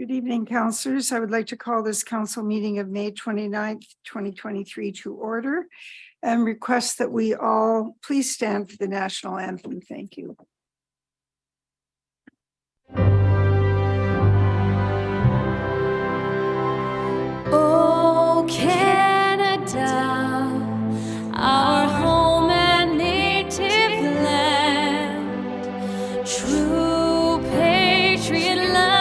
Good evening, councillors. I would like to call this council meeting of May 29th, 2023 to order and request that we all please stand for the national anthem. Thank you. Oh, Canada, our home and native land, true patriot love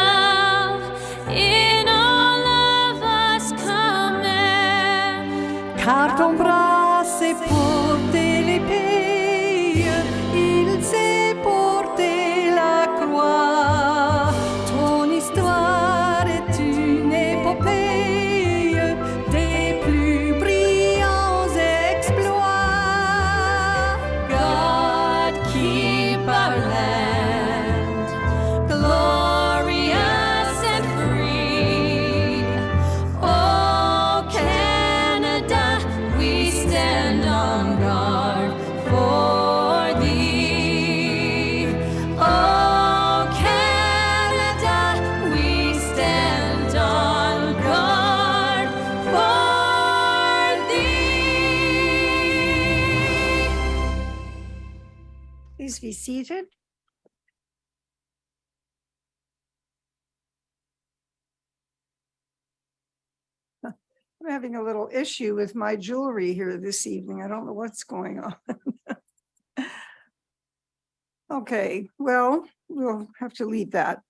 in all of us command. Car ton bras s'est porté l'épée, il s'est porté la croix. Ton histoire est une épopée des plus brillants exploits. God keep our land glorious and free. Oh, Canada, we stand on guard for thee. Oh, Canada, we stand on guard for thee. Please be seated. I'm having a little issue with my jewelry here this evening. I don't know what's going on. Okay, well, we'll have to leave that.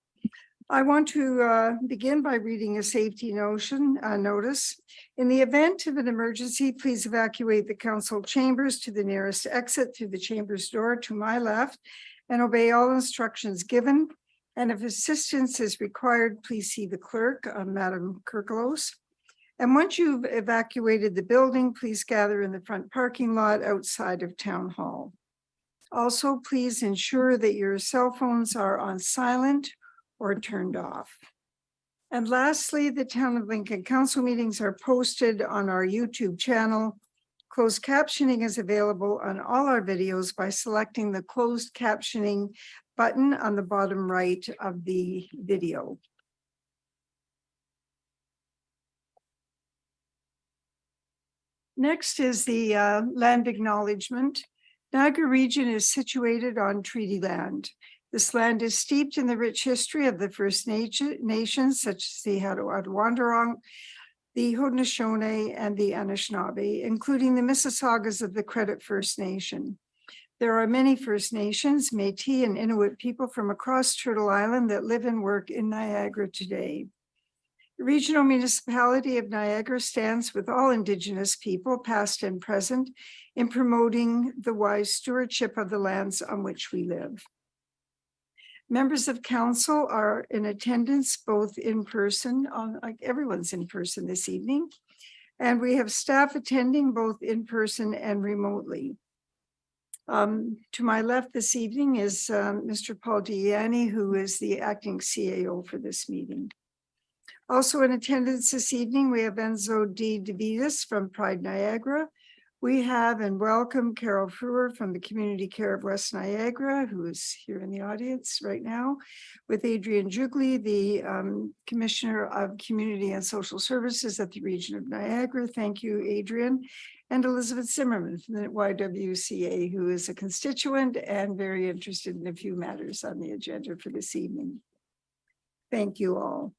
I want to begin by reading a safety notice. In the event of an emergency, please evacuate the council chambers to the nearest exit through the chambers door to my left and obey all instructions given. And if assistance is required, please see the clerk, Madam Kirklos. And once you've evacuated the building, please gather in the front parking lot outside of Town Hall. Also, please ensure that your cell phones are on silent or turned off. And lastly, the Town of Lincoln Council meetings are posted on our YouTube channel. Closed captioning is available on all our videos by selecting the closed captioning button on the bottom right of the video. Next is the land acknowledgement. Niagara Region is situated on treaty land. This land is steeped in the rich history of the First Nations, such as the Awadwanderong, the Haudenosaunee, and the Anishinaabe, including the Mississaugas of the Credit First Nation. There are many First Nations, Métis, and Inuit people from across Turtle Island that live and work in Niagara today. The Regional Municipality of Niagara stands with all Indigenous people, past and present, in promoting the wise stewardship of the lands on which we live. Members of council are in attendance, both in person, like everyone's in person this evening, and we have staff attending both in person and remotely. To my left this evening is Mr. Paul Gianni, who is the acting CAO for this meeting. Also in attendance this evening, we have Enzo D. DeVitas from Pride Niagara. We have and welcome Carol Frewer from the Community Care of West Niagara, who is here in the audience right now, with Adrian Jugli, the Commissioner of Community and Social Services at the Region of Niagara. Thank you, Adrian. And Elizabeth Zimmerman from the YWCA, who is a constituent and very interested in a few matters on the agenda for this evening. Thank you all.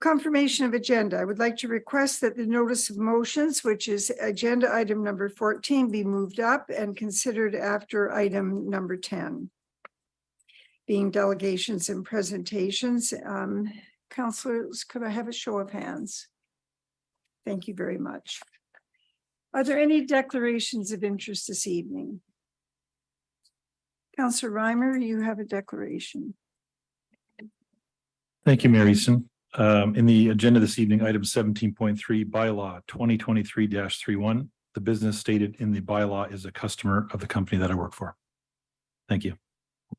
Confirmation of agenda. I would like to request that the notice of motions, which is agenda item number 14, be moved up and considered after item number 10. Being delegations and presentations. Councillors, could I have a show of hands? Thank you very much. Are there any declarations of interest this evening? Councillor Reimer, you have a declaration. Thank you, Mary Easton. In the agenda this evening, item 17.3, bylaw 2023-31. The business stated in the bylaw is a customer of the company that I work for. Thank you.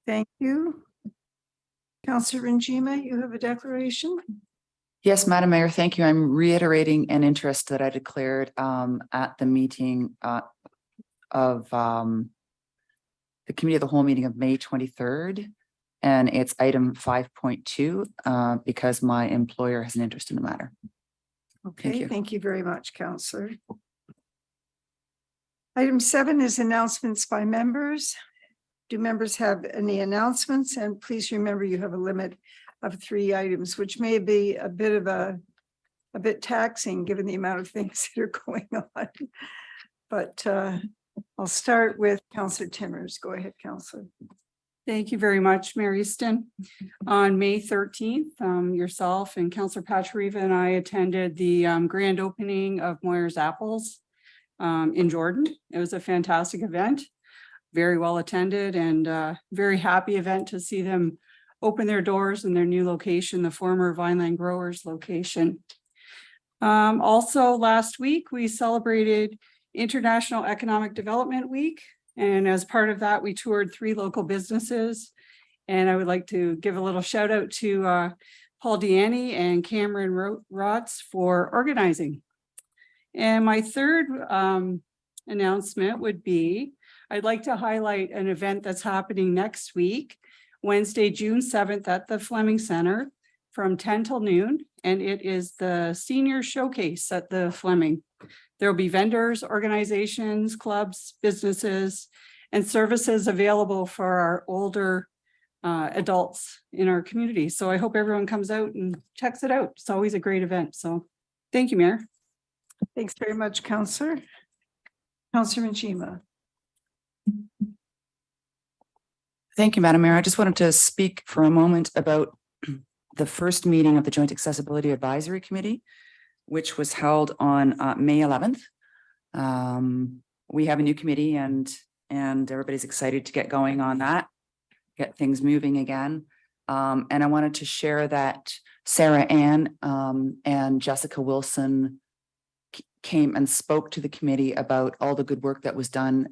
Thank you. Councillor Rinjima, you have a declaration? Yes, Madam Mayor, thank you. I'm reiterating an interest that I declared at the meeting of the Committee of the Whole meeting of May 23rd. And it's item 5.2 because my employer has an interest in the matter. Okay, you. thank you very much, Counselor. Item 7 is announcements by members. Do members have any announcements? And please remember you have a limit of 3 items, which may be a bit taxing given the amount of things that are going on. But I'll start with Counselor Timmers. Go ahead, Counselor. Thank you very much, Mayor Easton. On May 13th, yourself and Councillor Patrieva and I attended the grand opening of Moyer's Apples in Jordan. It was a fantastic event, very well attended, and very happy event to see them open their doors in their new location, the former Vineland Growers location. Also last week, we celebrated International Economic Development Week. And as part of that, we toured 3 local businesses. And I would like to give a little shout out to Paul Deaney and Cameron Rotz for organizing. And my third announcement would be, I'd like to highlight an event that's happening next week, Wednesday, June 7th at the Fleming Center from 10 till noon. And it is the senior showcase at the Fleming. There will be vendors, organizations, clubs, businesses, and services available for our older adults in our community. So I hope everyone comes out and checks it out. It's always a great event. So thank you, Mayor. Thanks very much, Counselor. Counselor Majima. Thank you, Madam Mayor. I just wanted to speak for a moment about the first meeting of the Joint Accessibility Advisory Committee, which was held on May 11th. We have a new committee and everybody's excited to get going on that, get things moving again. And I wanted to share that Sarah Ann and Jessica Wilson came and spoke to the committee about all the good work that was done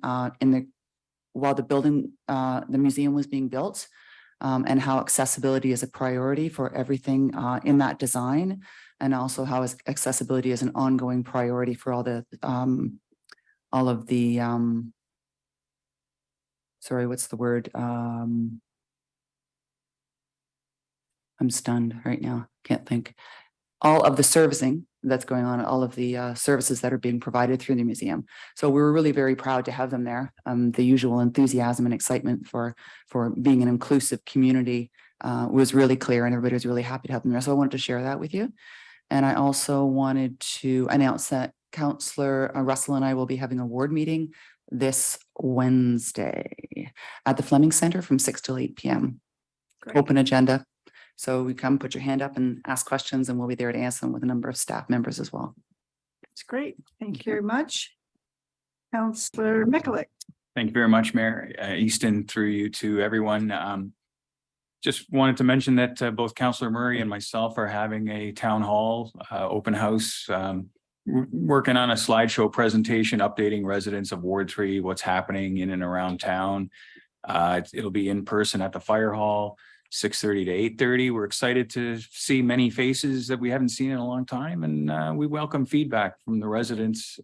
while the museum was being built. And how accessibility is a priority for everything in that design, and also how accessibility is an ongoing priority for all of the sorry, what's the word? I'm stunned right now. Can't think. All of the servicing that's going on, all of the services that are being provided through the museum. So we were really very proud to have them there. The usual enthusiasm and excitement for being an inclusive community was really clear, and everybody was really happy to have them there. So I wanted to share that with you. And I also wanted to announce that Councillor Russell and I will be having a ward meeting this Wednesday at the Fleming Center from 6 till 8 p.m. Great. Open agenda. So we come, put your hand up and ask questions, and we'll be there to answer them with a number of staff members as well. That's great. Thank you very much. Counselor Mikulik. Thank you very much, Mayor Easton, through you to everyone. Just wanted to mention that both Councillor Murray and myself are having a town hall open house, working on a slideshow presentation, updating residents of Ward 3, what's happening in and around town. It'll be in person at the fire hall, 6:30 to 8:30. We're excited to see many faces that we haven't seen in a long time, and we welcome feedback from the residents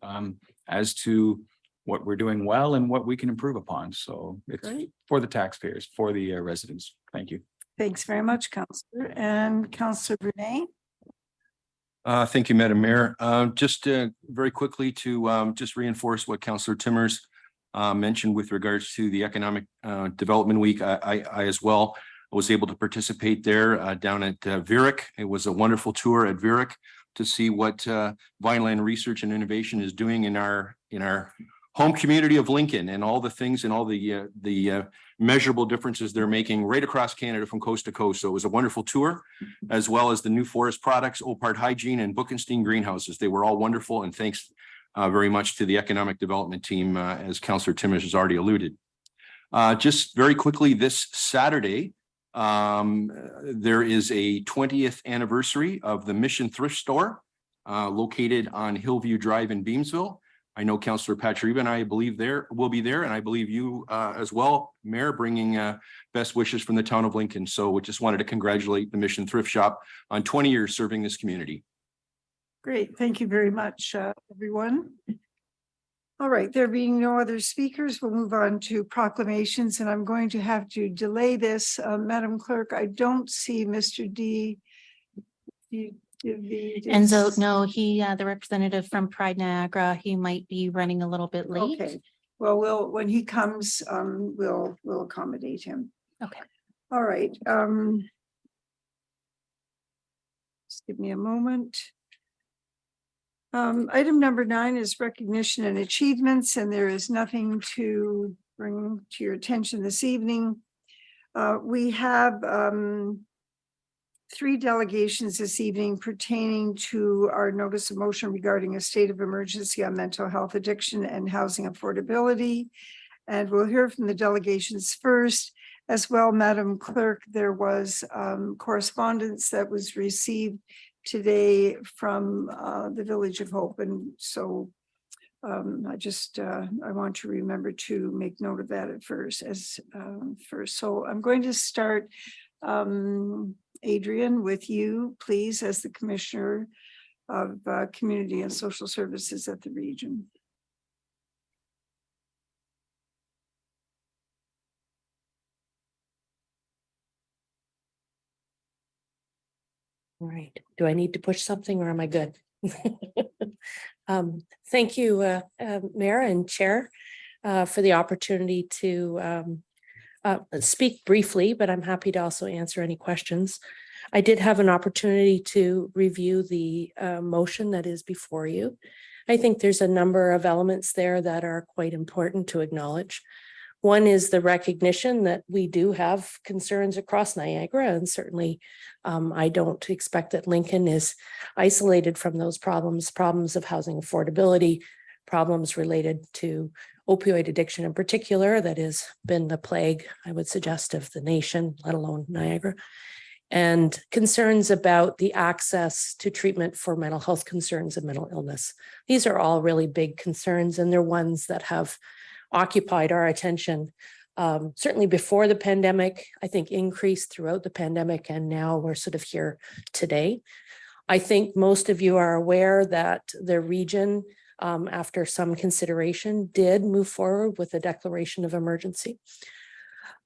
as to what we're doing well and what we can improve upon. So it's Great. for the taxpayers, for the residents. Thank you. Thanks very much, Counselor. And Counselor Brunei. Thank you, Madam Mayor. Just very quickly to just reinforce what Councillor Timmers mentioned with regards to the Economic Development Week. I as well was able to participate there down at Viereck. It was a wonderful tour at Viereck to see what Vineland Research and Innovation is doing in our home community of Lincoln, and all the things and all the measurable differences they're making right across Canada from coast to coast. So it was a wonderful tour, as well as the New Forest Products, Opart Hygiene, and Bookenstein Greenhouses. They were all wonderful, and thanks very much to the Economic Development team, as Councillor Timmers has already alluded. Just very quickly, this Saturday, there is a 20th anniversary of the Mission Thrift Store located on Hillview Drive in Beamsville. I know Councillor Patrieva and I believe will be there, and I believe you as well, Mayor, bringing best wishes from the town of Lincoln. So we just wanted to congratulate the Mission Thrift Shop on 20 years serving this community. Great. Thank you very much, everyone. All right, there being no other speakers, we'll move on to proclamations, and I'm going to have to delay this. Madam Clerk, I don't see Mr. Enzo, no, he, the representative from Pride Niagara, he might be running a little bit late. Okay, well, when he comes, we'll accommodate him. Okay. All right, just give me a moment. Item number 9 is recognition and achievements, and there is nothing to bring to your attention this evening. We have 3 delegations this evening pertaining to our notice of motion regarding a state of emergency on mental health, addiction, and housing affordability. And we'll hear from the delegations first. As well, Madam Clerk, there was correspondence that was received today from the Village of Hope. And so I want to remember to make note of that at first. So I'm going to start, Adrian, with you, please, as the Commissioner of Community and Social Services at the region. All right. Do I need to push something or am I good? Thank you, Mayor and Chair, for the opportunity to speak briefly, but I'm happy to also answer any questions. I did have an opportunity to review the motion that is before you. I think there's a number of elements there that are quite important to acknowledge. One is the recognition that we do have concerns across Niagara, and certainly I don't expect that Lincoln is isolated from those problems of housing affordability, problems related to opioid addiction in particular, that has been the plague, I would suggest, of the nation, let alone Niagara, and concerns about the access to treatment for mental health concerns and mental illness. These are all really big concerns, and they're ones that have occupied our attention certainly before the pandemic, I think increased throughout the pandemic, and now we're sort of here today. I think most of you are aware that the region, after some consideration, did move forward with a declaration of emergency.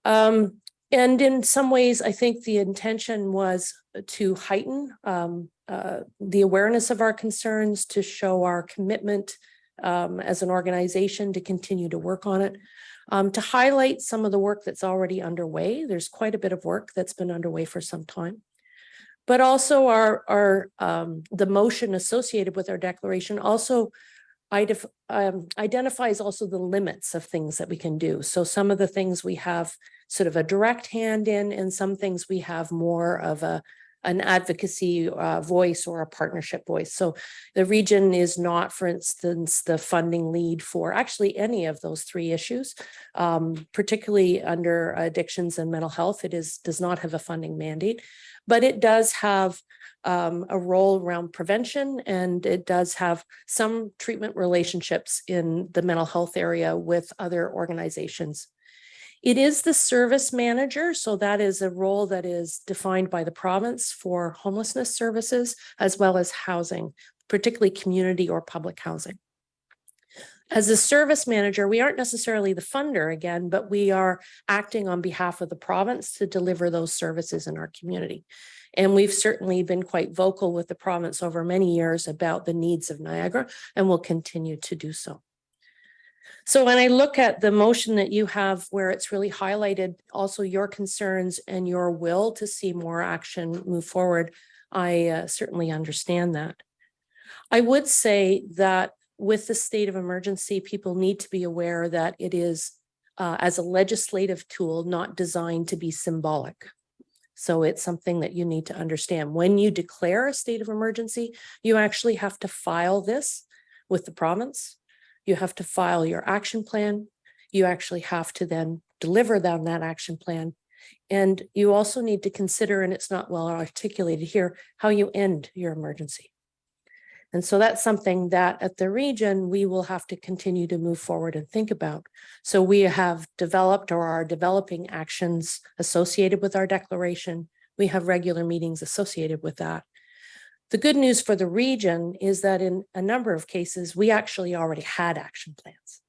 And in some ways, I think the intention was to heighten the awareness of our concerns, to show our commitment as an organization to continue to work on it, to highlight some of the work that's already underway. There's quite a bit of work that's been underway for some time. But also the motion associated with our declaration also identifies also the limits of things that we can do. So some of the things we have sort of a direct hand in, and some things we have more of an advocacy voice or a partnership voice. So the region is not, for instance, the funding lead for actually any of those 3 issues, particularly under addictions and mental health. It does not have a funding mandate, but it does have a role around prevention, and it does have some treatment relationships in the mental health area with other organizations. It is the service manager, so that is a role that is defined by the province for homelessness services, as well as housing, particularly community or public housing. As a service manager, we aren't necessarily the funder again, but we are acting on behalf of the province to deliver those services in our community. And we've certainly been quite vocal with the province over many years about the needs of Niagara, and will continue to do so. So when I look at the motion that you have, where it's really highlighted also your concerns and your will to see more action move forward, I certainly understand that. I would say that with the state of emergency, people need to be aware that it is, as a legislative tool, not designed to be symbolic. So it's something that you need to understand. When you declare a state of emergency, you actually have to file this with the province. You have to file your action plan. You actually have to then deliver down that action plan. And you also need to consider, and it's not well articulated here, how you end your emergency. And so that's something that at the region, we will have to continue to move forward and think about. So we have developed or are developing actions associated with our declaration. We have regular meetings associated with that. The good news for the region is that in a number of cases, we actually already had action plans.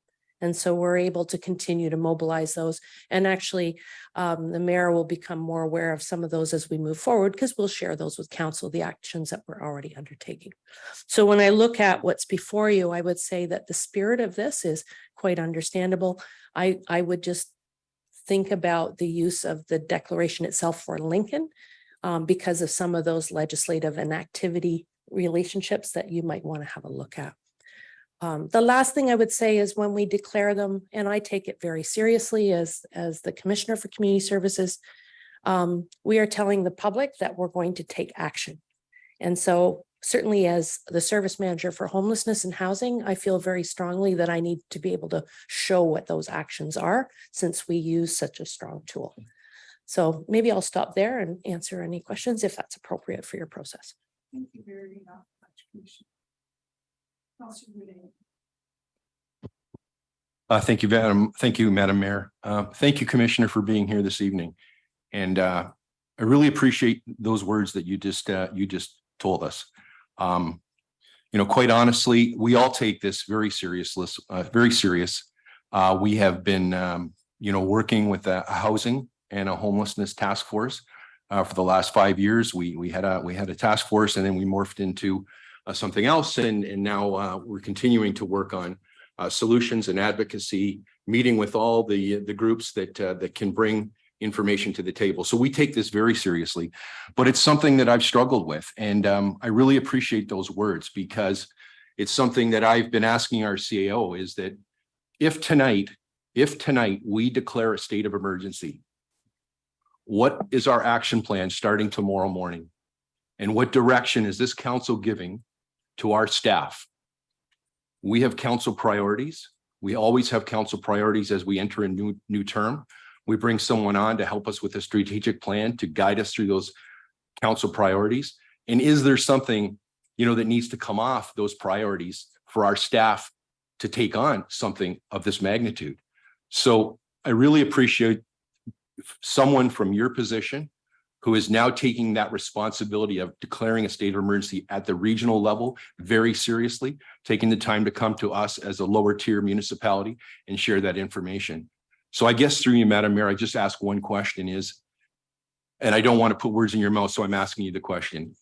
And so we're able to continue to mobilize those. And actually, the mayor will become more aware of some of those as we move forward, because we'll share those with council, the actions that we're already undertaking. So when I look at what's before you, I would say that the spirit of this is quite understandable. I would just think about the use of the declaration itself for Lincoln, because of some of those legislative and activity relationships that you might want to have a look at. The last thing I would say is when we declare them, and I take it very seriously as the Commissioner for Community Services, we are telling the public that we're going to take action. And so certainly as the service manager for homelessness and housing, I feel very strongly that I need to be able to show what those actions are, since we use such a strong tool. So maybe I'll stop there and answer any questions if that's appropriate for your process. Thank you very much, Commissioner. Councilor Renee. Thank you, Madam. Thank you, Madam Mayor. Thank you, Commissioner, for being here this evening. And I really appreciate those words that you just told us. Quite honestly, we all take this very serious. Very serious. We have been, working with a housing and a homelessness task force for the last 5 years. We had a task force, and then we morphed into something else, and now we're continuing to work on solutions and advocacy, meeting with all the groups that can bring information to the table. So we take this very seriously, but it's something that I've struggled with, and I really appreciate those words, because it's something that I've been asking our CAO, is that if tonight we declare a state of emergency, what is our action plan starting tomorrow morning? And what direction is this council giving to our staff? We have council priorities. We always have council priorities as we enter a new term. We bring someone on to help us with a strategic plan to guide us through those council priorities. And is there something, that needs to come off those priorities for our staff to take on something of this magnitude? So I really appreciate someone from your position who is now taking that responsibility of declaring a state of emergency at the regional level very seriously, taking the time to come to us as a lower tier municipality and share that information. So I guess through you, Madam Mayor, I just ask one question is, and I don't want to put words in your mouth, so I'm asking you the question.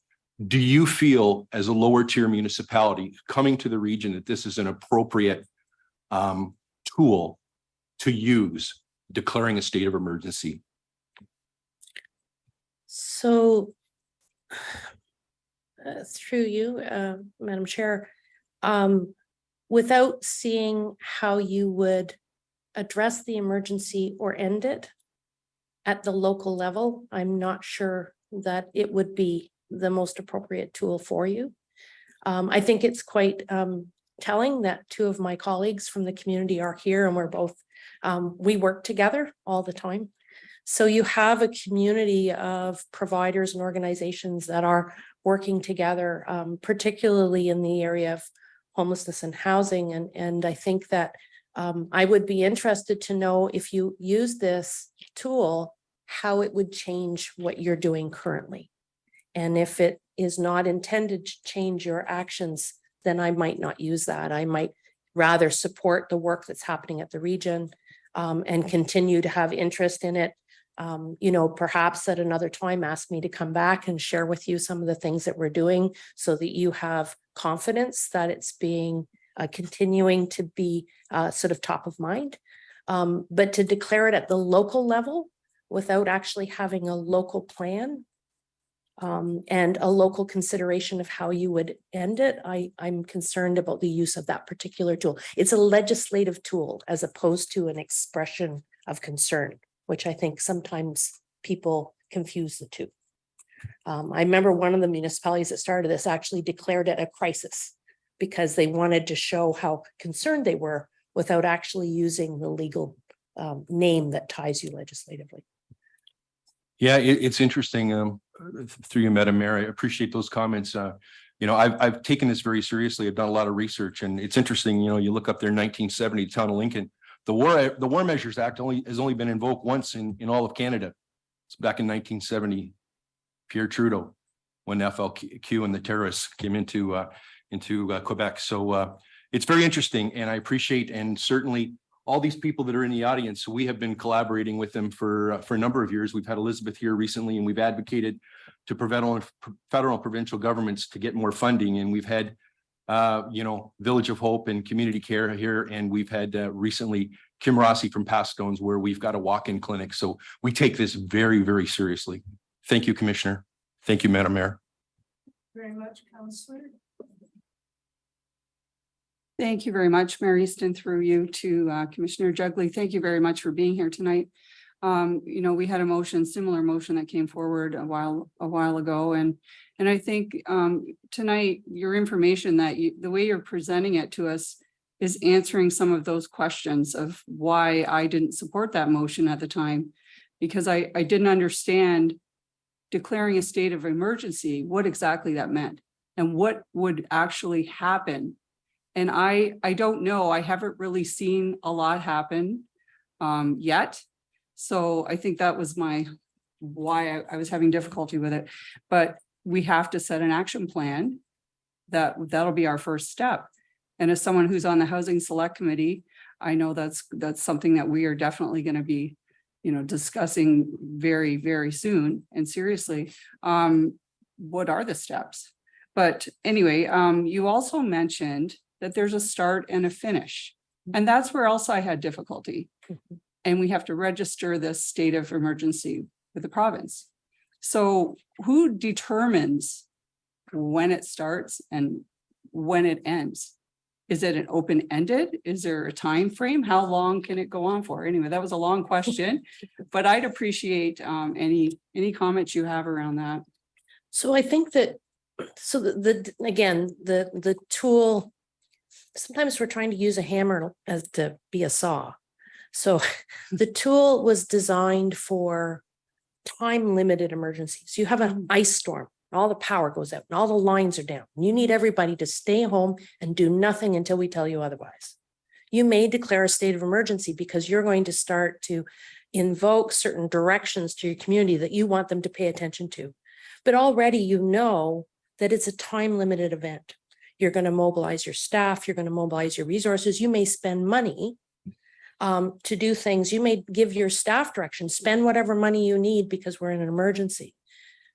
Do you feel as a lower tier municipality coming to the region that this is an appropriate tool to use declaring a state of emergency? So through you, Madam Chair, without seeing how you would address the emergency or end it at the local level, I'm not sure that it would be the most appropriate tool for you. I think it's quite telling that two of my colleagues from the community are here, and we're both, we work together all the time. So you have a community of providers and organizations that are working together, particularly in the area of homelessness and housing. And I think that I would be interested to know, if you use this tool, how it would change what you're doing currently. And if it is not intended to change your actions, then I might not use that. I might rather support the work that's happening at the region and continue to have interest in it. Perhaps at another time, ask me to come back and share with you some of the things that we're doing, so that you have confidence that it's being continuing to be sort of top of mind. But to declare it at the local level without actually having a local plan and a local consideration of how you would end it, I'm concerned about the use of that particular tool. It's a legislative tool as opposed to an expression of concern, which I think sometimes people confuse the two. I remember one of the municipalities that started this actually declared it a crisis because they wanted to show how concerned they were without actually using the legal name that ties you legislatively. Yeah, it's interesting. Through you, Madam Mayor, I appreciate those comments. I've taken this very seriously. I've done a lot of research, and it's interesting. You look up there, 1970, town of Lincoln. The War Measures Act has only been invoked once in all of Canada. It's back in 1970, Pierre Trudeau. when FLQ and the terrorists came into Quebec. So it's very interesting, and I appreciate, and certainly all these people that are in the audience. We have been collaborating with them for a number of years. We've had Elizabeth here recently, and we've advocated to federal and provincial governments to get more funding. And we've had, Village of Hope and Community Care here, and we've had recently Kim Rossi from Pastones, where we've got a walk-in clinic. So we take this very, very seriously. Thank you, Commissioner. Thank you, Madam Mayor. Very much, Councillor. Thank you very much, Mayor Easton, through you to Commissioner Jugley. Thank you very much for being here tonight. We had a similar motion that came forward a while ago, and I think tonight your information the way you're presenting it to us is answering some of those questions of why I didn't support that motion at the time, because I didn't understand declaring a state of emergency, what exactly that meant and what would actually happen. And I don't know, I haven't really seen a lot happen yet. So I think that was why I was having difficulty with it. But we have to set an action plan. That'll be our first step. And as someone who's on the Housing Select Committee, I know that's something that we are definitely going to be, discussing very, very soon and seriously. What are the steps? But anyway, you also mentioned that there's a start and a finish. And that's where else I had difficulty. And we have to register this state of emergency with the province. So who determines when it starts and when it ends? Is it an open-ended? Is there a time frame? How long can it go on for? Anyway, that was a long question, but I'd appreciate any comments you have around that. So I think that, the tool, sometimes we're trying to use a hammer as to be a saw. So the tool was designed for time-limited emergencies. You have an ice storm, all the power goes out and all the lines are down. You need everybody to stay home and do nothing until we tell you otherwise. You may declare a state of emergency because you're going to start to invoke certain directions to your community that you want them to pay attention to. But already you know that it's a time-limited event. You're going to mobilize your staff, you're going to mobilize your resources, you may spend money to do things. You may give your staff direction, spend whatever money you need because we're in an emergency,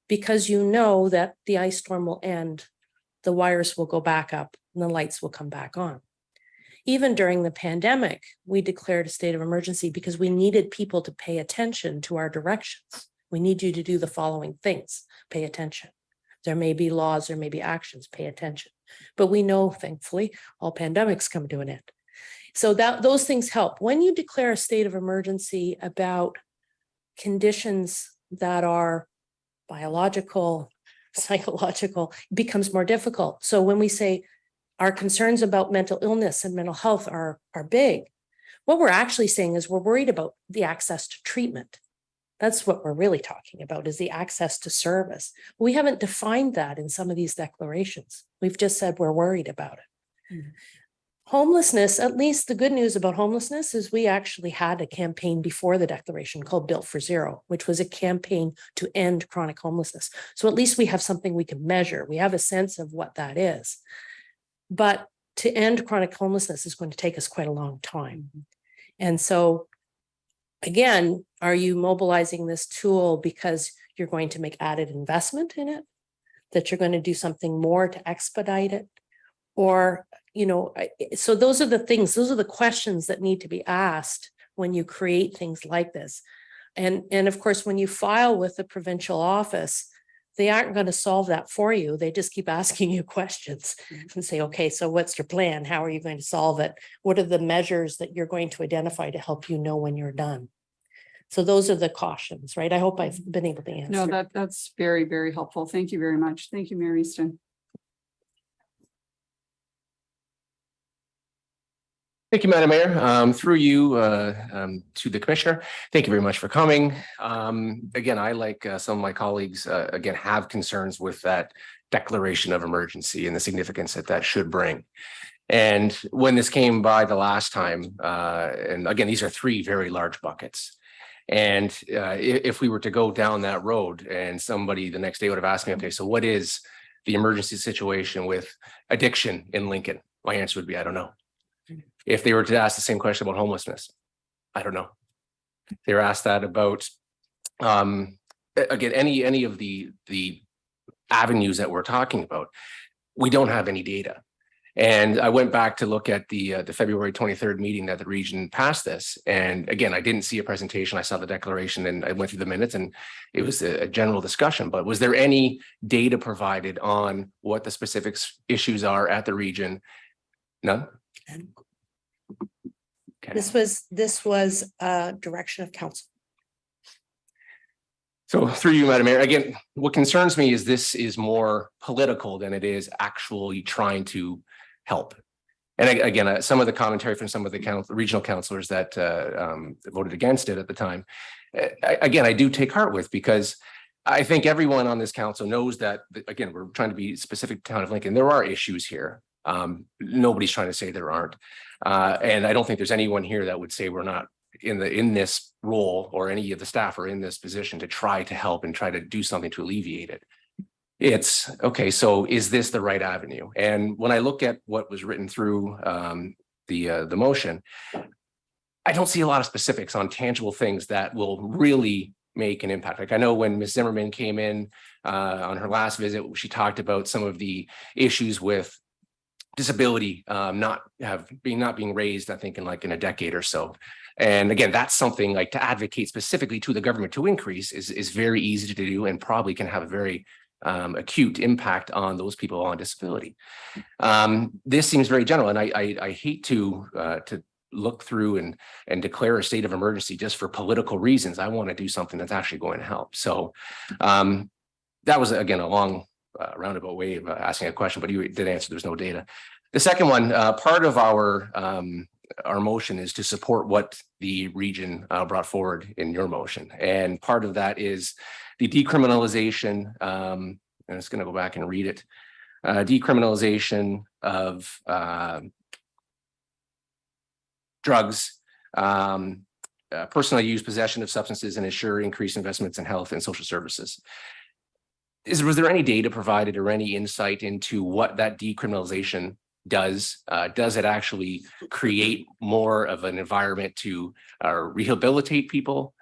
because you know that the ice storm will end, the wires will go back up and the lights will come back on. Even during the pandemic, we declared a state of emergency because we needed people to pay attention to our directions. We need you to do the following things, pay attention. There may be laws, there may be actions, pay attention. But we know, thankfully, all pandemics come to an end. So those things help. When you declare a state of emergency about conditions that are biological, psychological, it becomes more difficult. So when we say our concerns about mental illness and mental health are big, what we're actually saying is we're worried about the access to treatment. That's what we're really talking about, is the access to service. We haven't defined that in some of these declarations. We've just said we're worried about it. Mm-hmm. Homelessness, at least the good news about homelessness is we actually had a campaign before the declaration called Built for Zero, which was a campaign to end chronic homelessness. So at least we have something we can measure. We have a sense of what that is. But to end chronic homelessness is going to take us quite a long time. And so, again, are you mobilizing this tool because you're going to make added investment in it, that you're going to do something more to expedite it? Or, so those are the things, those are the questions that need to be asked when you create things like this. And of course, when you file with the provincial office, they aren't going to solve that for you. They just keep asking you questions and say, okay, so what's your plan? How are you going to solve it? What are the measures that you're going to identify to help you know when you're done? So those are the cautions, right? I hope I've been able to answer. No, that's very, very helpful. Thank you very much. Thank you, Mayor Easton. Thank you, Madam Mayor. Through you to the Commissioner, thank you very much for coming. Again, I, like some of my colleagues, again, have concerns with that declaration of emergency and the significance that should bring. And when this came by the last time, and again, these are three very large buckets. And if we were to go down that road and somebody the next day would have asked me, okay, so what is the emergency situation with addiction in Lincoln? My answer would be, I don't know. If they were to ask the same question about homelessness, I don't know. They were asked that about, again, any of the avenues that we're talking about, we don't have any data. And I went back to look at the February 23rd meeting that the region passed this. And again, I didn't see a presentation. I saw the declaration and I went through the minutes and it was a general discussion. But was there any data provided on what the specific issues are at the region? None? Okay. This was a direction of council. So through you, Madam Mayor, again, what concerns me is this is more political than it is actually trying to help. And again, some of the commentary from some of the regional councillors that voted against it at the time, again, I do take heart with, because I think everyone on this council knows that, again, we're trying to be specific to town of Lincoln. There are issues here. Nobody's trying to say there aren't. And I don't think there's anyone here that would say we're not in this role, or any of the staff are in this position to try to help and try to do something to alleviate it. It's okay. So is this the right avenue? And when I look at what was written through the motion, I don't see a lot of specifics on tangible things that will really make an impact. Like I know when Ms. Zimmerman came in on her last visit, she talked about some of the issues with disability not being raised, I think, in a decade or so. And again, that's something like to advocate specifically to the government to increase is very easy to do and probably can have a very acute impact on those people on disability. This seems very general, and I hate to look through and declare a state of emergency just for political reasons. I want to do something that's actually going to help. So that was, again, a long roundabout way of asking a question, but you did answer. There's no data. The second one, part of our motion is to support what the region brought forward in your motion. And part of that is the decriminalization, and I'm just going to go back and read it, decriminalization of drugs, personal use, possession of substances, and ensure increased investments in health and social services. Was there any data provided or any insight into what that decriminalization does? Does it actually create more of an environment to rehabilitate people?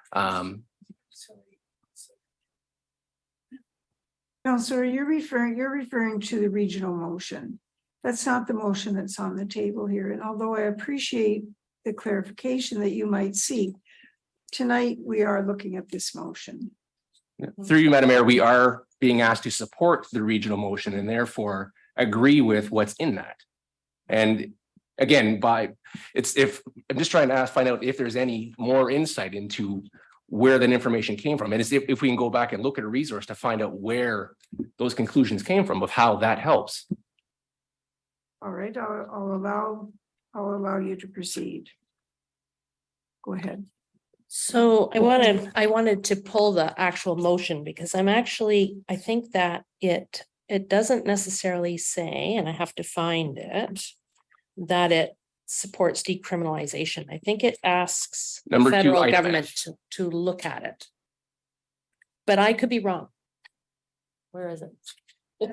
Councillor, you're referring to the regional motion. That's not the motion that's on the table here. And although I appreciate the clarification that you might seek, tonight we are looking at this motion. Through you, Madam Mayor, we are being asked to support the regional motion and therefore agree with what's in that. And again, I'm just trying to find out if there's any more insight into where that information came from. And if we can go back and look at a resource to find out where those conclusions came from of how that helps. All right, I'll allow you to proceed. Go ahead. So I wanted to pull the actual motion because I think that it doesn't necessarily say, and I have to find it, that it supports decriminalization. I think it asks the Number 2, federal government to look at it. But I could be wrong. Where is it?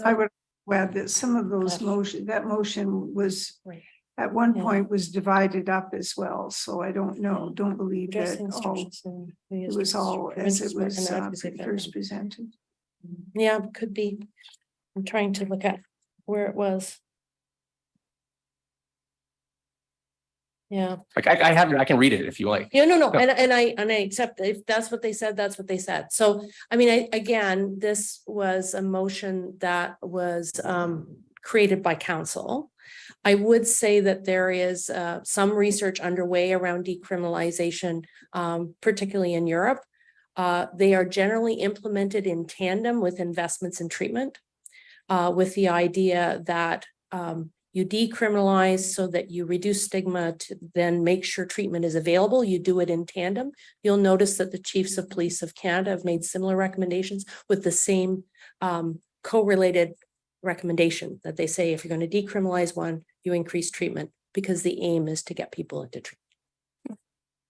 I would add that some of those that motion was Right. at one Yeah. point was divided up as well. So I don't know, don't believe that Addressing instructions it was all as it was Advocacy first presented. Yeah, could be. I'm trying to look at where it was. Yeah. Like I have it, I can read it if you like. Yeah, no, and I accept that if that's what they said, that's what they said. So, I mean, again, this was a motion that was created by council. I would say that there is some research underway around decriminalization, particularly in Europe. They are generally implemented in tandem with investments in treatment, with the idea that you decriminalize so that you reduce stigma to then make sure treatment is available. You do it in tandem. You'll notice that the chiefs of police of Canada have made similar recommendations with the same correlated recommendation that they say if you're going to decriminalize one, you increase treatment because the aim is to get people into treatment.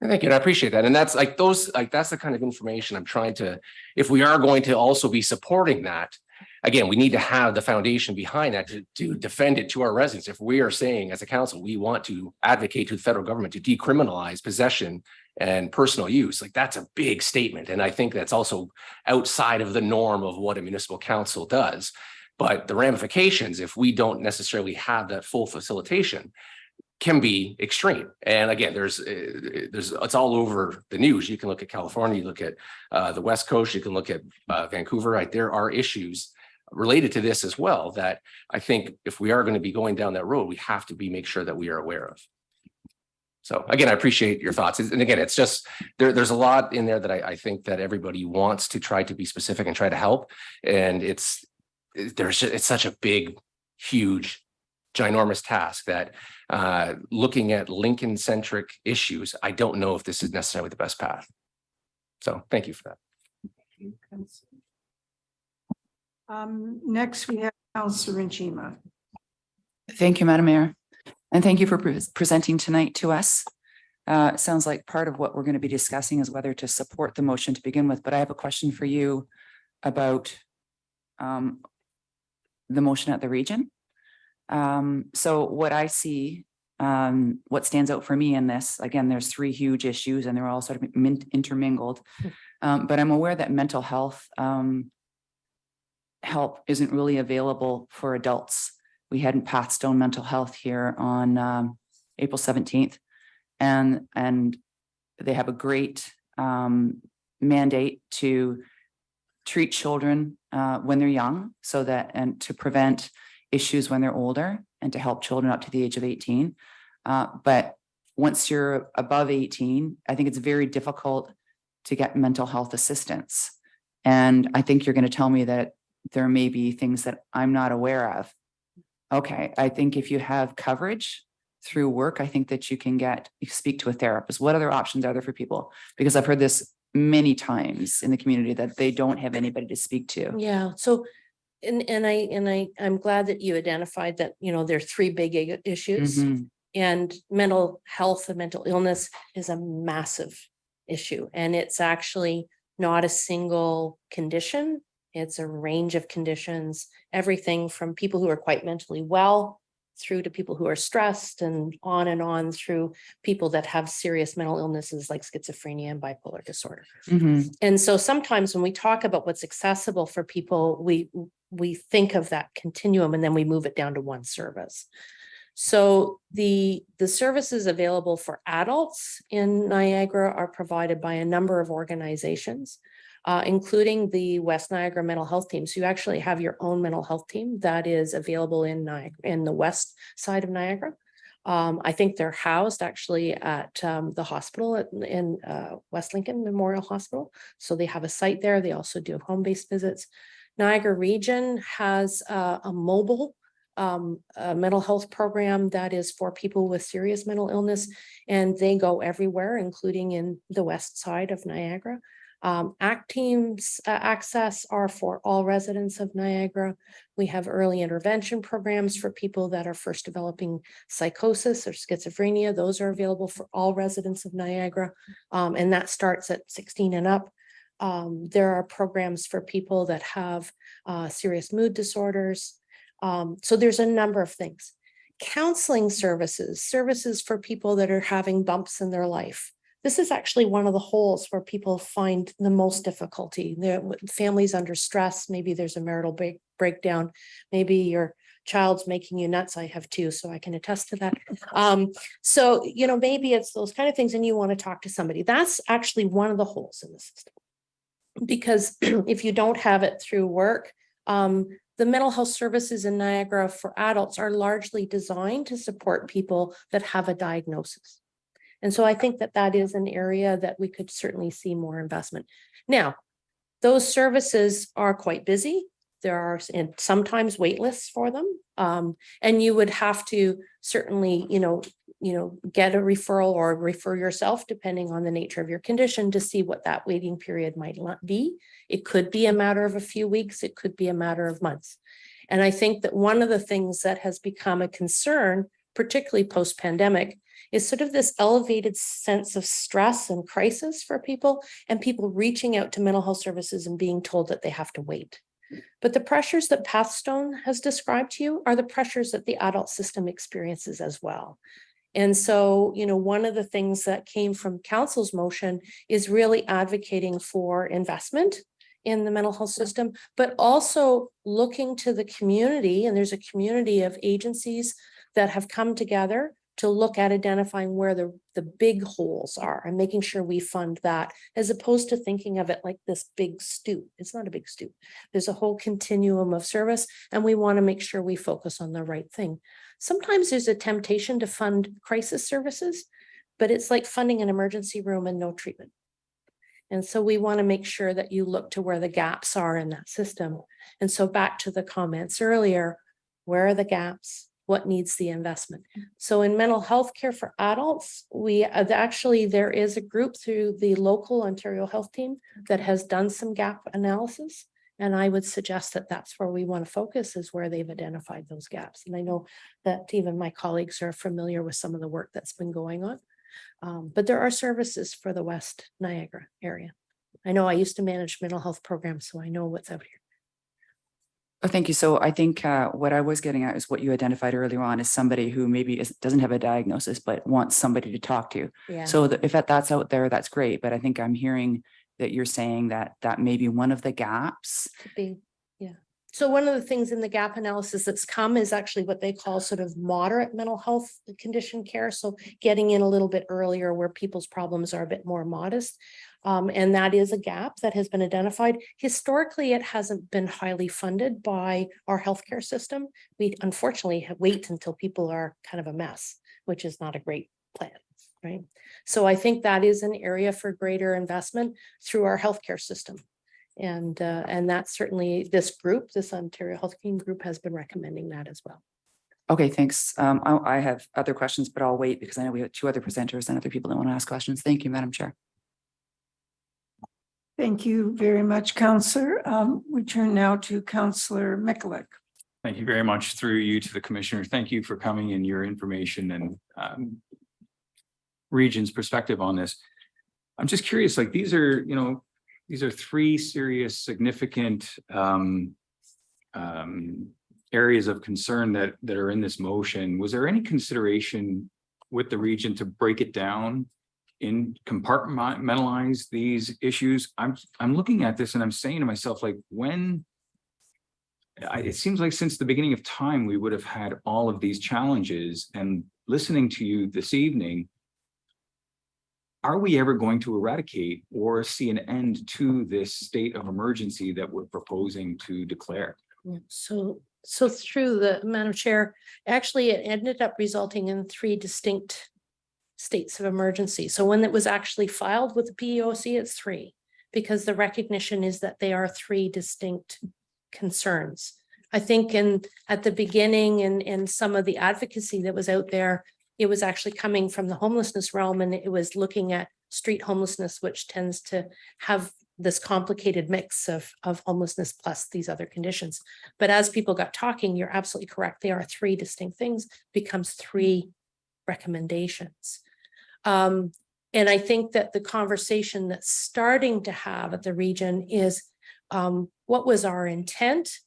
Thank you. And I appreciate that. And that's like that's the kind of information I'm trying to, if we are going to also be supporting that, again, we need to have the foundation behind that to defend it to our residents. If we are saying as a council, we want to advocate to the federal government to decriminalize possession and personal use, like that's a big statement. And I think that's also outside of the norm of what a municipal council does. But the ramifications, if we don't necessarily have that full facilitation, can be extreme. And again, it's all over the news. You can look at California, you look at the West Coast, you can look at Vancouver, right? There are issues related to this as well that I think if we are going to be going down that road, we have to make sure that we are aware of. So again, I appreciate your thoughts. And again, it's just, there's a lot in there that I think that everybody wants to try to be specific and try to help. And it's such a big, huge, ginormous task that looking at Lincoln-centric issues, I don't know if this is necessarily the best path. So thank you for that. Next, we have Councillor Njima. Thank you, Madam Mayor. And thank you for presenting tonight to us. It sounds like part of what we're going to be discussing is whether to support the motion to begin with, but I have a question for you about the motion at the region. So what I see, what stands out for me in this, again, there's three huge issues and they're all sort of intermingled. But I'm aware that mental health help isn't really available for adults. We had Pathstone Mental Health here on April 17th, and they have a great mandate to treat children when they're young, so that, and to prevent issues when they're older, and to help children up to the age of 18. But once you're above 18, I think it's very difficult to get mental health assistance. And I think you're going to tell me that there may be things that I'm not aware of. Okay, I think if you have coverage through work, I think that you can speak to a therapist. What other options are there for people? Because I've heard this many times in the community that they don't have anybody to speak to. Yeah, so I'm glad that you identified that, there are three big issues. Mhm. And mental health and mental illness is a massive issue. And it's actually not a single condition. It's a range of conditions, everything from people who are quite mentally well through to people who are stressed, and on through people that have serious mental illnesses like schizophrenia and bipolar disorder. Mhm. And so sometimes when we talk about what's accessible for people, we think of that continuum and then we move it down to one service. So the services available for adults in Niagara are provided by a number of organizations, including the West Niagara Mental Health Team. So you actually have your own mental health team that is available in Niagara, in the west side of Niagara. I think they're housed actually at the hospital in West Lincoln Memorial Hospital. So they have a site there. They also do home-based visits. Niagara Region has a mobile mental health program that is for people with serious mental illness, and they go everywhere, including in the west side of Niagara. ACT teams access are for all residents of Niagara. We have early intervention programs for people that are first developing psychosis or schizophrenia. Those are available for all residents of Niagara, and that starts at 16 and up. There are programs for people that have serious mood disorders. So there's a number of things. Counseling services for people that are having bumps in their life. This is actually one of the holes where people find the most difficulty. Families under stress, maybe there's a marital breakdown, maybe your child's making you nuts. I have two, so I can attest to that. So, maybe it's those kind of things and you want to talk to somebody. That's actually one of the holes in the system. Because if you don't have it through work, the mental health services in Niagara for adults are largely designed to support people that have a diagnosis. And so I think that that is an area that we could certainly see more investment. Now, those services are quite busy. There are sometimes wait lists for them. And you would have to certainly, get a referral or refer yourself, depending on the nature of your condition, to see what that waiting period might be. It could be a matter of a few weeks. It could be a matter of months. And I think that one of the things that has become a concern particularly post-pandemic, is sort of this elevated sense of stress and crisis for people, and people reaching out to mental health services and being told that they have to wait. But the pressures that Pathstone has described to you are the pressures that the adult system experiences as well. And so, one of the things that came from council's motion is really advocating for investment in the mental health system, but also looking to the community. And there's a community of agencies that have come together to look at identifying where the big holes are and making sure we fund that, as opposed to thinking of it like this big stew. It's not a big stew. There's a whole continuum of service, and we want to make sure we focus on the right thing. Sometimes there's a temptation to fund crisis services, but it's like funding an emergency room and no treatment. And so we want to make sure that you look to where the gaps are in that system. And so back to the comments earlier, where are the gaps? What needs the investment? So in mental health care for adults, there is a group through the local Ontario Health Team that has done some gap analysis. And I would suggest that that's where we want to focus, is where they've identified those gaps. And I know that even my colleagues are familiar with some of the work that's been going on. But there are services for the West Niagara area. I know I used to manage mental health programs, so I know what's out here. Oh, thank you. So I think what I was getting at is what you identified earlier on is somebody who maybe doesn't have a diagnosis, but wants somebody to talk to. Yeah. So if that's out there, that's great. But I think I'm hearing that you're saying that may be one of the gaps. Could be, yeah. So one of the things in the gap analysis that's come is actually what they call sort of moderate mental health condition care. So getting in a little bit earlier where people's problems are a bit more modest. And that is a gap that has been identified. Historically, it hasn't been highly funded by our healthcare system. We unfortunately wait until people are kind of a mess, which is not a great plan, right? So I think that is an area for greater investment through our healthcare system. And that's certainly this Ontario Health Team group has been recommending that as well. Okay, thanks. I have other questions, but I'll wait because I know we have two other presenters and other people that want to ask questions. Thank you, Madam Chair. Thank you very much, Councillor. We turn now to Councillor Mikulik. Thank you very much through you to the commissioner. Thank you for coming and your information and region's perspective on this. I'm just curious, like these are three serious, significant areas of concern that are in this motion. Was there any consideration with the region to break it down and compartmentalize these issues? I'm looking at this and I'm saying to myself, like, it seems like since the beginning of time, we would have had all of these challenges. And listening to you this evening, are we ever going to eradicate or see an end to this state of emergency that we're proposing to declare? Yeah. So through the Madam Chair, actually it ended up resulting in 3 distinct states of emergency. So when it was actually filed with the PEOC, it's 3, because the recognition is that they are 3 distinct concerns. I think at the beginning and some of the advocacy that was out there, it was actually coming from the homelessness realm, and it was looking at street homelessness, which tends to have this complicated mix of homelessness plus these other conditions. But as people got talking, you're absolutely correct. They are 3 distinct things, becomes 3 recommendations. And I think that the conversation that's starting to have at the region is what was our intent?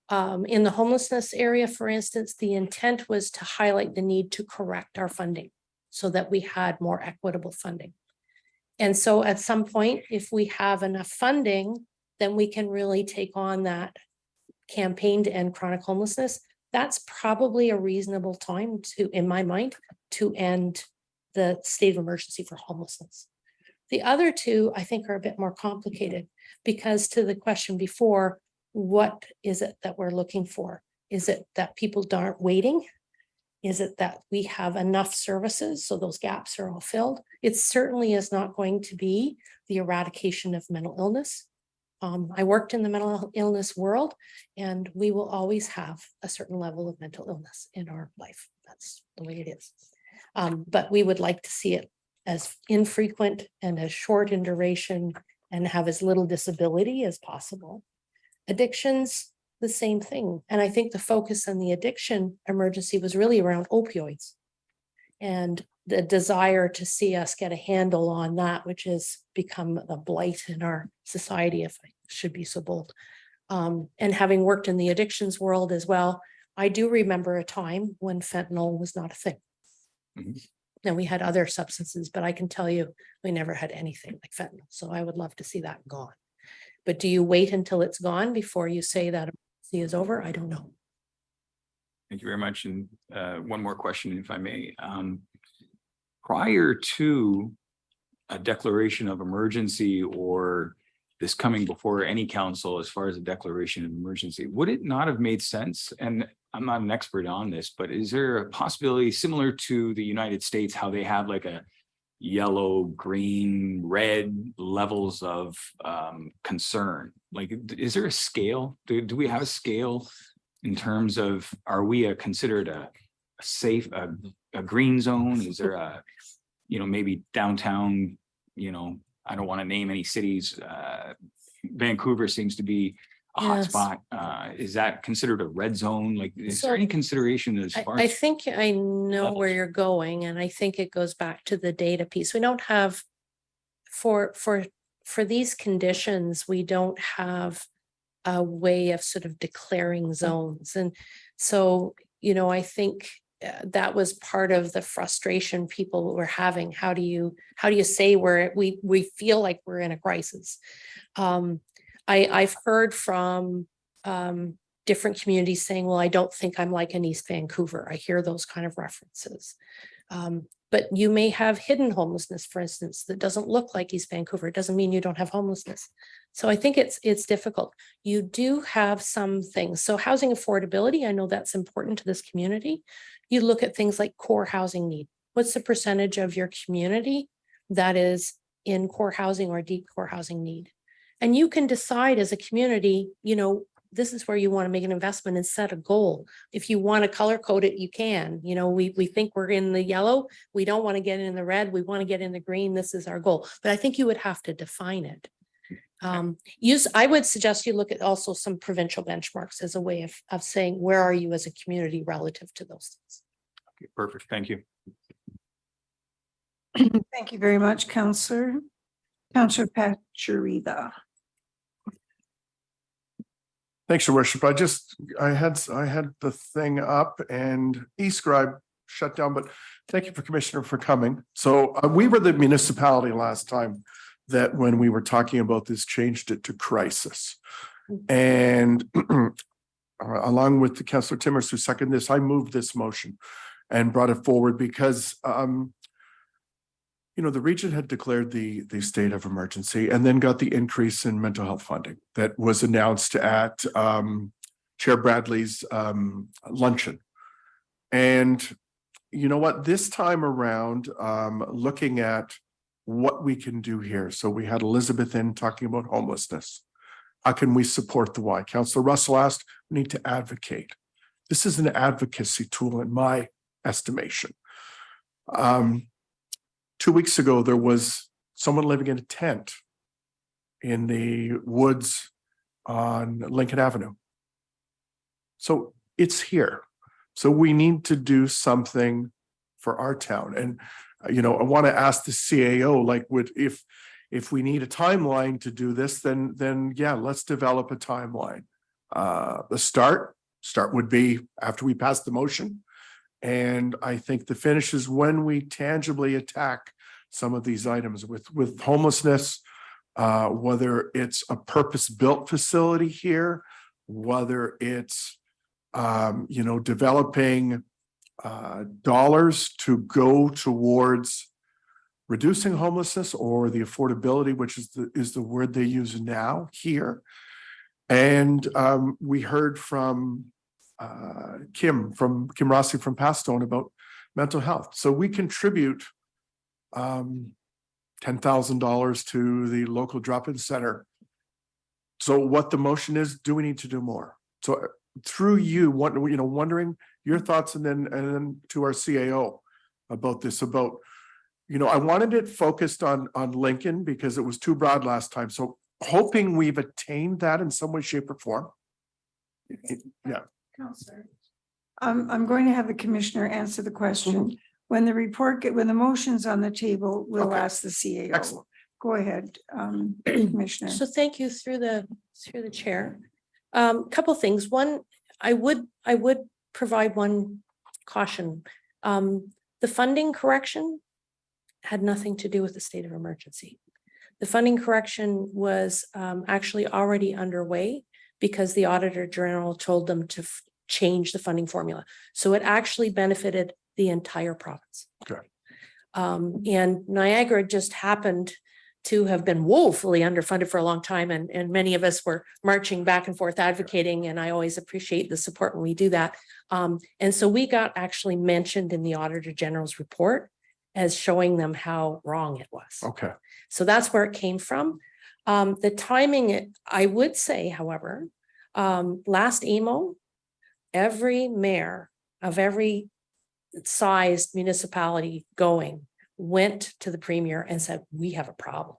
In the homelessness area, for instance, the intent was to highlight the need to correct our funding so that we had more equitable funding. And so at some point, if we have enough funding, then we can really take on that campaign to end chronic homelessness. That's probably a reasonable time to, in my mind, to end the state of emergency for homelessness. The other 2, I think, are a bit more complicated, because to the question before, what is it that we're looking for? Is it that people aren't waiting? Is it that we have enough services so those gaps are all filled? It certainly is not going to be the eradication of mental illness. I worked in the mental illness world, and we will always have a certain level of mental illness in our life. That's the way it is. But we would like to see it as infrequent and as short in duration and have as little disability as possible. Addictions, the same thing. And I think the focus on the addiction emergency was really around opioids. And the desire to see us get a handle on that, which has become a blight in our society, if I should be so bold. And having worked in the addictions world as well, I do remember a time when fentanyl was not a thing. Mhm. And we had other substances, but I can tell you, we never had anything like fentanyl. So I would love to see that gone. But do you wait until it's gone before you say that emergency is over? I don't know. Thank you very much. And one more question, if I may. Prior to a declaration of emergency or this coming before any council as far as a declaration of emergency, would it not have made sense? And I'm not an expert on this, but is there a possibility similar to the United States, how they have like a yellow, green, red levels of concern? Like, is there a scale? Do we have a scale in terms of, are we considered a safe, a green zone? Is there a, maybe downtown, I don't want to name any cities. Vancouver seems to be a hot Yes. spot. Is that considered a red zone? Like, is there So, any consideration as far I as? think I know where you're going, and I think it goes back to the data piece. We don't have for these conditions, we don't have a way of sort of declaring zones. And so, I think that was part of the frustration people were having. How do you say we feel like we're in a crisis? I've heard from different communities saying, well, I don't think I'm like in East Vancouver. I hear those kind of references. But you may have hidden homelessness, for instance, that doesn't look like East Vancouver. It doesn't mean you don't have homelessness. So I think it's difficult. You do have some things. So housing affordability, I know that's important to this community. You look at things like core housing need. What's the percentage of your community that is in core housing or deep core housing need? And you can decide as a community, this is where you want to make an investment and set a goal. If you want to color code it, you can. We think we're in the yellow. We don't want to get in the red. We want to get in the green. This is our goal. But I think you would have to define it. I would suggest you look at also some provincial benchmarks as a way of saying, where are you as a community relative to those things? Okay, perfect. Thank you. Thank you very much, Councillor. Councillor Pachurida. Thanks, Your Worship. I had the thing up and eScribe shut down, but thank you for Commissioner for coming. So we were the municipality last time that when we were talking about this, changed it to crisis. And along with the Councillor Timmers who seconded this, I moved this motion and brought it forward because the region had declared the state of emergency and then got the increase in mental health funding that was announced at Chair Bradley's luncheon. And you know what, this time around, looking at what we can do here. So we had Elizabeth in talking about homelessness. How can we support the why? Councillor Russell asked, we need to advocate. This is an advocacy tool in my estimation. 2 weeks ago, there was someone living in a tent in the woods on Lincoln Avenue. So it's here. So we need to do something for our town. And, I want to ask the CAO, like, if we need a timeline to do this, then yeah, let's develop a timeline. The start would be after we pass the motion. And I think the finish is when we tangibly attack some of these items with homelessness, whether it's a purpose-built facility here, whether it's, developing dollars to go towards reducing homelessness or the affordability, which is the word they use now here. And we heard from Kim Rossi from Pastone about mental health. So we contribute $10,000 to the local drop-in center. So what the motion is, do we need to do more? So through you, wondering your thoughts and then to our CAO about this, I wanted it focused on Lincoln because it was too broad last time. So hoping we've attained that in some way, shape or form. Yeah. Councillor. I'm going to have the commissioner answer the question. When the motion's on the table, we'll Okay. ask the CAO. Excellent. Go ahead, Commissioner. So thank you through the chair. Couple things. One, I would provide one caution. The funding correction had nothing to do with the state of emergency. The funding correction was actually already underway because the Auditor General told them to change the funding formula. So it actually benefited the entire province. Okay. And Niagara just happened to have been woefully underfunded for a long time. And many of us were marching back and forth advocating, and I always appreciate the support when we do that. And so we got actually mentioned in the Auditor General's report as showing them how wrong it was. Okay. So that's where it came from. The timing, I would say, however, last AMO, every mayor of every sized municipality going went to the premier and said, we have a problem.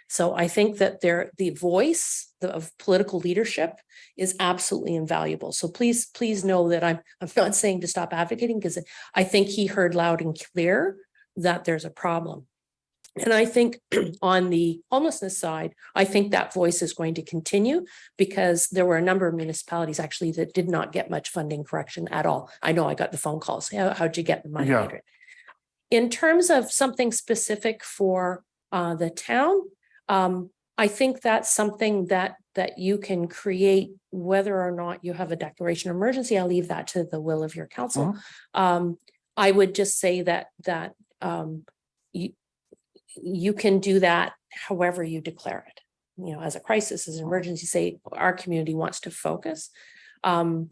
So I think that the voice of political leadership is absolutely invaluable. So please know that I'm not saying to stop advocating, because I think he heard loud and clear that there's a problem. And I think on the homelessness side, I think that voice is going to continue, because there were a number of municipalities actually that did not get much funding correction at all. I know I got the phone calls. How'd you get the money? Yeah. In terms of something specific for the town, I think that's something that you can create, whether or not you have a declaration of emergency. I'll leave that to the will of your council. I would just say that you can do that however you declare it. You know, as a crisis, as an emergency, say our community wants to focus. And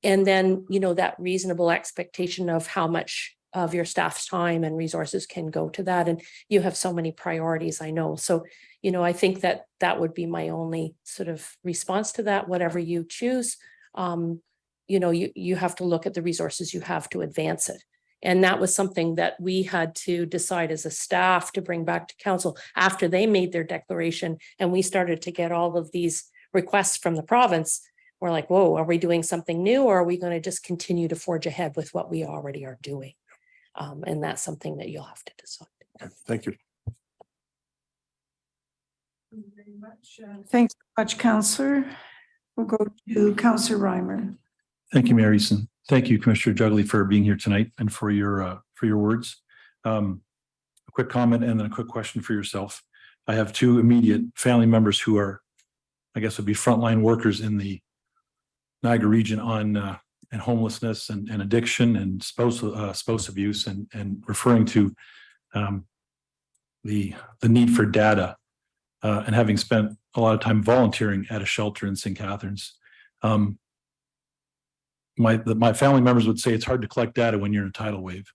then, you know, that reasonable expectation of how much of your staff's time and resources can go to that. And you have so many priorities, I know. So, you know, I think that would be my only sort of response to that, whatever you choose. You know, you have to look at the resources you have to advance it. And that was something that we had to decide as a staff to bring back to council after they made their declaration. And we started to get all of these requests from the province. We're like, whoa, are we doing something new, or are we going to just continue to forge ahead with what we already are doing? And that's something that you'll have to decide. Thank you. Thanks so much, Councillor. We'll go to Councillor Reimer. Thank you, Mayor Easton. Thank you, Commissioner Jugley, for being here tonight and for your words. A quick comment and then a quick question for yourself. I have two immediate family members who are, I guess, would be frontline workers in the Niagara region on and homelessness and addiction and spouse abuse, and referring to the need for data, and having spent a lot of time volunteering at a shelter in St. Catharines. My family members would say it's hard to collect data when you're in a tidal wave.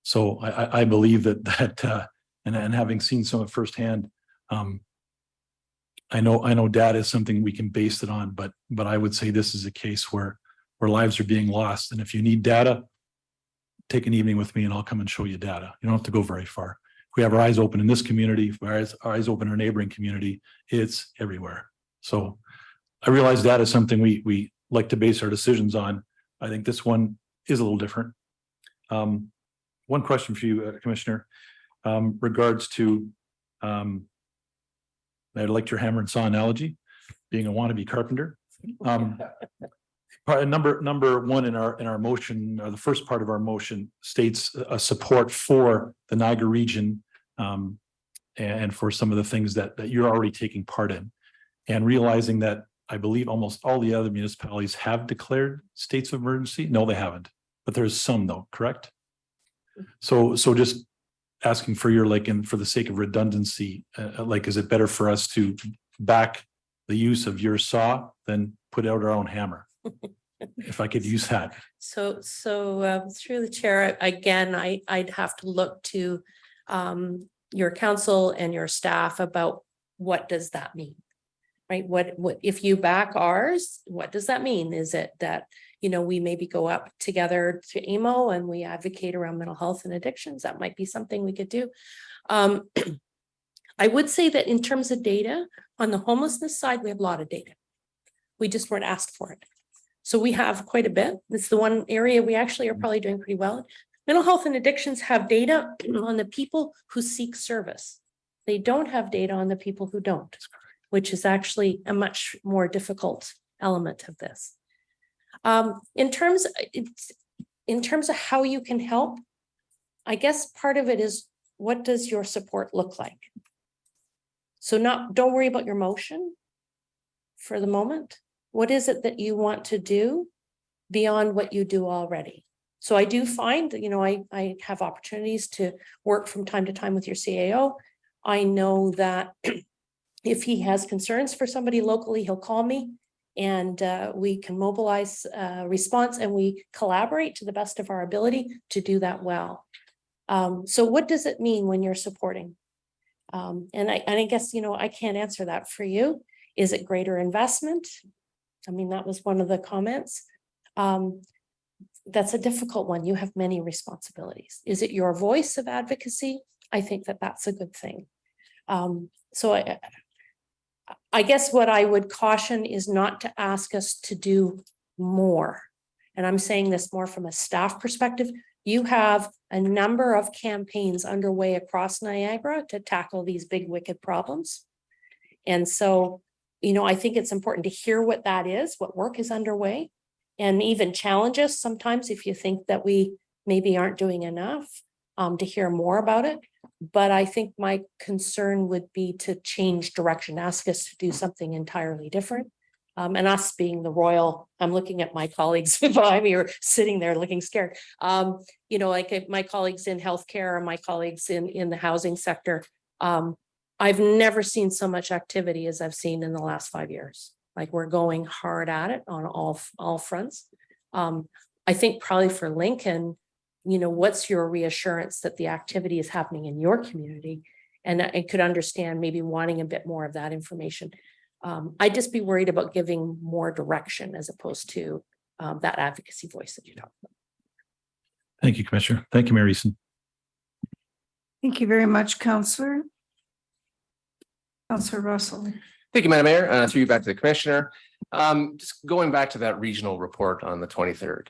So I believe that and having seen some of it firsthand, I know data is something we can base it on, but I would say this is a case where lives are being lost. And if you need data, take an evening with me and I'll come and show you data. You don't have to go very far. If we have our eyes open in this community, if our eyes open in our neighboring community, it's everywhere. So I realize data is something we like to base our decisions on. I think this one is a little different. One question for you, Commissioner, regards to, I liked your hammer and saw analogy, being a wannabe carpenter. Number one in our motion, or the first part of our motion, states a support for the Niagara region, and for some of the things that you're already taking part in, and realizing that I believe almost all the other municipalities have declared states of emergency. No, they haven't, but there's some though, correct? So just asking for your, like, and for the sake of redundancy, like, is it better for us to back the use of your saw than put out our own hammer? If I could use that. So through the chair, again, I'd have to look to your council and your staff about what does that mean, right? What if you back ours, what does that mean? Is it that, you know, we maybe go up together to AMO and we advocate around mental health and addictions? That might be something we could do. I would say that in terms of data, on the homelessness side, we have a lot of data. We just weren't asked for it. So we have quite a bit. It's the one area we actually are probably doing pretty well. Mental health and addictions have data on the people who seek service. They don't have data on the people who don't, which is actually a much more difficult element of this. In terms of how you can help, I guess part of it is, what does your support look like? So don't worry about your motion for the moment. What is it that you want to do beyond what you do already? So I do find that, I have opportunities to work from time to time with your CAO. I know that if he has concerns for somebody locally, he'll call me, and we can mobilize response, and we collaborate to the best of our ability to do that well. So what does it mean when you're supporting? And I guess, I can't answer that for you. Is it greater investment? I mean, that was one of the comments. That's a difficult one. You have many responsibilities. Is it your voice of advocacy? I think that that's a good thing. So I guess what I would caution is not to ask us to do more. And I'm saying this more from a staff perspective. You have a number of campaigns underway across Niagara to tackle these big, wicked problems. And so, I think it's important to hear what that is, what work is underway, and even challenge us sometimes if you think that we maybe aren't doing enough, to hear more about it. But I think my concern would be to change direction, ask us to do something entirely different. And us being the royal, I'm looking at my colleagues behind me or sitting there looking scared. Like my colleagues in healthcare and my colleagues in the housing sector, I've never seen so much activity as I've seen in the last 5 years. Like, we're going hard at it on all fronts. I think probably for Lincoln, what's your reassurance that the activity is happening in your community? And I could understand maybe wanting a bit more of that information. I'd just be worried about giving more direction as opposed to that advocacy voice that you talked about. Thank you, Commissioner. Thank you, Mayor Easton. Thank you very much, Councillor. Councillor Russell. Thank you, Madam Mayor. Through you back to the Commissioner. Just going back to that regional report on the 23rd.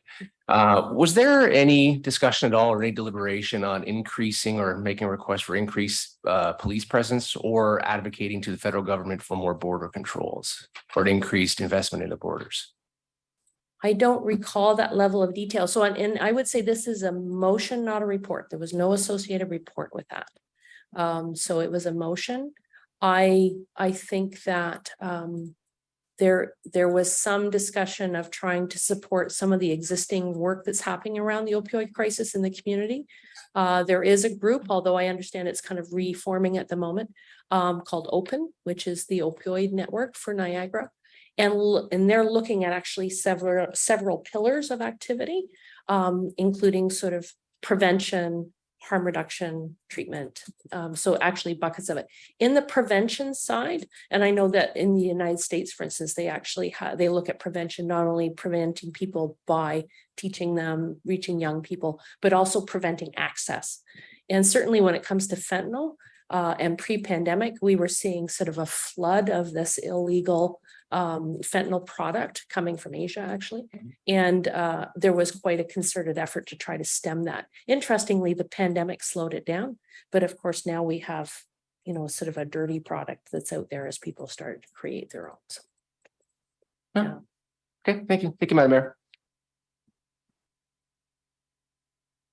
Was there any discussion at all or any deliberation on increasing or making a request for increased police presence, or advocating to the federal government for more border controls or an increased investment in the borders? I don't recall that level of detail. So, and I would say this is a motion, not a report. There was no associated report with that. So it was a motion. I think that there was some discussion of trying to support some of the existing work that's happening around the opioid crisis in the community. There is a group, although I understand it's kind of reforming at the moment, called OPEN, which is the opioid network for Niagara. And they're looking at actually several pillars of activity, including sort of prevention, harm reduction, treatment. So actually buckets of it. In the prevention side, and I know that in the United States, for instance, they actually they look at prevention, not only preventing people by teaching them, reaching young people, but also preventing access. And certainly when it comes to fentanyl, and pre-pandemic, we were seeing sort of a flood of this illegal fentanyl product coming from Asia, actually. And there was quite a concerted effort to try to stem that. Interestingly, the pandemic slowed it down. But of course, now we have, sort of a dirty product that's out there as people started to create their own. So, yeah. Okay, thank you. Thank you, Madam Mayor.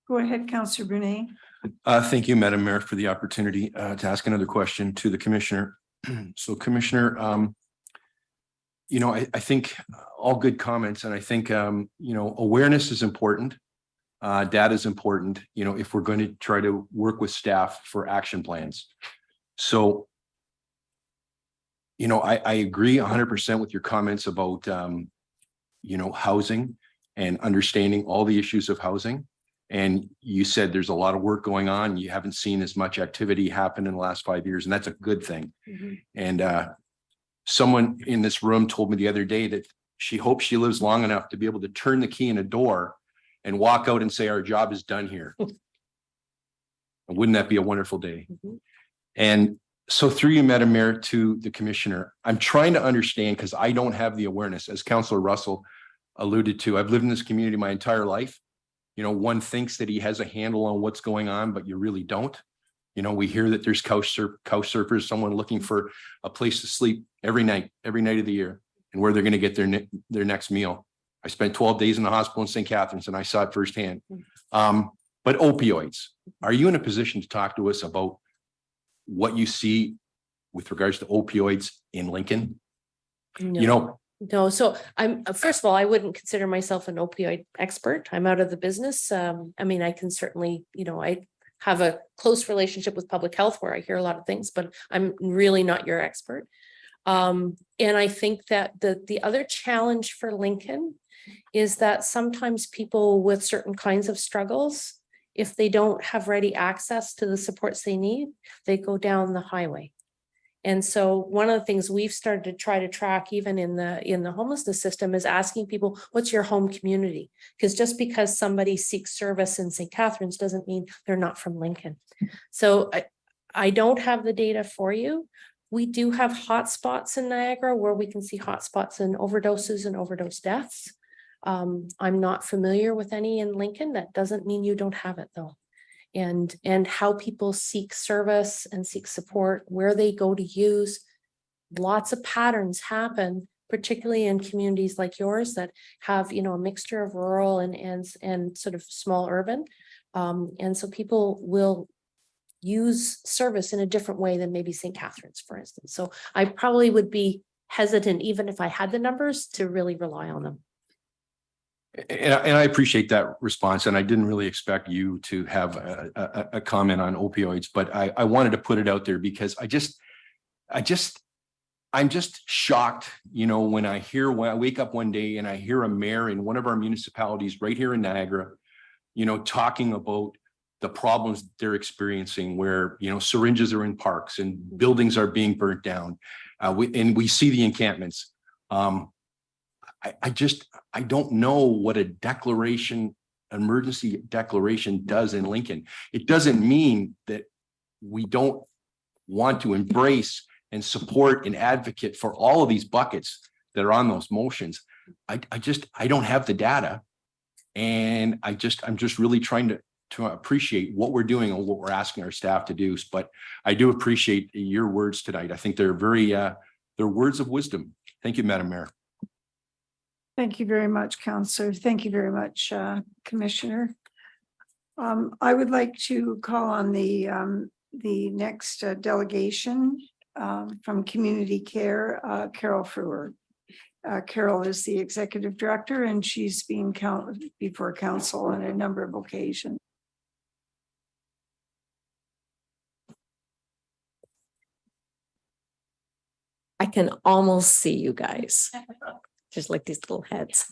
Go ahead, Councillor Brunei. Thank you, Madam Mayor, for the opportunity to ask another question to the Commissioner. So, Commissioner, I think all good comments, and I think, awareness is important. Data is important, if we're going to try to work with staff for action plans. So, I agree 100% with your comments about, housing and understanding all the issues of housing. And you said there's a lot of work going on. You haven't seen as much activity happen in the last 5 years, and that's a good thing. Mm-hmm. And someone in this room told me the other day that she hopes she lives long enough to be able to turn the key in a door and walk out and say, our job is done here. Wouldn't that be a wonderful day? Mm-hmm. And so through you, Madam Mayor, to the Commissioner, I'm trying to understand, because I don't have the awareness, as Councillor Russell alluded to. I've lived in this community my entire life. one thinks that he has a handle on what's going on, but you really don't. We hear that there's couch surfers, someone looking for a place to sleep every night of the year, and where they're going to get their next meal. I spent 12 days in the hospital in St. Catharines and I saw it firsthand. But opioids, are you in a position to talk to us about what you see with regards to opioids in Lincoln? No, so first of all, I wouldn't consider myself an opioid expert. I'm out of the business. I mean, I can certainly, I have a close relationship with public health where I hear a lot of things, but I'm really not your expert. And I think that the other challenge for Lincoln is that sometimes people with certain kinds of struggles, if they don't have ready access to the supports they need, they go down the highway. And so one of the things we've started to try to track even in the homelessness system is asking people, what's your home community? Because just because somebody seeks service in St. Catharines doesn't mean they're not from Lincoln. So I don't have the data for you. We do have hotspots in Niagara where we can see hotspots in overdoses and overdose deaths. I'm not familiar with any in Lincoln. That doesn't mean you don't have it though. And how people seek service and seek support, where they go to use. Lots of patterns happen, particularly in communities like yours that have, a mixture of rural and sort of small urban. And so people will use service in a different way than maybe St. Catharines, for instance. So I probably would be hesitant, even if I had the numbers, to really rely on them. And I appreciate that response, and I didn't really expect you to have a comment on opioids, but I wanted to put it out there because I'm just shocked, when I wake up one day and I hear a mayor in one of our municipalities right here in Niagara, talking about the problems they're experiencing where, syringes are in parks and buildings are being burnt down. And we see the encampments. I don't know what emergency declaration does in Lincoln. It doesn't mean that we don't want to embrace and support and advocate for all of these buckets that are on those motions. I don't have the data. And I'm just really trying to appreciate what we're doing and what we're asking our staff to do. But I do appreciate your words tonight. I think they're they're words of wisdom. Thank you, Madam Mayor. Thank you very much, Councillor. Thank you very much, Commissioner. I would like to call on the next delegation from Community Care, Carol Frewer. Carol is the Executive Director and she's been before Council on a number of occasions. I can almost see you guys. Just like these little heads.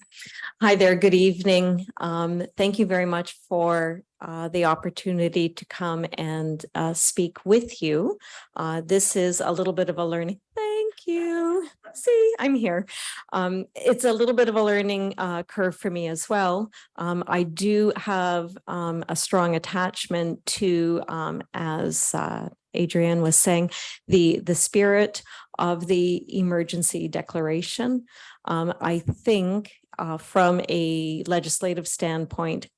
Hi there, good evening. Thank you very much for the opportunity to come and speak with you. This is a little bit of a learning. Thank you. See, I'm here. It's a little bit of a learning curve for me as well. I do have a strong attachment to, as Adrienne was saying, the spirit of the emergency declaration. I think from a legislative standpoint,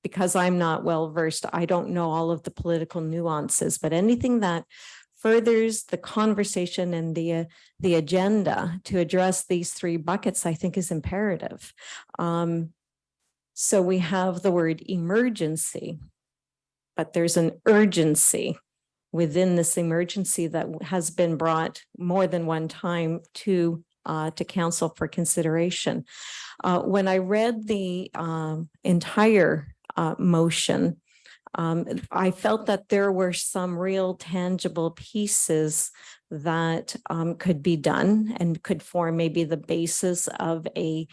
because I'm not well versed, I don't know all of the political nuances, but anything that furthers the conversation and the agenda to address these three buckets, I think is imperative. So we have the word emergency, but there's an urgency within this emergency that has been brought more than one time to council for consideration. When I read the entire motion, I felt that there were some real tangible pieces that could be done and could form maybe the basis of a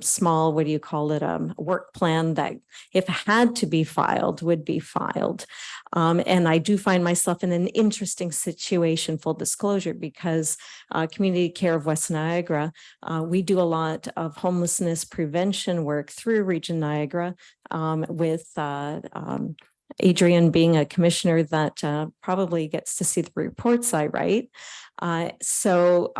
small, what do you call it, work plan that if had to be filed, would be filed. And I do find myself in an interesting situation, full disclosure, because Community Care of West Niagara, we do a lot of homelessness prevention work through Region Niagara with Adrienne being a commissioner that probably gets to see the reports I write. So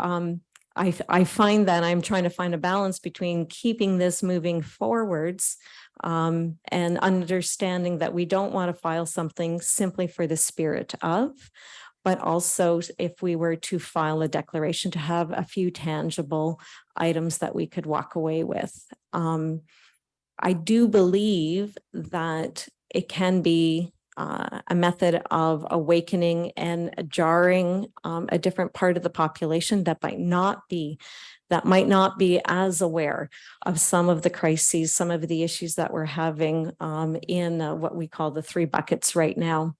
I find that I'm trying to find a balance between keeping this moving forwards and understanding that we don't want to file something simply for the spirit of, but also if we were to file a declaration, to have a few tangible items that we could walk away with. I do believe that it can be a method of awakening and jarring a different part of the population that might not be as aware of some of the crises, some of the issues that we're having in what we call the 3 buckets right now.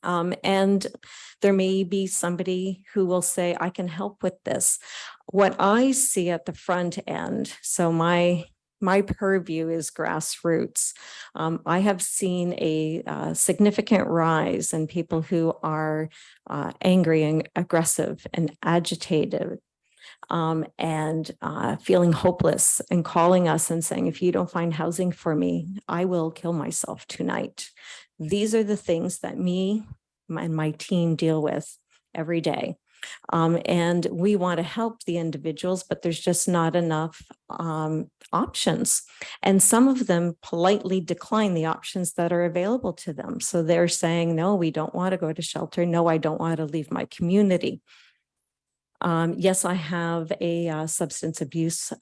And there may be somebody who will say, I can help with this. What I see at the front end, so my purview is grassroots. I have seen a significant rise in people who are angry and aggressive and agitated, and feeling hopeless, and calling us and saying, if you don't find housing for me, I will kill myself tonight. These are the things that me and my team deal with every day. And we want to help the individuals, but there's just not enough options. And some of them politely decline the options that are available to them. So they're saying, no, we don't want to go to shelter. No, I don't want to leave my community. Yes, I have a substance abuse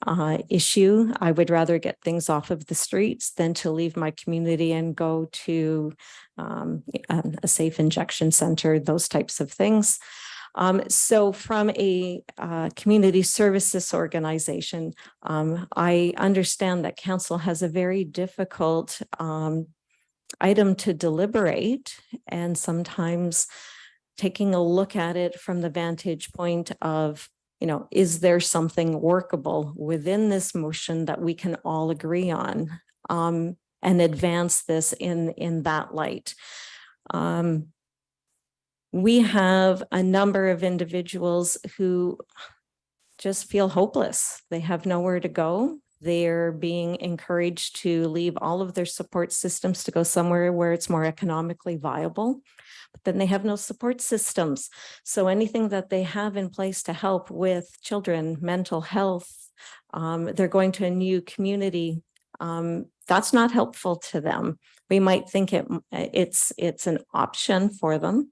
issue. I would rather get things off of the streets than to leave my community and go to a safe injection center, those types of things. So from a community services organization, I understand that council has a very difficult item to deliberate, and sometimes taking a look at it from the vantage point of, is there something workable within this motion that we can all agree on, and advance this in that light. We have a number of individuals who just feel hopeless. They have nowhere to go. They're being encouraged to leave all of their support systems to go somewhere where it's more economically viable, but then they have no support systems. So anything that they have in place to help with children, mental health, they're going to a new community. That's not helpful to them. We might think it's an option for them,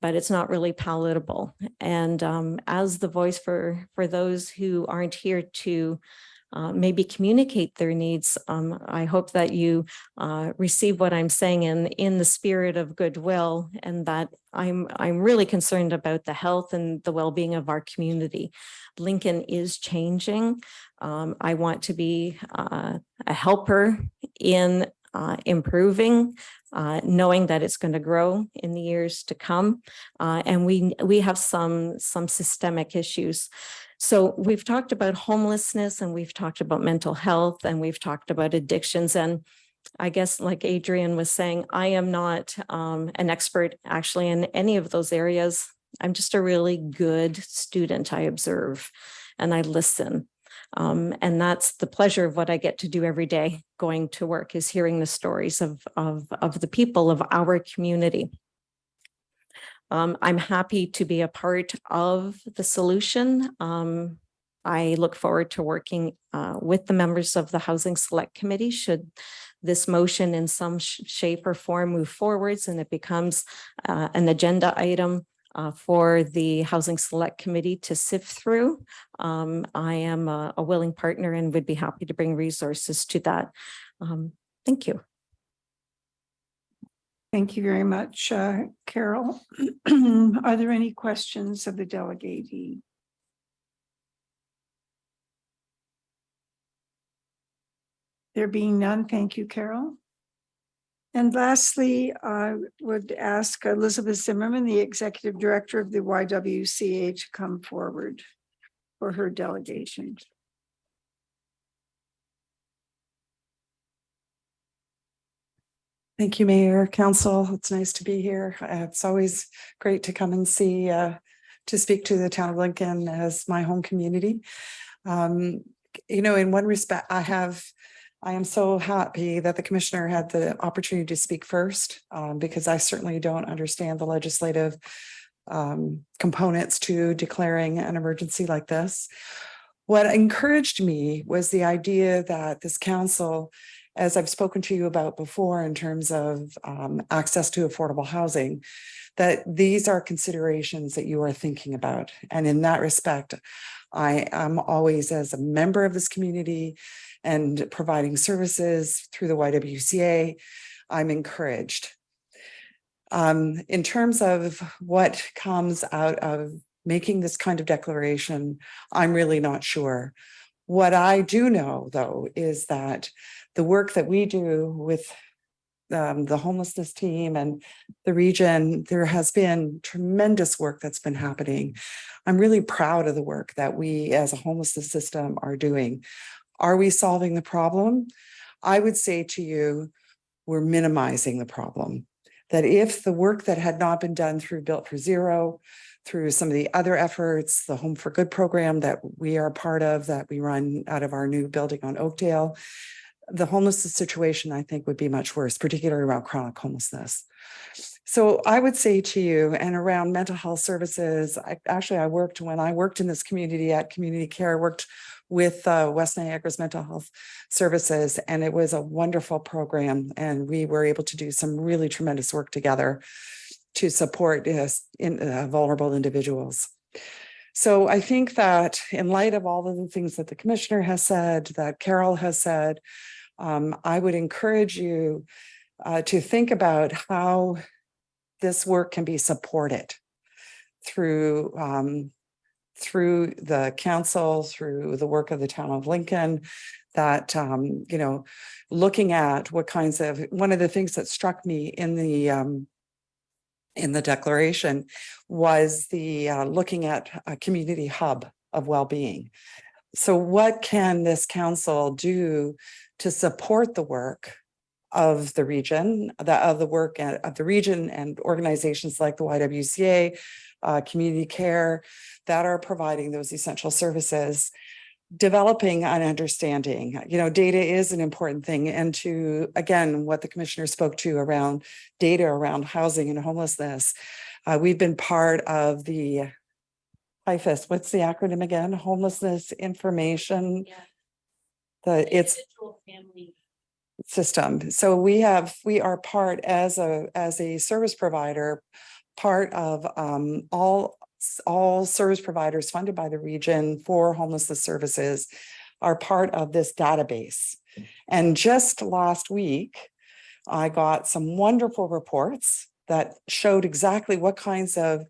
but it's not really palatable. And as the voice for those who aren't here to maybe communicate their needs, I hope that you receive what I'm saying in the spirit of goodwill, and that I'm really concerned about the health and the well-being of our community. Lincoln is changing. I want to be a helper in improving, knowing that it's going to grow in the years to come. And we have some systemic issues. So we've talked about homelessness, and we've talked about mental health, and we've talked about addictions. And I guess, like Adrian was saying, I am not an expert actually in any of those areas. I'm just a really good student. I observe and I listen. And that's the pleasure of what I get to do every day going to work, is hearing the stories of the people of our community. I'm happy to be a part of the solution. I look forward to working with the members of the Housing Select Committee should this motion in some shape or form move forwards and it becomes an agenda item for the Housing Select Committee to sift through. I am a willing partner and would be happy to bring resources to that. Thank you. Thank you very much, Carol. Are there any questions of the delegatee? There being none, thank you, Carol. And lastly, I would ask Elizabeth Zimmerman, the Executive Director of the YWCA, to come forward for her delegation. Thank you, Mayor, Council. It's nice to be here. It's always great to come and see, to speak to the town of Lincoln as my home community. In one respect, I am so happy that the commissioner had the opportunity to speak first, because I certainly don't understand the legislative components to declaring an emergency like this. What encouraged me was the idea that this council as I've spoken to you about before in terms of access to affordable housing, that these are considerations that you are thinking about. And in that respect, I am always, as a member of this community and providing services through the YWCA, I'm encouraged. In terms of what comes out of making this kind of declaration, I'm really not sure. What I do know, though, is that the work that we do with the homelessness team and the region, there has been tremendous work that's been happening. I'm really proud of the work that we as a homelessness system are doing. Are we solving the problem? I would say to you, we're minimizing the problem. That if the work that had not been done through Built for Zero, through some of the other efforts, the Home for Good program that we are part of, that we run out of our new building on Oakdale, the homelessness situation, I think, would be much worse, particularly around chronic homelessness. So I would say to you, and around mental health services, when I worked in this community at Community Care, I worked with West Niagara's mental health services, and it was a wonderful program. And we were able to do some really tremendous work together to support vulnerable individuals. So I think that in light of all of the things that the commissioner has said, that Carol has said, I would encourage you to think about how this work can be supported through the council, through the work of the town of Lincoln, that, looking at what kinds of, one of the things that struck me in the declaration was the looking at a community hub of well-being. So what can this council do to support the work of the region, of the region and organizations like the YWCA, Community Care, that are providing those essential services, developing an understanding. Data is an important thing. And to, again, what the commissioner spoke to around data around housing and homelessness, we've been part of the HIFIS. What's the acronym again? Homelessness Information. It's family system. So we are part as a service provider, part of all service providers funded by the region for homelessness services are part of this database. And just last week, I got some wonderful reports that showed exactly what kinds of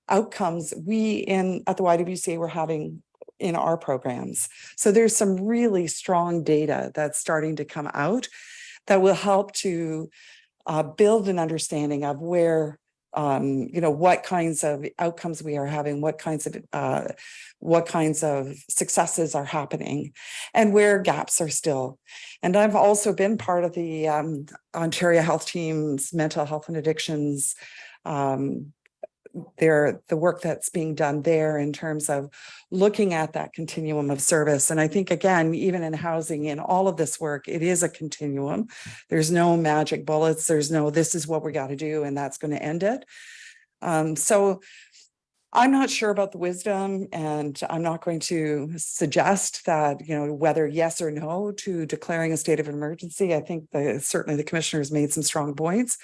outcomes we at the YWCA were having in our programs. So there's some really strong data that's starting to come out that will help to build an understanding of where what kinds of outcomes we are having, what kinds of successes are happening, and where gaps are still. And I've also been part of the Ontario Health Team's mental health and addictions, the work that's being done there in terms of looking at that continuum of service. And I think, again, even in housing, in all of this work, it is a continuum. There's no magic bullets. There's no, this is what we got to do, and that's going to end it. So I'm not sure about the wisdom, and I'm not going to suggest that, whether yes or no to declaring a state of emergency. I think certainly the commissioner has made some strong points.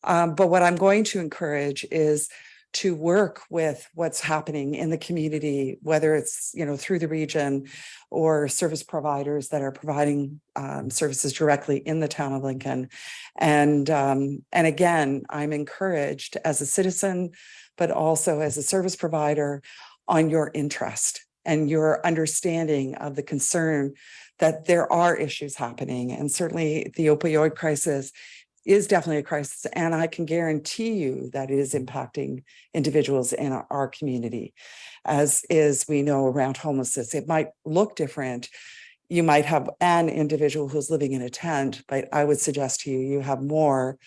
But what I'm going to encourage is to work with what's happening in the community, whether it's, through the region or service providers that are providing services directly in the town of Lincoln. And again, I'm encouraged as a citizen, but also as a service provider, on your interest and your understanding of the concern that there are issues happening. And certainly the opioid crisis is definitely a crisis. And I can guarantee you that it is impacting individuals in our community, as is, we know, around homelessness. It might look different. You might have an individual who's living in a tent, but I would suggest to you, you have more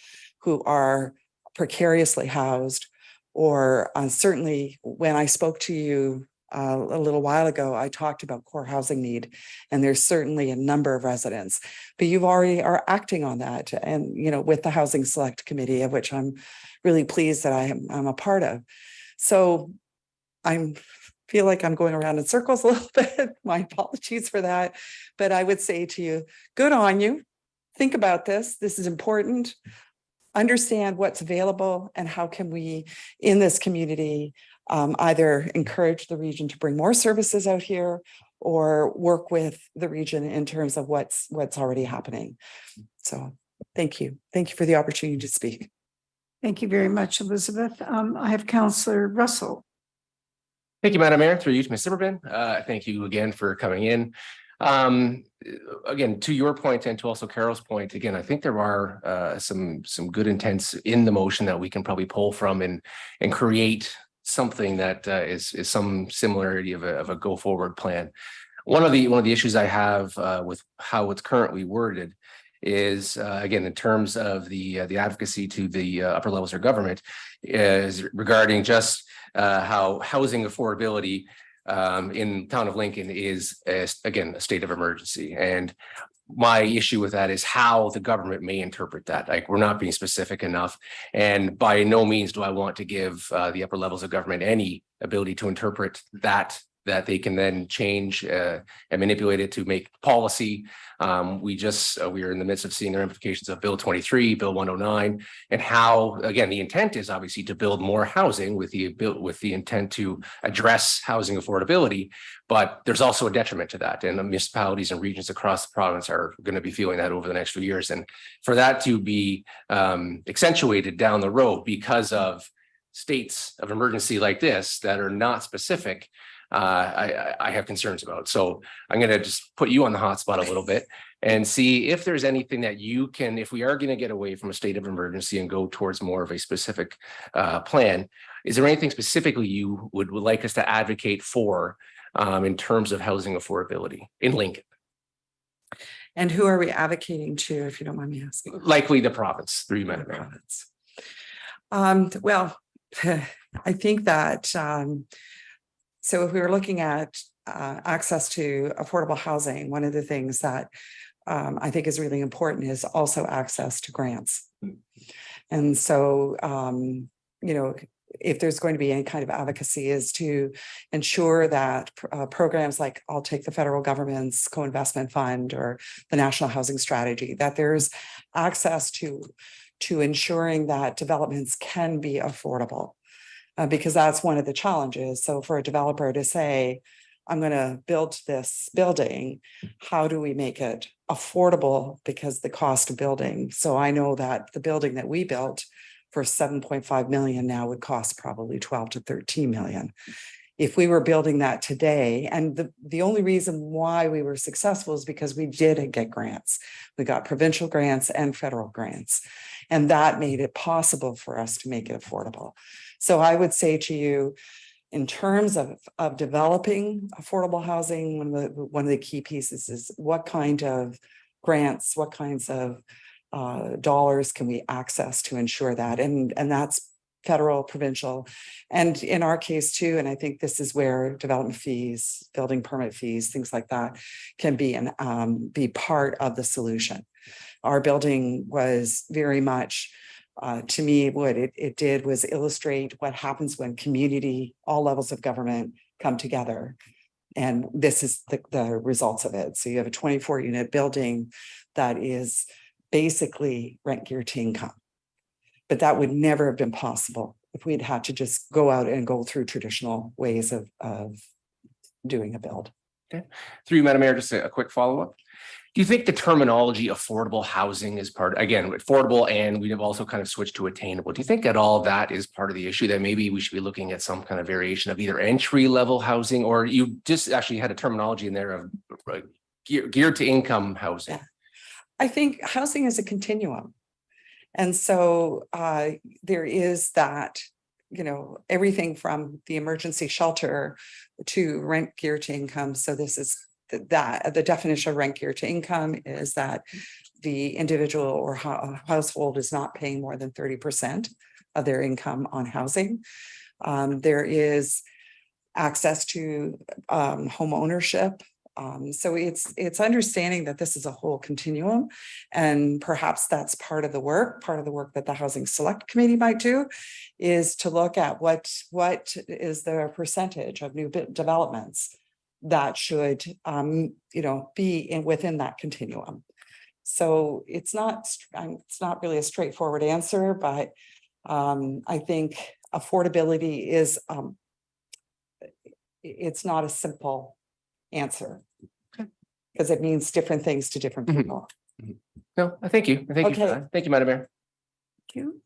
who are precariously housed, or certainly when I spoke to you a little while ago, I talked about core housing need, and there's certainly a number of residents, but you've already are acting on that. And, with the Housing Select Committee, of which I'm really pleased that I'm a part of. So I feel like I'm going around in circles a little bit. My apologies for that. But I would say to you, good on you. think about this. This is important. Understand what's available and how can we, in this community, either encourage the region to bring more services out here or work with the region in terms of what's already happening. So thank you. Thank you for the opportunity to speak. Thank you very much, Elizabeth. I have Councillor Russell. Thank you, Madam Mayor, through you to Ms. Zimmerman. Thank you again for coming in. Again, to your point and to also Carol's point, again, I think there are some good intents in the motion that we can probably pull from and create something that is some similarity of a go forward plan. One of the issues I have with how it's currently worded is again, in terms of the advocacy to the upper levels of government, is regarding just how housing affordability in town of Lincoln is again a state of emergency. And my issue with that is how the government may interpret that. Like, we're not being specific enough, and by no means do I want to give the upper levels of government any ability to interpret that they can then change and manipulate it to make policy. We are in the midst of seeing the ramifications of Bill 23, Bill 109, and how, again, the intent is obviously to build more housing with the intent to address housing affordability, but there's also a detriment to that. And the municipalities and regions across the province are going to be feeling that over the next few years. And for that to be accentuated down the road because of states of emergency like this that are not specific, I have concerns about. So I'm going to just put you on the hot spot a little bit and see if there's anything that you can, if we are going to get away from a state of emergency and go towards more of a specific plan, is there anything specifically you would like us to advocate for in terms of housing affordability in Lincoln? And who are we advocating to, if you don't mind me asking? Likely the province, through you, Madam Mayor. Well, I think that so if we were looking at access to affordable housing, one of the things that I think is really important is also access to grants. And so, you know, if there's going to be any kind of advocacy, is to ensure that programs like, I'll take the federal government's co-investment fund or the National Housing Strategy, that there's access to ensuring that developments can be affordable. Because that's one of the challenges. So for a developer to say, I'm going to build this building, how do we make it affordable? Because the cost of building. So I know that the building that we built for 7.5 million now would cost probably 12 to 13 million. If we were building that today, and the only reason why we were successful is because we did get grants. We got provincial grants and federal grants, and that made it possible for us to make it affordable. So I would say to you, in terms of developing affordable housing, one of the key pieces is what kind of grants, what kinds of dollars can we access to ensure that, and that's federal, provincial, and in our case too. And I think this is where development fees, building permit fees, things like that can be part of the solution. Our building was very much, to me, what it did was illustrate what happens when community, all levels of government come together. And this is the results of it. So you have a 24-unit building that is basically rent geared to income. But that would never have been possible if we'd had to just go out and go through traditional ways of doing a build. Okay. Through you, Madam Mayor, just a quick follow-up. Do you think the terminology affordable housing is again, affordable, and we have also kind of switched to attainable? Do you think at all that is part of the issue, that maybe we should be looking at some kind of variation of either entry level housing, or you just actually had a terminology in there of geared to income housing? Yeah. I think housing is a continuum. And so there is that, you know, everything from the emergency shelter to rent geared to income. So this is the definition of rent geared to income is that the individual or household is not paying more than 30% of their income on housing. There is access to home ownership. So it's understanding that this is a whole continuum, and perhaps that's part of the work that the Housing Select Committee might do, is to look at what is the percentage of new developments that should, you know, be within that continuum. So it's not really a straightforward answer, but I think affordability is it's not a simple answer. Because it means different things to different Mhm. people. No, I thank you. Thank you. Okay. Thank you, Madam Mayor. Thank you.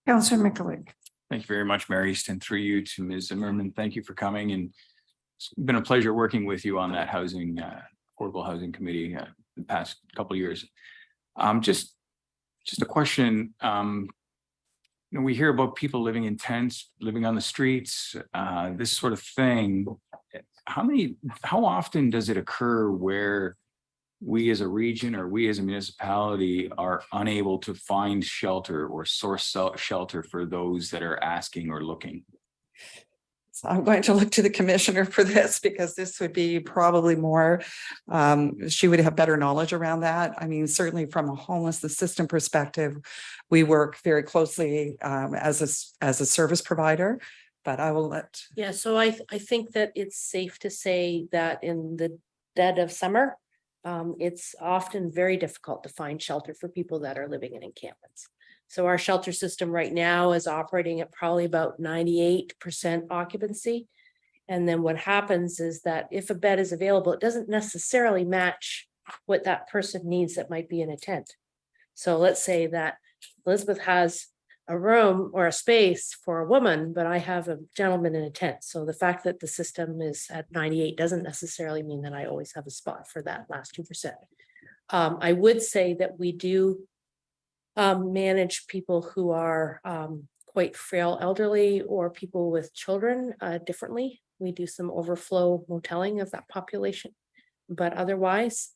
Councillor Mikulik. Thank you very much, Mary Easton. Through you to Ms. Zimmerman, thank you for coming, and it's been a pleasure working with you on that housing, affordable housing committee the past couple of years. Just a question. We hear about people living in tents, living on the streets, this sort of thing. How often does it occur where we as a region or we as a municipality are unable to find shelter or source shelter for those that are asking or looking? So I'm going to look to the commissioner for this because this would be probably more, she would have better knowledge around that. I mean, certainly from a homelessness system perspective, we work very closely as a service provider, but I will let. Yeah, so I think that it's safe to say that in the dead of summer, it's often very difficult to find shelter for people that are living in encampments. So our shelter system right now is operating at probably about 98% occupancy. And then what happens is that if a bed is available, it doesn't necessarily match what that person needs that might be in a tent. So let's say that Elizabeth has a room or a space for a woman, but I have a gentleman in a tent. So the fact that the system is at 98 doesn't necessarily mean that I always have a spot for that last 2%. I would say that we do manage people who are quite frail elderly or people with children differently. We do some overflow moteling of that population. But otherwise,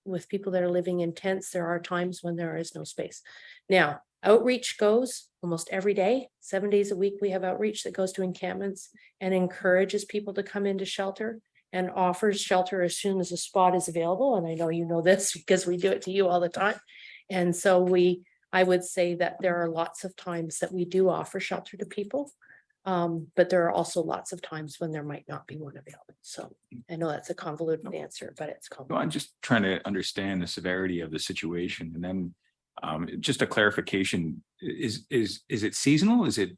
with people that are living in tents, there are times when there is no space. Now, outreach goes almost every day, 7 days a week. We have outreach that goes to encampments and encourages people to come into shelter and offers shelter as soon as a spot is available. And I know you know this because we do it to you all the time. And so I would say that there are lots of times that we do offer shelter to people. But there are also lots of times when there might not be one available. So I know that's a convoluted answer, but it's Well, convoluted. I'm just trying to understand the severity of the situation, and then just a clarification, is it seasonal? Is it?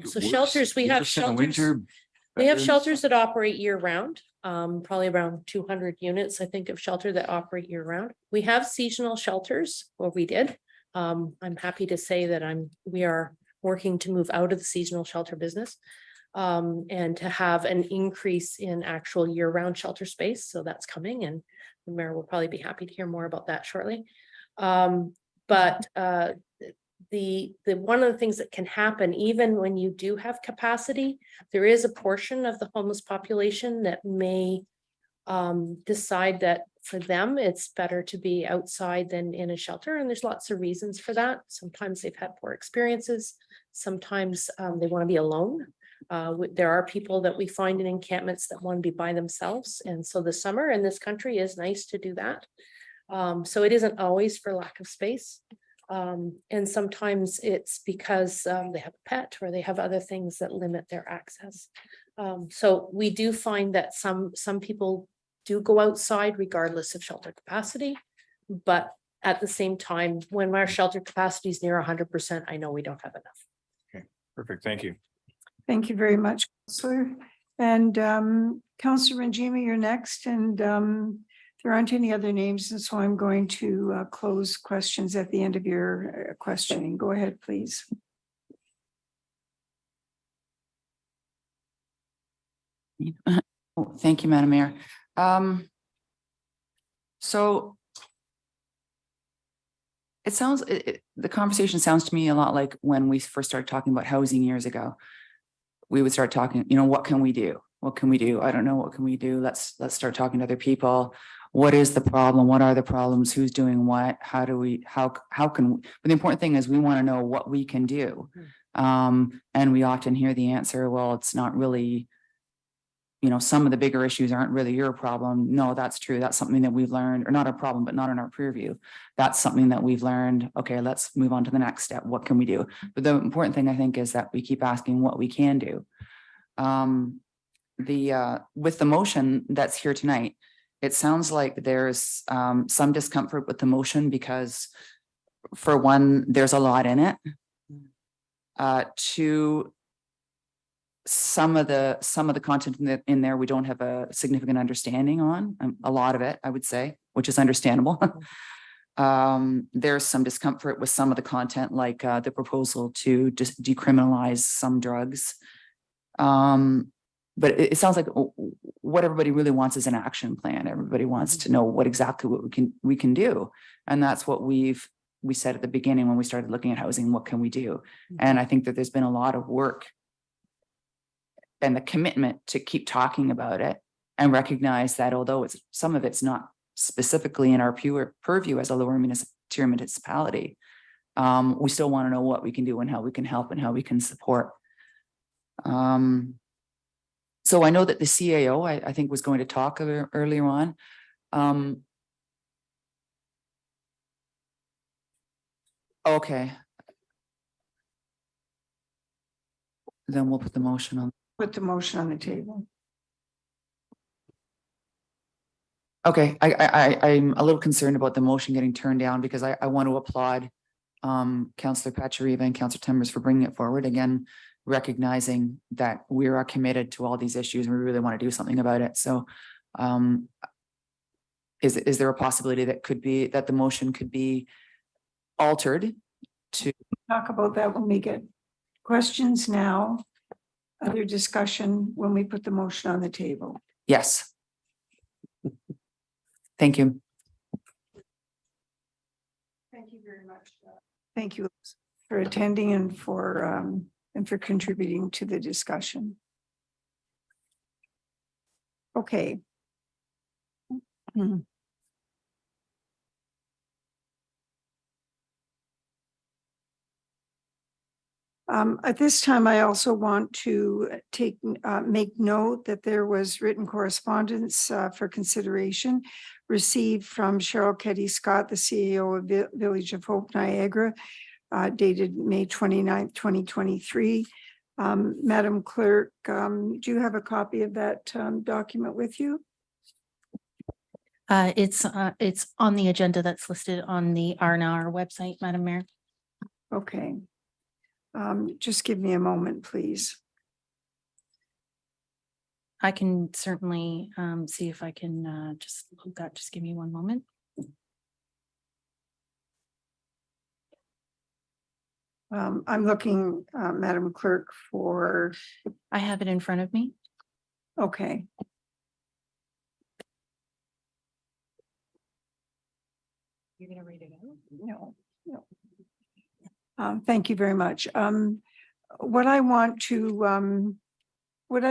So shelters, we have shelters. We have shelters that operate year round, probably around 200 units, I think, of shelter that operate year round. We have seasonal shelters, or we did. I'm happy to say that we are working to move out of the seasonal shelter business and to have an increase in actual year-round shelter space. So that's coming, and the mayor will probably be happy to hear more about that shortly. But the one of the things that can happen, even when you do have capacity, there is a portion of the homeless population that may decide that for them, it's better to be outside than in a shelter. And there's lots of reasons for that. Sometimes they've had poor experiences. Sometimes they want to be alone. There are people that we find in encampments that want to be by themselves. And so the summer in this country is nice to do that. So it isn't always for lack of space. And sometimes it's because they have a pet or they have other things that limit their access. So we do find that some people do go outside regardless of shelter capacity. But at the same time, when our shelter capacity is near 100%, I know we don't have enough. Okay, perfect. Thank you. Thank you very much, Councillor. And Councillor Ranjima, you're next. And there aren't any other names. And so I'm going to close questions at the end of your questioning. Go ahead, please. Oh, thank you, Madam Mayor. So it sounds, the conversation sounds to me a lot like when we first started talking about housing years ago. We would start talking, what can we do? What can we do? I don't know. What can we do? Let's start talking to other people. What is the problem? What are the problems? Who's doing what? How can we, but the important thing is we want to know what we can do. And we often hear the answer, well, it's not really, some of the bigger issues aren't really your problem. No, that's true. That's something that we've learned, or not a problem, but not in our purview. That's something that we've learned. Okay, let's move on to the next step. What can we do? But the important thing, I think, is that we keep asking what we can do. With the motion that's here tonight, it sounds like there's some discomfort with the motion because for one, there's a lot in it. Two, some of the content in there, we don't have a significant understanding on, a lot of it, I would say, which is understandable. There's some discomfort with some of the content, like the proposal to just decriminalize some drugs. But it sounds like what everybody really wants is an action plan. Everybody wants to know what we can do. And that's what we said at the beginning when we started looking at housing, what can we do? And I think that there's been a lot of work and the commitment to keep talking about it and recognize that although some of it's not specifically in our purview as a lower tier municipality, we still want to know what we can do and how we can help and how we can support. So I know that the CAO, I think, was going to talk earlier on. Okay. Then we'll put the motion on. Put the motion on the table. Okay, I'm a little concerned about the motion getting turned down because I want to applaud Councillor Pachariva and Councillor Timmers for bringing it forward again, recognizing that we are committed to all these issues and we really want to do something about it. So is there a possibility that the motion could be altered to Talk about that when we get questions now. Other discussion when we put the motion on the table. Yes. Thank you. Thank you very much. Thank you for attending and for contributing to the discussion. Okay. At this time, I also want to make note that there was written correspondence for consideration received from Cheryl Keddy-Scott, the CEO of Village of Hope, Niagara, dated May 29th, 2023. Madam Clerk, do you have a copy of that document with you? It's on the agenda that's listed on the R&R website, Madam Mayor. Okay. Just give me a moment, please. I can certainly see if I can just look that. Just give me one moment. I'm looking, Madam Clerk, for. I have it in front of me. Okay. You're going to read it out? No. Thank you very much. What I'd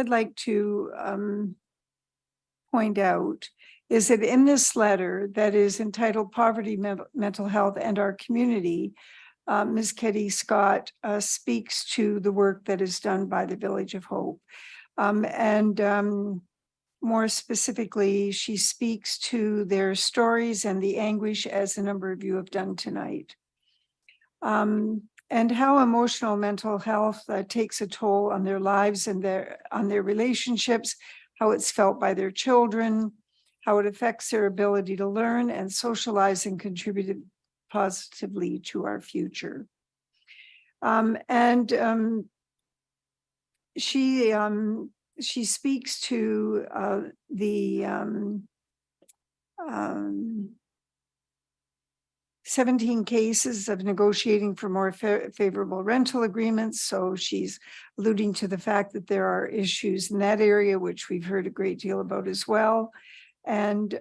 like to point out is that in this letter that is entitled Poverty, Mental Health and Our Community, Ms. Keddy-Scott speaks to the work that is done by the Village of Hope. And more specifically, she speaks to their stories and the anguish, as a number of you have done tonight. And how emotional mental health takes a toll on their lives and on their relationships, how it's felt by their children, how it affects their ability to learn and socialize and contribute positively to our future. She speaks to the 17 cases of negotiating for more favorable rental agreements. So she's alluding to the fact that there are issues in that area, which we've heard a great deal about as well. And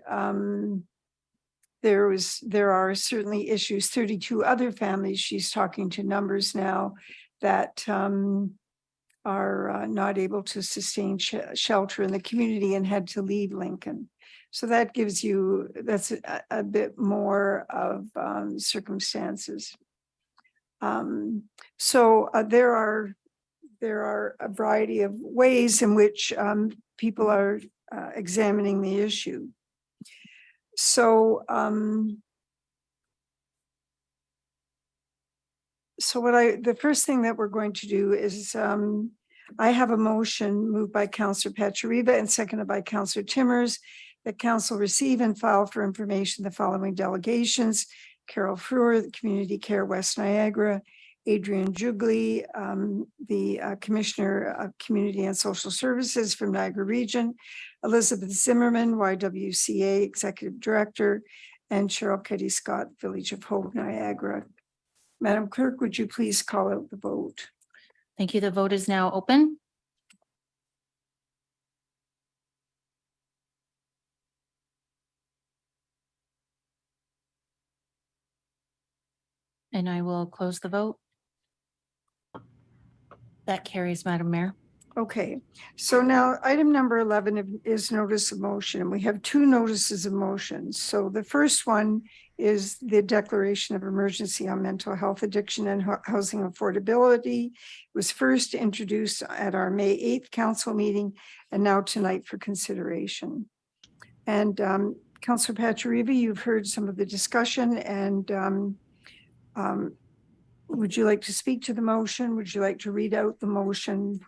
there are certainly issues. 32 other families, she's talking to numbers now, that are not able to sustain shelter in the community and had to leave Lincoln. So that gives you, that's a bit more of circumstances. So there are a variety of ways in which people are examining the issue. So the first thing that we're going to do is I have a motion moved by Councillor Pachariva and seconded by Councillor Timmers that council receive and file for information the following delegations: Carol Frewer, the Community Care West Niagara; Adrian Jugli, the Commissioner of Community and Social Services from Niagara Region; Elizabeth Zimmerman, YWCA Executive Director; and Cheryl Ketty Scott, Village of Hope, Niagara. Madam Clerk, would you please call out the vote? Thank you. The vote is now open. And I will close the vote. That carries, Madam Mayor. Okay, so now item number 11 is notice of motion, and we have two notices of motion. So the first one is the declaration of emergency on mental health addiction and housing affordability. It was first introduced at our May 8th council meeting and now tonight for consideration. And Councillor Pachariva, you've heard some of the discussion, and would you like to speak to the motion? Would you like to read out the motion?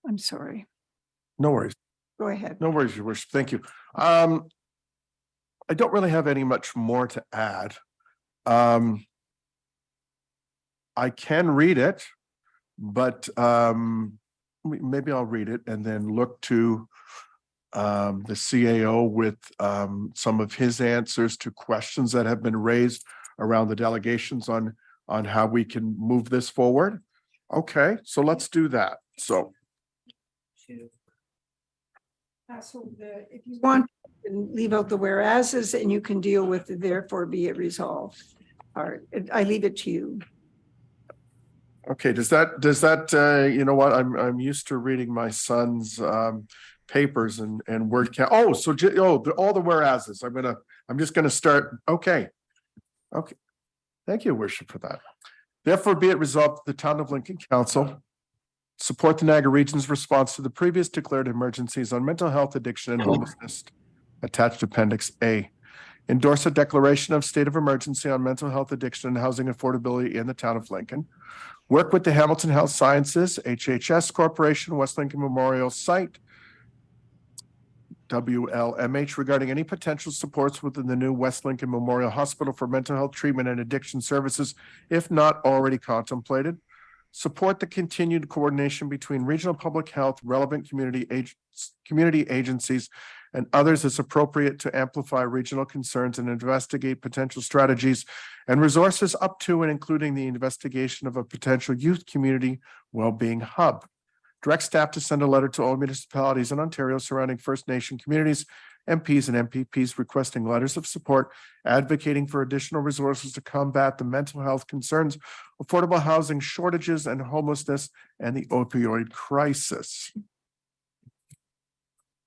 I'm sorry. No worries. Go ahead. No worries, Your Worship. Thank you. I don't really have any much more to add. I can read it, but maybe I'll read it and then look to the CAO with some of his answers to questions that have been raised around the delegations on how we can move this forward. Okay, so let's do that. So. So if you want, you can leave out the whereases and you can deal with the therefore be it resolved. All right, I leave it to you. Okay, does that you know what, I'm used to reading my son's papers and word count. Oh, so all the whereases. I'm just gonna start. Okay. Thank you, Worship, for that. Therefore be it resolved, the Town of Lincoln Council support the Niagara Region's response to the previous declared emergencies on mental health, addiction, and homelessness. Attached Appendix A. Endorse a declaration of state of emergency on mental health, addiction, and housing affordability in the Town of Lincoln. Work with the Hamilton Health Sciences, HHS Corporation, West Lincoln Memorial Site, WLMH, regarding any potential supports within the new West Lincoln Memorial Hospital for mental health treatment and addiction services, if not already contemplated. Support the continued coordination between regional public health, relevant community agencies, and others as appropriate to amplify regional concerns and investigate potential strategies and resources up to and including the investigation of a potential youth community well-being hub. Direct staff to send a letter to all municipalities in Ontario surrounding First Nation communities, MPs and MPPs requesting letters of support, advocating for additional resources to combat the mental health concerns, affordable housing shortages and homelessness, and the opioid crisis.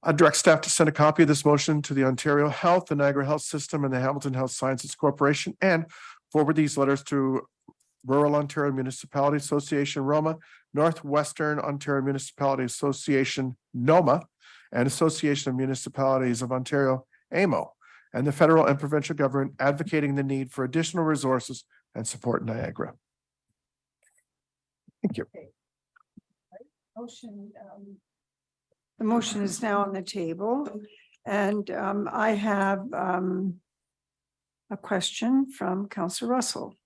I direct staff to send a copy of this motion to the Ontario Health, the Niagara Health System, and the Hamilton Health Sciences Corporation, and forward these letters to Rural Ontario Municipality Association, ROMA, Northwestern Ontario Municipality Association, NOMA, and Association of Municipalities of Ontario, AMO, and the federal and provincial government advocating the need for additional resources and support Niagara. Thank you. The motion is now on the table, and I have a question from Councillor Russell.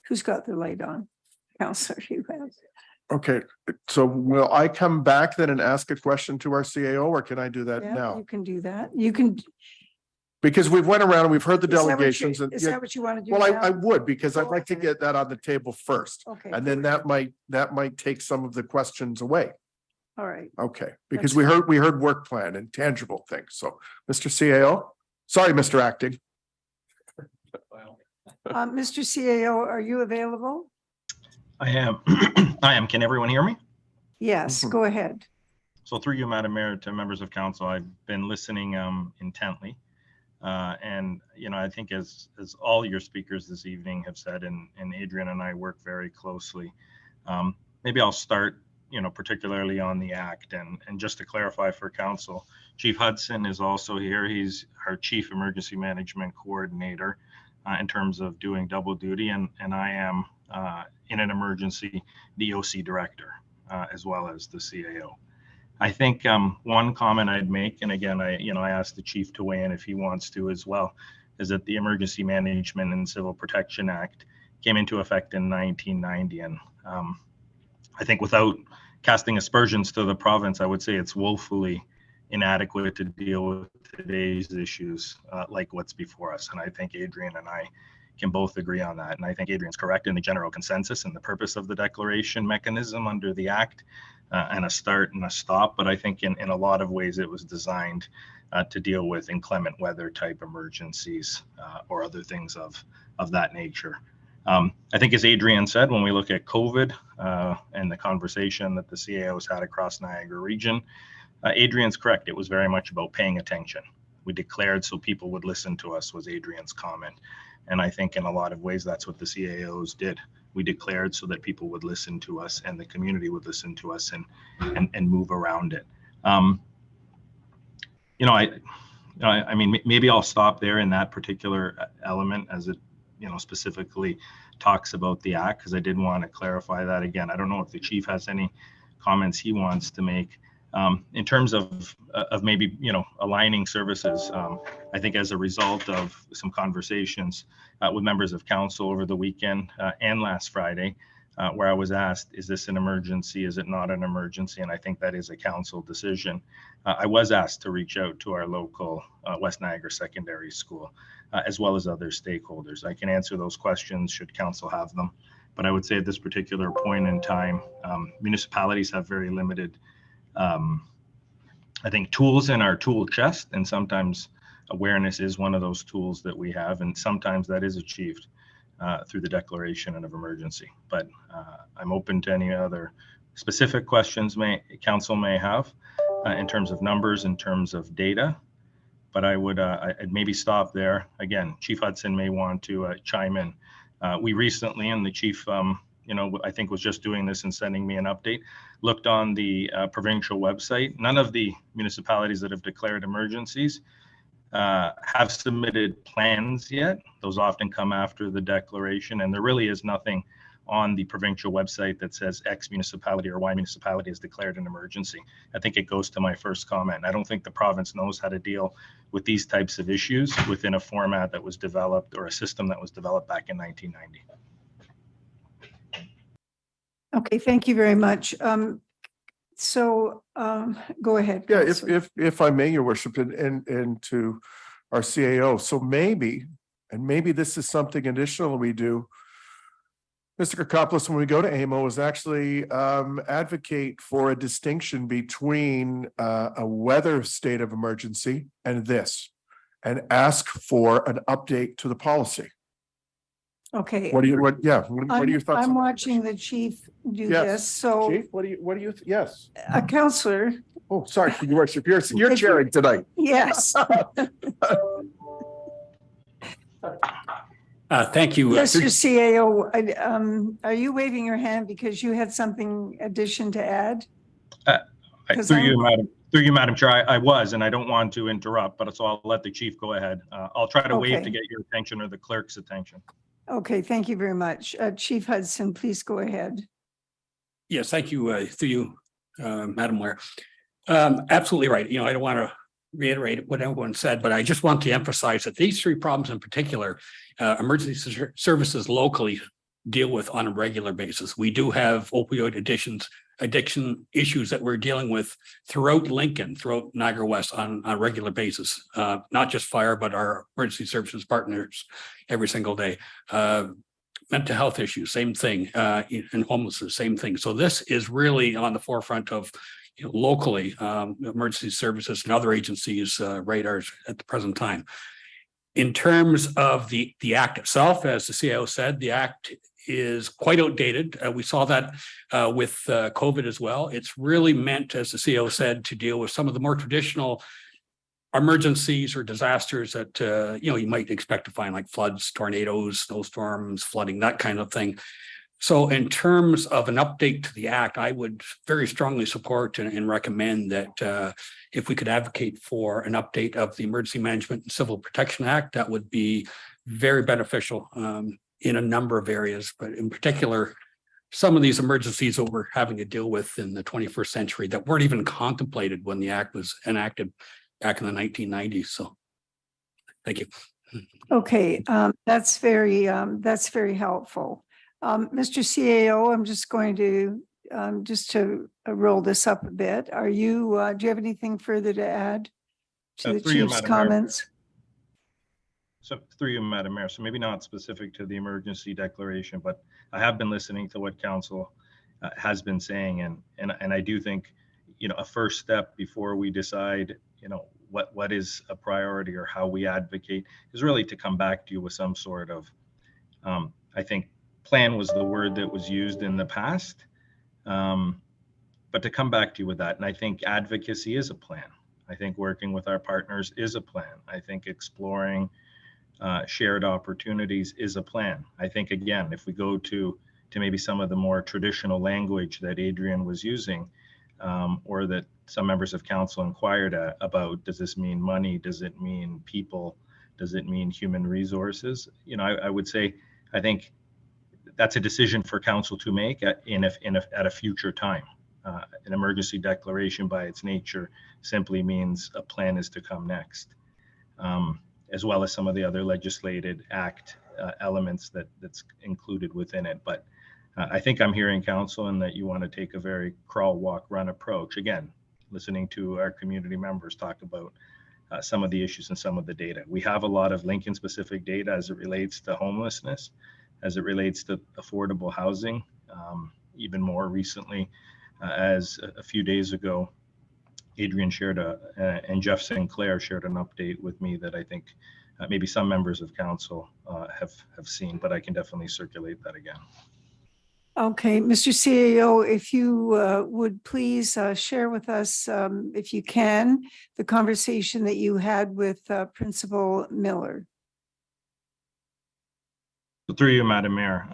Who's got the light on? Councillor, you have. Okay, so will I come back then and ask a question to our CAO, or can I do that Yeah, now? you can do that. You can. Because we've went around and we've heard the Is that what you- delegations. And Is that what you want to do? well, I now? would, because I'd like to Okay. get that on the table first. Okay, And then that might take some of the questions away. all right. Okay, because we heard work plan and tangible things. So, Mr. CAO, sorry, Mr. Acting. Mr. CAO, are you available? I am. I am. Can everyone hear me? Yes, Mhm. go ahead. So through you, Madam Mayor, to members of council, I've been listening intently. And, you know, I think as all your speakers this evening have said, and Adrian and I work very closely. Maybe I'll start particularly on the act. And just to clarify for council, Chief Hudson is also here. He's our Chief Emergency Management Coordinator in terms of doing double duty. And I am in an emergency DOC Director as well as the CAO. I think one comment I'd make, and again, I asked the chief to weigh in if he wants to as well, is that the Emergency Management and Civil Protection Act came into effect in 1990. And I think without casting aspersions to the province, I would say it's woefully inadequate to deal with today's issues like what's before us. And I think Adrian and I can both agree on that. And I think Adrian's correct in the general consensus and the purpose of the declaration mechanism under the Act and a start and a stop. But I think in a lot of ways it was designed to deal with inclement weather type emergencies or other things of that nature. I think as Adrian said, when we look at COVID and the conversation that the CAOs had across Niagara region, Adrian's correct. It was very much about paying attention. We declared so people would listen to us, was Adrian's comment. And I think in a lot of ways, that's what the CAOs did. We declared so that people would listen to us and the community would listen to us and move around it. I mean, maybe I'll stop there in that particular element as it, specifically talks about the act, because I did want to clarify that again. I don't know if the chief has any comments he wants to make. In terms of maybe, aligning services, I think as a result of some conversations with members of council over the weekend and last Friday, where I was asked, is this an emergency? Is it not an emergency? And I think that is a council decision. I was asked to reach out to our local West Niagara Secondary School, as well as other stakeholders. I can answer those questions should council have them. But I would say at this particular point in time, municipalities have very limited I think tools in our tool chest, and sometimes awareness is one of those tools that we have, and sometimes that is achieved through the declaration of emergency. But I'm open to any other specific questions council may have in terms of numbers, in terms of data. But I'd maybe stop there. Again, Chief Hudson may want to chime in. We recently, and the chief I think was just doing this and sending me an update, looked on the provincial website. None of the municipalities that have declared emergencies have submitted plans yet. Those often come after the declaration, and there really is nothing on the provincial website that says X municipality or Y municipality has declared an emergency. I think it goes to my first comment. I don't think the province knows how to deal with these types of issues within a format that was developed or a system that was developed back in 1990. Okay, thank you very much. Go ahead. Yeah, Councillor. if I may, your worship, and to our CAO. So maybe this is something additional we do. Mr. Kakopoulos, when we go to AMO, is actually advocate for a distinction between a weather state of emergency and this, and ask for an update to the policy. Okay. What are your thoughts? I'm on that? watching the chief do Yes. this, so Chief, what do you, yes. a counselor, Oh, sorry, your worship, you're chairing tonight. yes. Thank you. Mr. CAO, are you waving your hand because you had something addition to add? Through you, Madam Chair, I was, and I don't want to interrupt, but so I'll let the chief go ahead. I'll try to wave Okay. to get your attention or the clerk's attention. Okay, thank you very much. Chief Hudson, please go ahead. Yes, thank you, through you, Madam Mayor. Absolutely right. I don't want to reiterate what everyone said, but I just want to emphasize that these three problems in particular, emergency services locally deal with on a regular basis. We do have opioid addiction issues that we're dealing with throughout Lincoln, throughout Niagara West on a regular basis, not just fire, but our emergency services partners every single day. Mental health issues, same thing, and homelessness, same thing. So this is really on the forefront of locally emergency services and other agencies' radars at the present time. In terms of the act itself, as the CAO said, the act is quite outdated. We saw that with COVID as well. It's really meant, as the CAO said, to deal with some of the more traditional emergencies or disasters that you might expect to find, like floods, tornadoes, snowstorms, flooding, that kind of thing. So in terms of an update to the act, I would very strongly support and recommend that if we could advocate for an update of the Emergency Management and Civil Protection Act, that would be very beneficial in a number of areas, but in particular, some of these emergencies that we're having to deal with in the 21st century that weren't even contemplated when the act was enacted back in the 1990s. So thank you. Okay, that's very helpful. Mr. CAO, I'm just going to, roll this up a bit. Are you, do you have anything further to add to the Through you, chief's Madam Mayor. comments? So through you, Madam Mayor, so maybe not specific to the emergency declaration, but I have been listening to what council has been saying, and I do think, you know, a first step before we decide, you know, what is a priority or how we advocate is really to come back to you with some sort of, I think plan was the word that was used in the past, but to come back to you with that. And I think advocacy is a plan. I think working with our partners is a plan. I think exploring shared opportunities is a plan. I think, again, if we go to maybe some of the more traditional language that Adrian was using, or that some members of council inquired about, does this mean money? Does it mean people? Does it mean human resources? You know, I would say, I think that's a decision for council to make at a future time. An emergency declaration by its nature simply means a plan is to come next. As well as some of the other legislated act elements that's included within it. But I think I'm hearing council and that you want to take a very crawl, walk, run approach. Again, listening to our community members talk about some of the issues and some of the data. We have a lot of Lincoln specific data as it relates to homelessness, as it relates to affordable housing. Even more recently, as a few days ago, Adrian shared and Jeff Sinclair shared an update with me that I think maybe some members of council have seen, but I can definitely circulate that again. Okay, Mr. CAO, if you would please share with us, if you can, the conversation that you had with Principal Miller. Through you, Madam Mayor.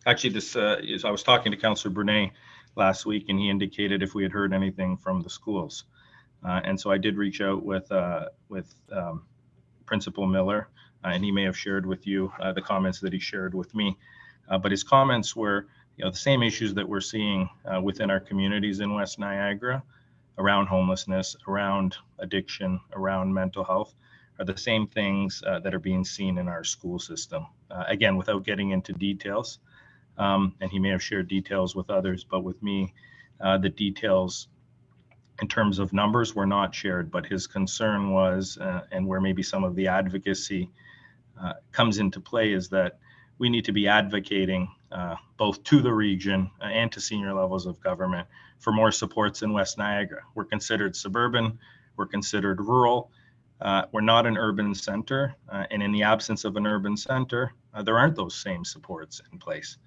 Actually, this is, I was talking to Councillor Brunet last week, and he indicated if we had heard anything from the schools. And so I did reach out with Principal Miller, and he may have shared with you the comments that he shared with me. But his comments were, you know, the same issues that we're seeing within our communities in West Niagara around homelessness, around addiction, around mental health, are the same things that are being seen in our school system. Again, without getting into details, and he may have shared details with others, but with me, the details in terms of numbers were not shared, but his concern was, and where maybe some of the advocacy comes into play, is that we need to be advocating both to the region and to senior levels of government for more supports in West Niagara. We're considered suburban, we're considered rural, we're not an urban center, and in the absence of an urban center, there aren't those same supports in place.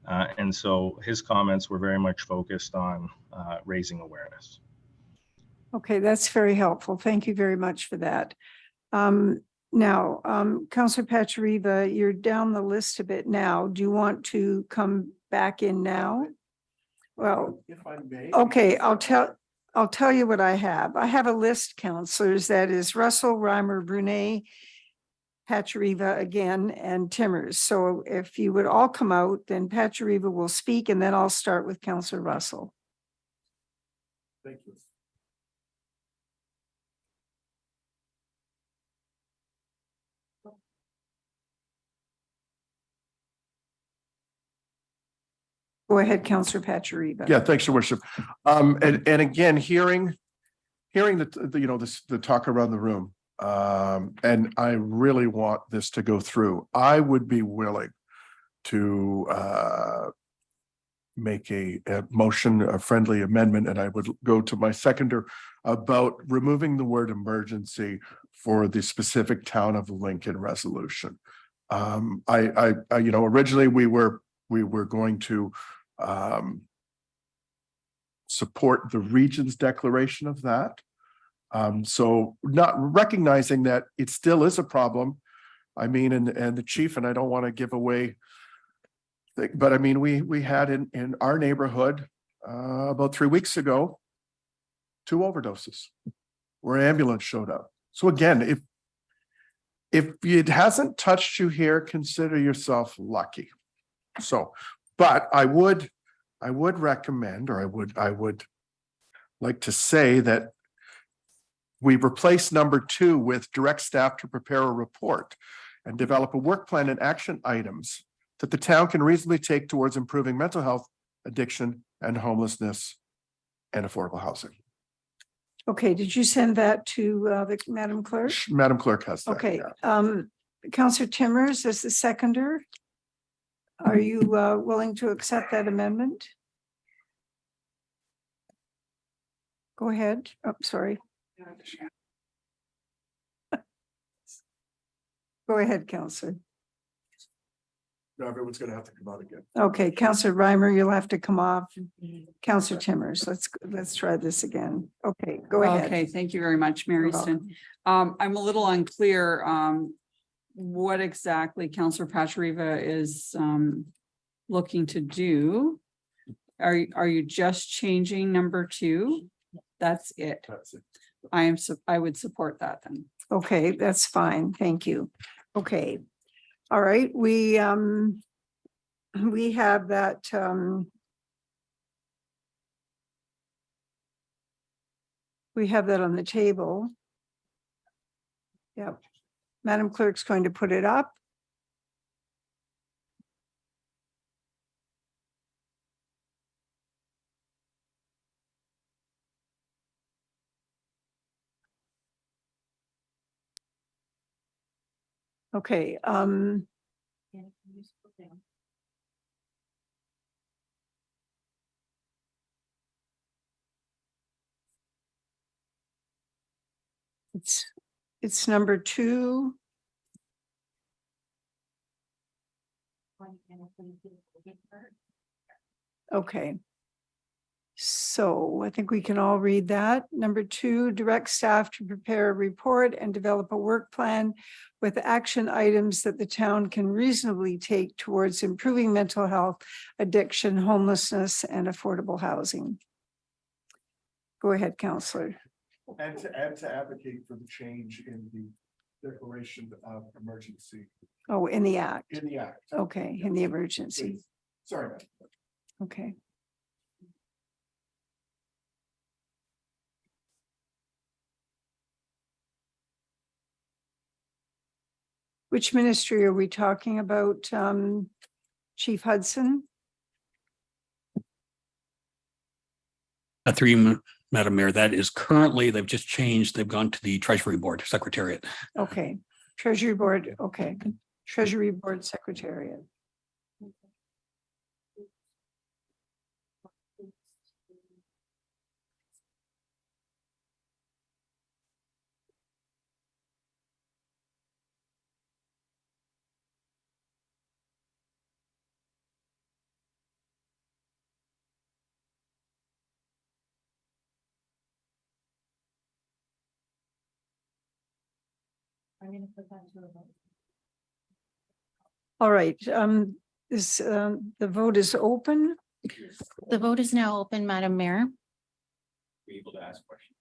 And so his comments were very much focused on raising awareness. Okay, that's very helpful. Thank you very much for that. Now, Councillor Pachariva, you're down the list a bit now. Do you want to come back in now? Well, If I may. okay, I'll tell you what I have. I have a list, councillors, that is Russell, Reimer, Brunet, Pachariva again, and Timmers. So if you would all come out, then Pachariva will speak, and then I'll start with Councillor Russell. Thank you. Go ahead, Councillor Pachariva. Yeah, thanks, Your Worship. And again, hearing the talk around the room, and I really want this to go through. I would be willing to make a motion, a friendly amendment, and I would go to my seconder about removing the word emergency for the specific town of Lincoln resolution. Originally we were going to support the region's declaration of that. So not recognizing that it still is a problem. I mean, and the chief, and I don't want to give away But I mean, we had in our neighborhood, about 3 weeks ago, 2 overdoses where an ambulance showed up. So again, if it hasn't touched you here, consider yourself lucky. So, but I would recommend, or I would like to say that we replace number 2 with direct staff to prepare a report and develop a work plan and action items that the town can reasonably take towards improving mental health, addiction, and homelessness and affordable housing. Okay, did you send that to the Madam Clerk? Madam Clerk has that. Okay, yeah. Counselor Timmers as the seconder. Are you willing to accept that amendment? Go ahead. Oh, sorry. Go ahead, Counselor. No, everyone's gonna have to come out again. Okay, Counselor Reimer, you'll have to come off. Counselor Timmers, let's try this again. Okay, go ahead. Okay, thank you very much, Mary Easton. I'm a little unclear what exactly Councillor Pachariva is looking to do. Are you just changing number 2? That's it. That's it. I would support that then. Okay, that's fine. Thank you. Okay. All right, we have that we have that on the table. Yep. Madam Clerk's going to put it up. Okay, it's number 2. Okay. So I think we can all read that. Number 2, direct staff to prepare a report and develop a work plan with action items that the town can reasonably take towards improving mental health, addiction, homelessness, and affordable housing. Go ahead, Counselor. And to advocate for the change in the declaration of emergency. Oh, in the act. In the act. Okay, in the emergency. Sorry. Madam. Okay. Which ministry are we talking about, Chief Hudson? Through you, Madam Mayor, that is currently, they've just changed, they've gone to the Treasury Board Secretariat. Okay, Treasury Board, okay, Treasury Board Secretariat. All right, the vote is open. The vote is now open, Madam Mayor. Be able to ask questions.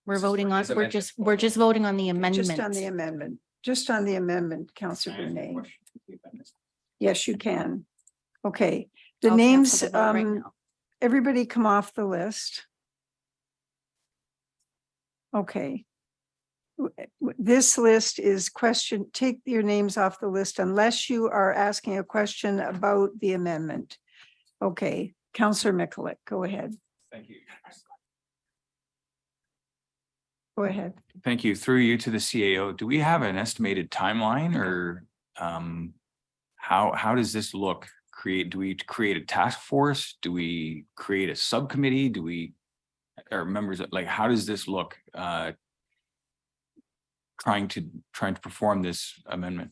We're voting on, we're just voting on the amendment. Just on the amendment, just on the amendment, Councillor Brunet. Yes, you can. Okay, the I'll names, cancel the vote right now. everybody come off the list. Okay. This list is take your names off the list unless you are asking a question about the amendment. Okay, Councillor Mikulik, go ahead. Thank you. Go ahead. Thank you. Through you to the CAO, do we have an estimated timeline or how does this look? Do we create a task force? Do we create a subcommittee? Do we, or members, like, how does this look? Trying to perform this amendment.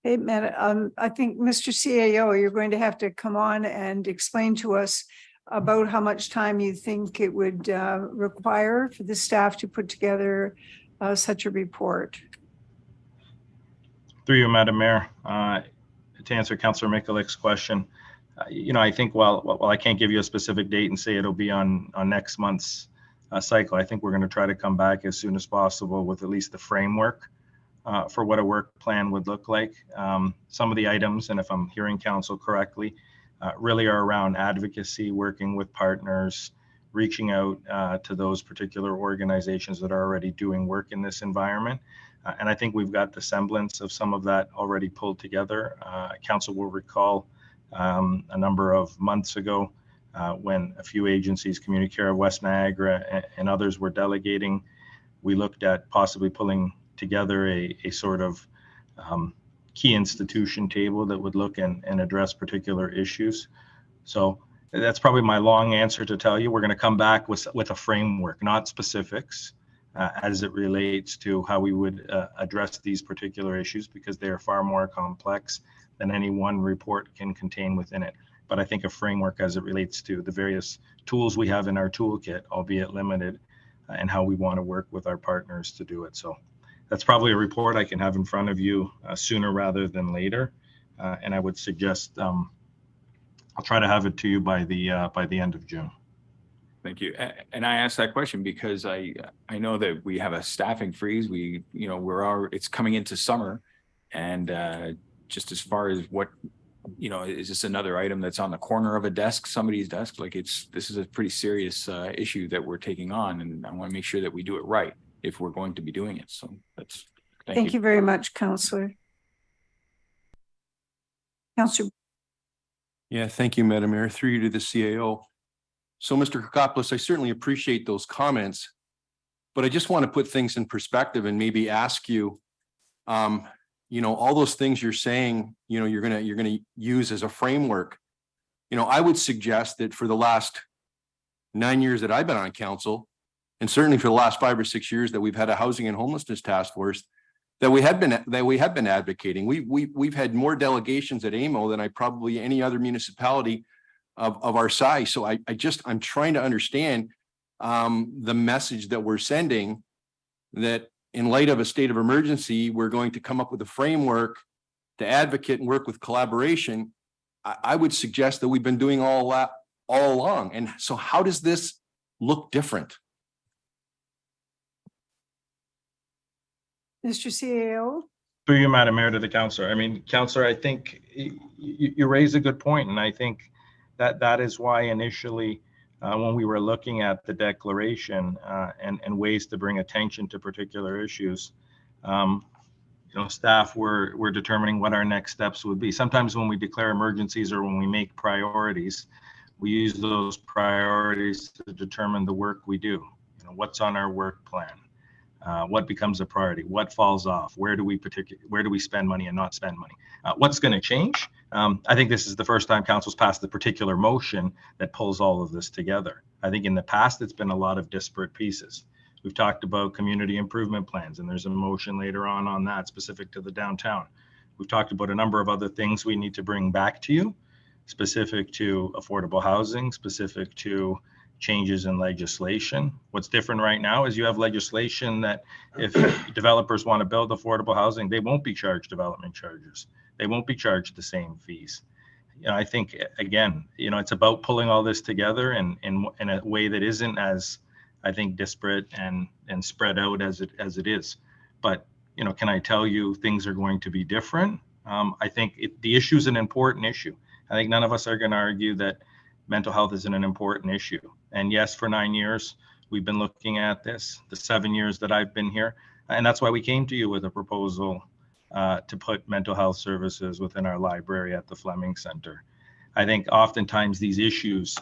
Hey, Matt, I think Mr. CAO, you're going to have to come on and explain to us about how much time you think it would require for the staff to put together such a report. Through you, Madam Mayor, to answer Councillor Mikulic's question, I think while I can't give you a specific date and say it'll be on next month's cycle, I think we're going to try to come back as soon as possible with at least the framework for what a work plan would look like. Some of the items, and if I'm hearing council correctly, really are around advocacy, working with partners, reaching out to those particular organizations that are already doing work in this environment. And I think we've got the semblance of some of that already pulled together. Council will recall a number of months ago when a few agencies, Community Care of West Niagara and others were delegating, we looked at possibly pulling together a sort of key institution table that would look and address particular issues. So that's probably my long answer to tell you. We're going to come back with a framework, not specifics, as it relates to how we would address these particular issues, because they are far more complex than any one report can contain within it. But I think a framework as it relates to the various tools we have in our toolkit, albeit limited, and how we want to work with our partners to do it. So that's probably a report I can have in front of you sooner rather than later. And I would suggest I'll try to have it to you by the end of June. Thank you. And I asked that question because I know that we have a staffing freeze. It's coming into summer, and just as far as what, is this another item that's on the corner of a desk, somebody's desk? This is a pretty serious issue that we're taking on, and I want to make sure that we do it right if we're going to be doing it. So thank you very much, Councillor. Councillor. Yeah, thank you, Madam Mayor. Through you to the CAO. So, Mr. Kokopoulos, I certainly appreciate those comments, but I just want to put things in perspective and maybe ask you, all those things you're saying, you're gonna use as a framework. I would suggest that for the last 9 years that I've been on council, and certainly for the last 5 or 6 years that we've had a housing and homelessness task force, that we have been advocating. We've had more delegations at AMO than probably any other municipality of our size. So I'm trying to understand the message that we're sending, that in light of a state of emergency, we're going to come up with a framework to advocate and work with collaboration. I would suggest that we've been doing all that all along. And so how does this look different? Mr. CAO. Through you, Madam Mayor, to the councillor. I mean, councillor, I think you raise a good point, and I think that is why initially when we were looking at the declaration and ways to bring attention to particular issues, staff were determining what our next steps would be. Sometimes when we declare emergencies or when we make priorities, we use those priorities to determine the work we do. What's on our work plan? What becomes a priority? What falls off? Where do we spend money and not spend money? What's going to change? I think this is the first time council's passed the particular motion that pulls all of this together. I think in the past, it's been a lot of disparate pieces. We've talked about community improvement plans, and there's a motion later on that specific to the downtown. We've talked about a number of other things we need to bring back to you, specific to affordable housing, specific to changes in legislation. What's different right now is you have legislation that if developers want to build affordable housing, they won't be charged development charges. They won't be charged the same fees. I think, again, it's about pulling all this together in a way that isn't as, I think, disparate and spread out as it is. But, can I tell you things are going to be different? I think the issue is an important issue. I think none of us are going to argue that mental health isn't an important issue. And yes, for 9 years, we've been looking at this, the 7 years that I've been here. And that's why we came to you with a proposal to put mental health services within our library at the Fleming Center. I think oftentimes these issues,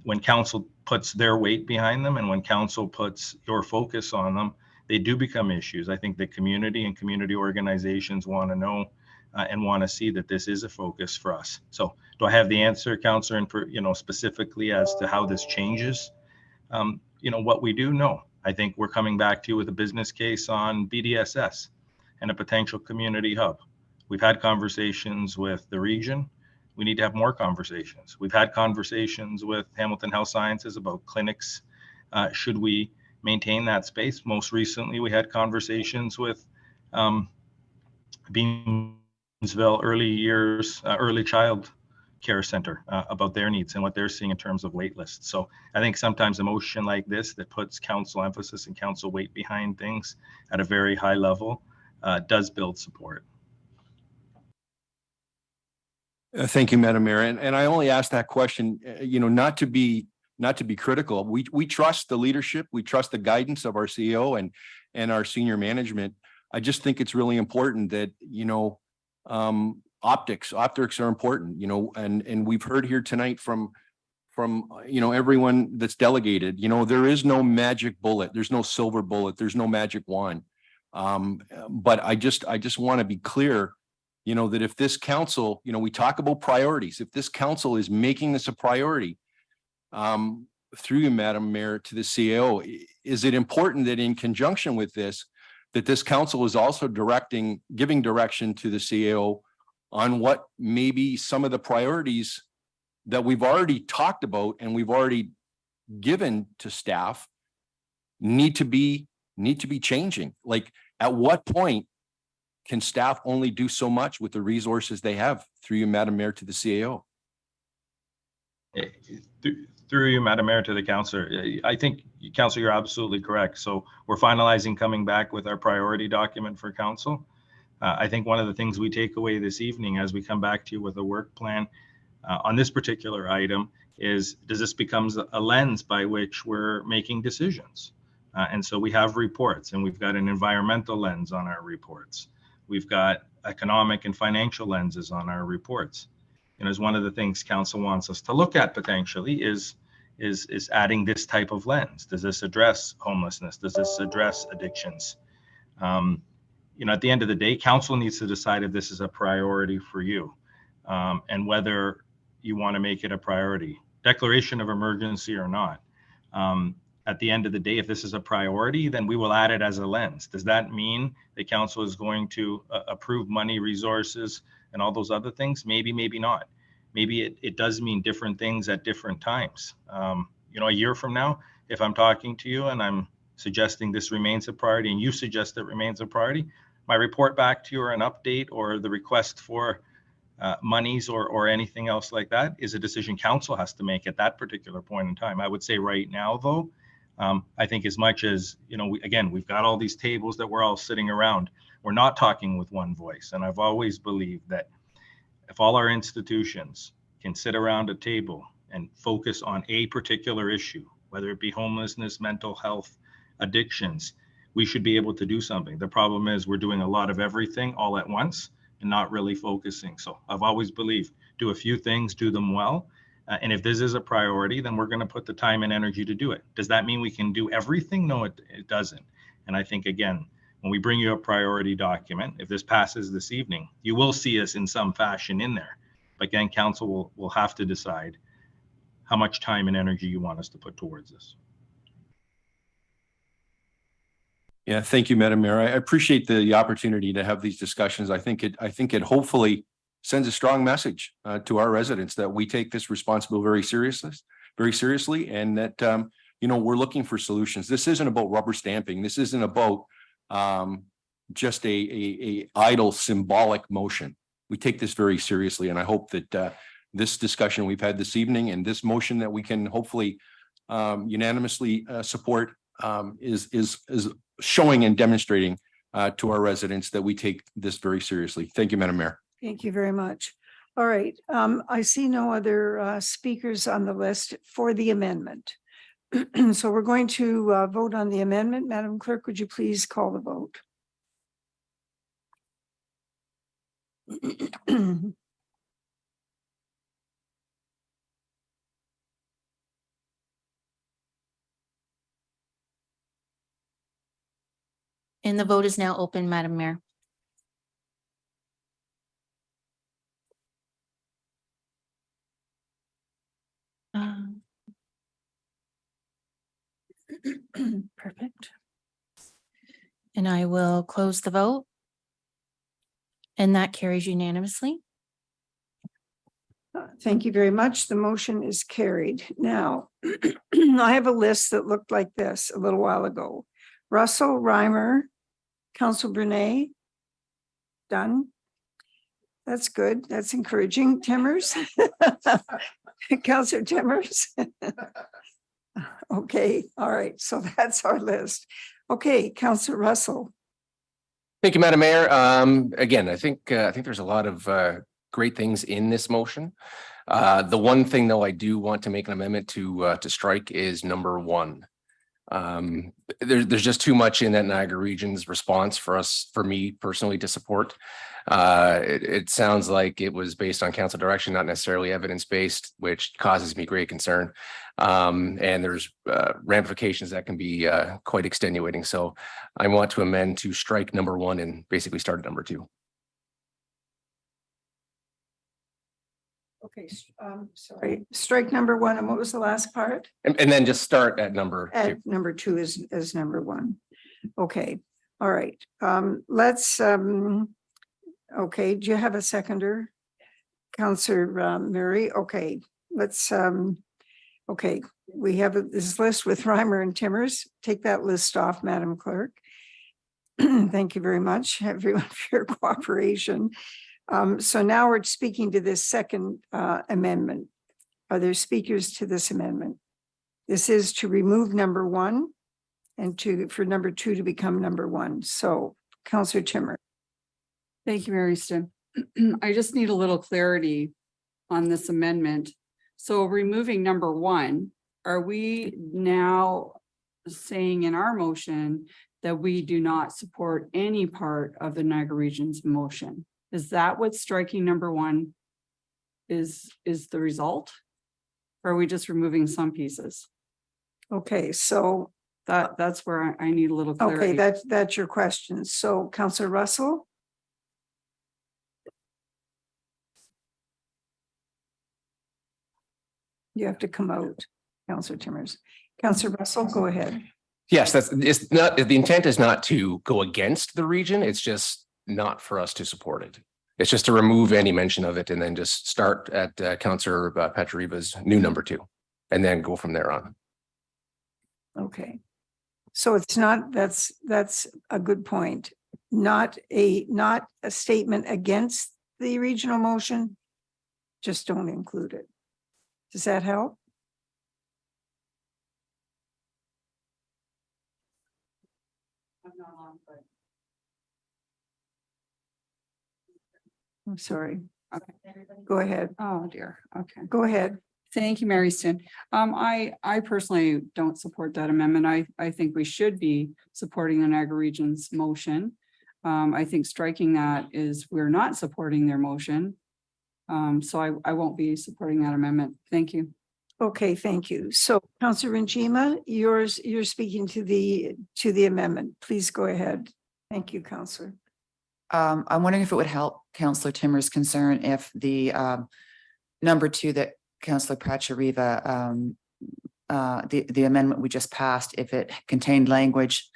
when council puts their weight behind them and when council puts your focus on them, they do become issues. I think the community and community organizations want to know and want to see that this is a focus for us. So do I have the answer, Councillor, and specifically as to how this changes? What we do know, I think we're coming back to you with a business case on BDSS and a potential community hub. We've had conversations with the region. We need to have more conversations. We've had conversations with Hamilton Health Sciences about clinics. Should we maintain that space? Most recently, we had conversations with Beamsville Early Child Care Center about their needs and what they're seeing in terms of wait lists. So I think sometimes a motion like this that puts council emphasis and council weight behind things at a very high level does build support. Thank you, Madam Mayor. And I only asked that question, not to be critical. We trust the leadership. We trust the guidance of our CEO and our senior management. I just think it's really important that, optics are important, and we've heard here tonight from everyone that's delegated, there is no magic bullet. There's no silver bullet. There's no magic wand. But I just want to be clear, that if this council, we talk about priorities, if this council is making this a priority, through you, Madam Mayor, to the CEO, is it important that in conjunction with this, that this council is also giving direction to the CEO on what maybe some of the priorities that we've already talked about and we've already given to staff need to be changing? Like, at what point can staff only do so much with the resources they have? Through you, Madam Mayor, to the CAO. Through you, Madam Mayor, to the councillor. I think, councillor, you're absolutely correct. So we're finalizing, coming back with our priority document for council. I think one of the things we take away this evening as we come back to you with a work plan on this particular item is, does this becomes a lens by which we're making decisions? And so we have reports, and we've got an environmental lens on our reports. We've got economic and financial lenses on our reports. As one of the things council wants us to look at potentially is adding this type of lens. Does this address homelessness? Does this address addictions? At the end of the day, council needs to decide if this is a priority for you, and whether you want to make it a priority, declaration of emergency or not. At the end of the day, if this is a priority, then we will add it as a lens. Does that mean the council is going to approve money, resources, and all those other things? Maybe, maybe not. Maybe it does mean different things at different times. A year from now, if I'm talking to you and I'm suggesting this remains a priority and you suggest it remains a priority, my report back to you, or an update, or the request for monies or anything else like that, is a decision council has to make at that particular point in time. I would say right now, though, I think as much as, we've got all these tables that we're all sitting around, we're not talking with one voice. And I've always believed that if all our institutions can sit around a table and focus on a particular issue, whether it be homelessness, mental health, addictions, we should be able to do something. The problem is we're doing a lot of everything all at once and not really focusing. So I've always believed, do a few things, do them well. And if this is a priority, then we're going to put the time and energy to do it. Does that mean we can do everything? No, it doesn't. And I think, again, when we bring you a priority document, if this passes this evening, you will see us in some fashion in there. But again, council will have to decide how much time and energy you want us to put towards this. Yeah, thank you, Madam Mayor. I appreciate the opportunity to have these discussions. I think it hopefully sends a strong message to our residents that we take this responsibility very seriously, and that we're looking for solutions. This isn't about rubber stamping. This isn't about just a idle symbolic motion. We take this very seriously, and I hope that this discussion we've had this evening and this motion that we can hopefully unanimously support is showing and demonstrating to our residents that we take this very seriously. Thank you, Madam Mayor. Thank you very much. All right. I see no other speakers on the list for the amendment. So we're going to vote on the amendment. Madam Clerk, would you please call the vote? And the vote is now open, Madam Mayor. Perfect. And I will close the vote. And that carries unanimously. Thank you very much. The motion is carried. Now, I have a list that looked like this a little while ago. Russell, Reimer, Council Brunei, done. That's good. That's encouraging. Timmers? Counselor Timmers? Okay, all right. So that's our list. Okay, Counselor Russell. Thank you, Madam Mayor. Again, I think there's a lot of great things in this motion. The one thing, though, I do want to make an amendment to strike is number 1. There's just too much in that Niagara Region's response for me personally to support. It sounds like it was based on council direction, not necessarily evidence-based, which causes me great concern. And there's ramifications that can be quite extenuating. So I want to amend to strike number 1 and basically start at number 2. Okay, sorry, strike number 1, and what was the last part? And then just start at number 2. At number 2 is number 1. Okay, all right. Let's, okay, do you have a seconder? Counselor Murray, okay, let's, okay, we have this list with Reimer and Timmers. Take that list off, Madam Clerk. Thank you very much, everyone, for your cooperation. So now we're speaking to this second amendment. Are there speakers to this amendment? This is to remove number 1 and for number 2 to become number 1. So Counselor Timmer. Thank you, Mary Stim. I just need a little clarity on this amendment. So removing number 1, are we now saying in our motion that we do not support any part of the Niagara Region's motion? Is that what striking number 1 is the result? Or are we just removing some pieces? Okay, so that's where I need a little clarity. okay, that's your question. So Counselor Russell? You have to come out, Counselor Timmers. Counselor Russell, go ahead. Yes, it's not, the intent is not to go against the region. It's just not for us to support it. It's just to remove any mention of it and then just start at Councillor Patriva's new number 2 and then go from there on. Okay. So it's not, that's a good point. Not a statement against the regional motion. Just don't include it. Does that help? I'm sorry. Okay. Go ahead. Oh, dear. Okay. Go ahead. Thank you, Mary Stin. I personally don't support that amendment. I think we should be supporting the Niagara Region's motion. I think striking that is we're not supporting their motion. So I won't be supporting that amendment. Thank you. Okay, thank you. So Councillor Njima, you're speaking to the amendment. Please go ahead. Thank you, Councillor. I'm wondering if it would help Councillor Timmer's concern if the number 2 that Councillor Pachariva, the amendment we just passed, if it contained language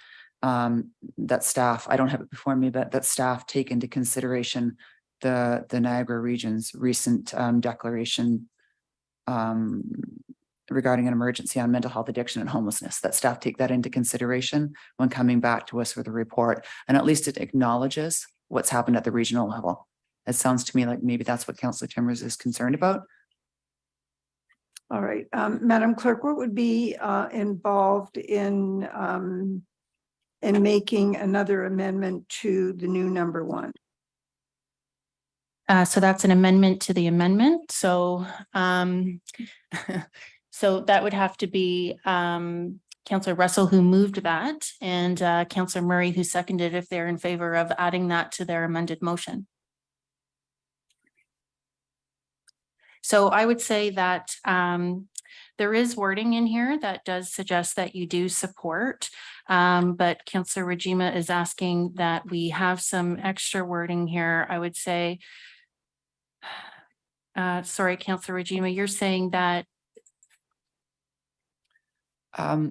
that staff, I don't have it before me, but that staff take into consideration the Niagara Region's recent declaration regarding an emergency on mental health, addiction, and homelessness, that staff take that into consideration when coming back to us with a report. And at least it acknowledges what's happened at the regional level. It sounds to me like maybe that's what Councillor Timmers is concerned about. All right, Madam Clerk, what would be involved in making another amendment to the new number 1? So that's an amendment to the amendment. So, so that would have to be Councillor Russell who moved that and Councillor Murray who seconded if they're in favor of adding that to their amended motion. So I would say that there is wording in here that does suggest that you do support, but Councillor Rajima is asking that we have some extra wording here. I would say, sorry, Councillor Rajima, you're saying that.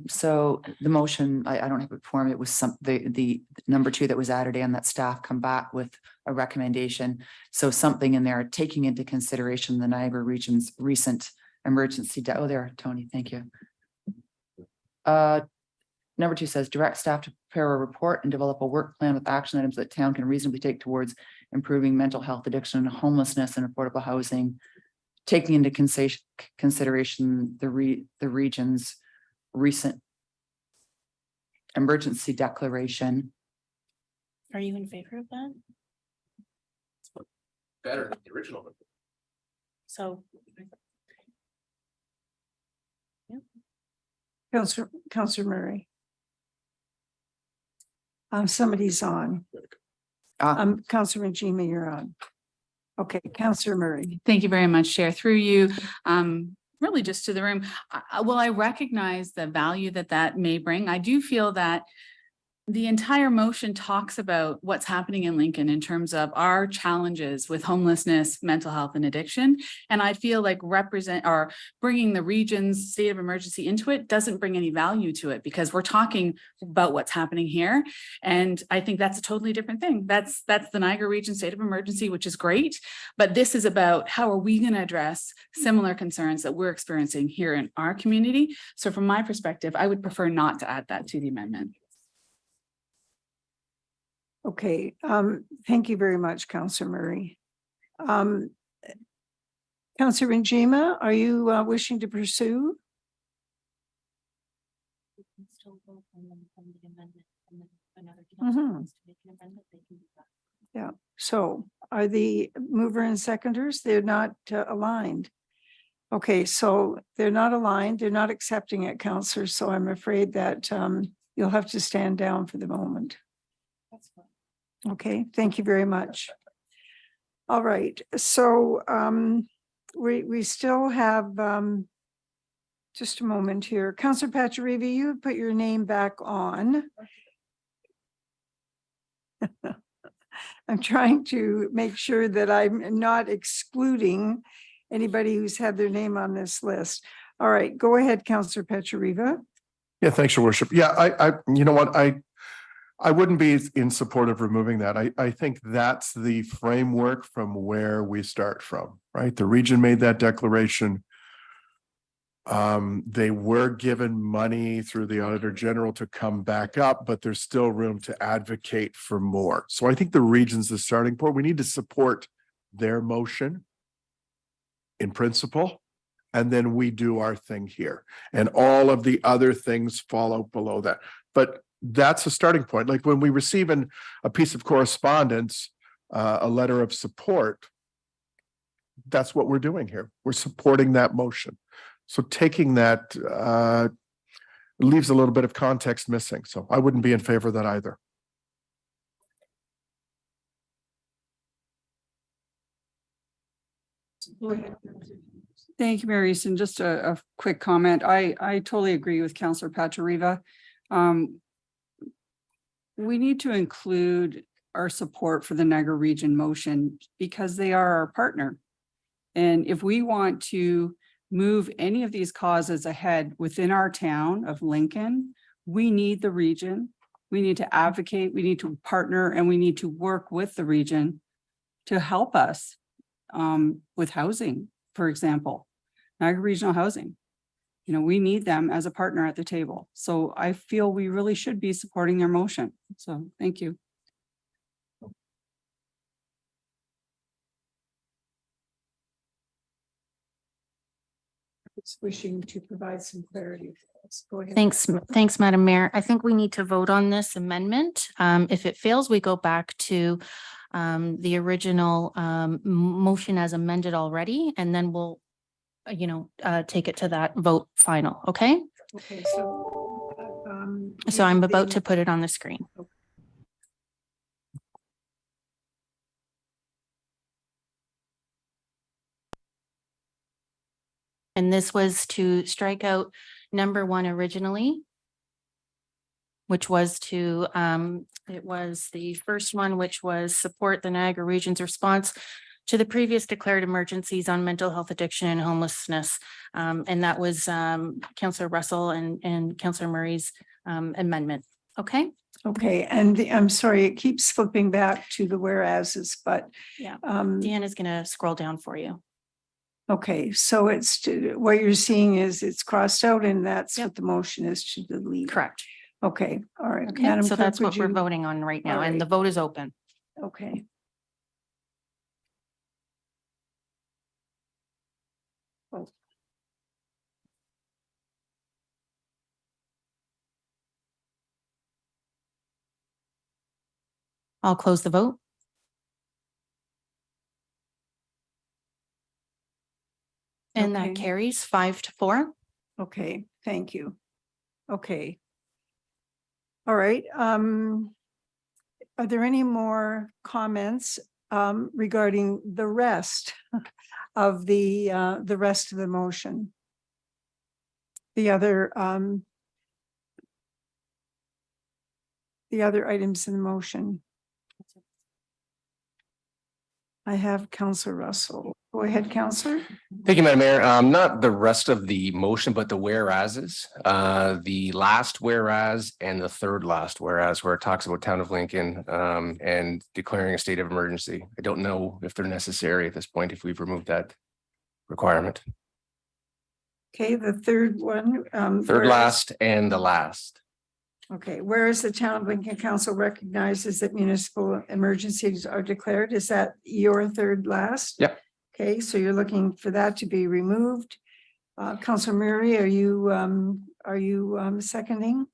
So the motion, I don't have it before me, it was the number 2 that was added in, that staff come back with a recommendation. So something in there taking into consideration the Niagara Region's recent emergency. Oh, there, Tony, thank you. Number 2 says direct staff to prepare a report and develop a work plan with action items that town can reasonably take towards improving mental health, addiction, homelessness, and affordable housing, taking into consideration the region's recent emergency declaration. Are you in favor of that? Better than the original. So. Counselor Murray. Somebody's on. Counselor Najima, you're on. Okay, Counselor Murray. Thank you very much, Chair. Through you, really just to the room. Well, I recognize the value that that may bring. I do feel that the entire motion talks about what's happening in Lincoln in terms of our challenges with homelessness, mental health, and addiction. And I feel like bringing the region's state of emergency into it doesn't bring any value to it, because we're talking about what's happening here. And I think that's a totally different thing. That's the Niagara Region state of emergency, which is great. But this is about how are we going to address similar concerns that we're experiencing here in our community. So from my perspective, I would prefer not to add that to the amendment. Okay, thank you very much, Counselor Murray. Counselor Najima, are you wishing to pursue? Yeah, so are the mover and seconders, they're not aligned? Okay, so they're not aligned, they're not accepting it, Counselor, so I'm afraid that you'll have to stand down for the moment. That's fine. Okay, thank you very much. All right, so we still have just a moment here. Councillor Pachariva, you put your name back on. I'm trying to make sure that I'm not excluding anybody who's had their name on this list. All right, go ahead, Councillor Pachariva. Yeah, thanks, Your Worship. Yeah, you know what, I wouldn't be in support of removing that. I think that's the framework from where we start from, right? The region made that declaration. They were given money through the Auditor General to come back up, but there's still room to advocate for more. So I think the region's the starting point. We need to support their motion in principle, and then we do our thing here. And all of the other things follow below that. But that's a starting point. Like when we receive a piece of correspondence, a letter of support, that's what we're doing here. We're supporting that motion. So taking that leaves a little bit of context missing. So I wouldn't be in favor of that either. Thank you, Mary Easton. Just a quick comment. I totally agree with Councillor Pachariva. We need to include our support for the Niagara Region motion because they are our partner. And if we want to move any of these causes ahead within our town of Lincoln, we need the region. We need to advocate, we need to partner, and we need to work with the region to help us with housing, for example, Niagara Regional Housing. You know, we need them as a partner at the table. So I feel we really should be supporting their motion. So thank you. It's wishing to provide some clarity. Go ahead. Thanks, Madam Mayor. I think we need to vote on this amendment. If it fails, we go back to the original motion as amended already, and then we'll take it to that vote final, okay? Okay, so. So I'm about to put it on the screen. And this was to strike out number 1 originally, which was to, it was the first one, which was support the Niagara Region's response to the previous declared emergencies on mental health, addiction, and homelessness. And that was Councillor Russell and Councillor Murray's amendment. Okay. Okay, and I'm sorry, it keeps flipping back to the whereases, but. Yeah, Deanna's going to scroll down for you. Okay, so it's what you're seeing is it's crossed out and that's what the motion is to delete. Correct. Okay, all right. Okay, Madam so Clerk, that's would what we're you- voting on right now, All and the right. vote is open. Okay. Oh. I'll close the vote. And that Okay. carries 5-4. Okay, thank you. Okay. All right, are there any more comments regarding the rest of the rest of the motion? The other items in the motion? I have Counselor Russell. Go ahead, Counselor. Thank you, Madam Mayor. Not the rest of the motion, but the whereases. The last whereas and the third last whereas where it talks about Town of Lincoln and declaring a state of emergency. I don't know if they're necessary at this point, if we've removed that requirement. Okay, the third one. Third whereas- last and the last. Okay, whereas the Town of Lincoln Council recognizes that municipal emergencies are declared, is that your third last? Yep. Okay, so you're looking for that to be removed. Councilor Murray, are you seconding?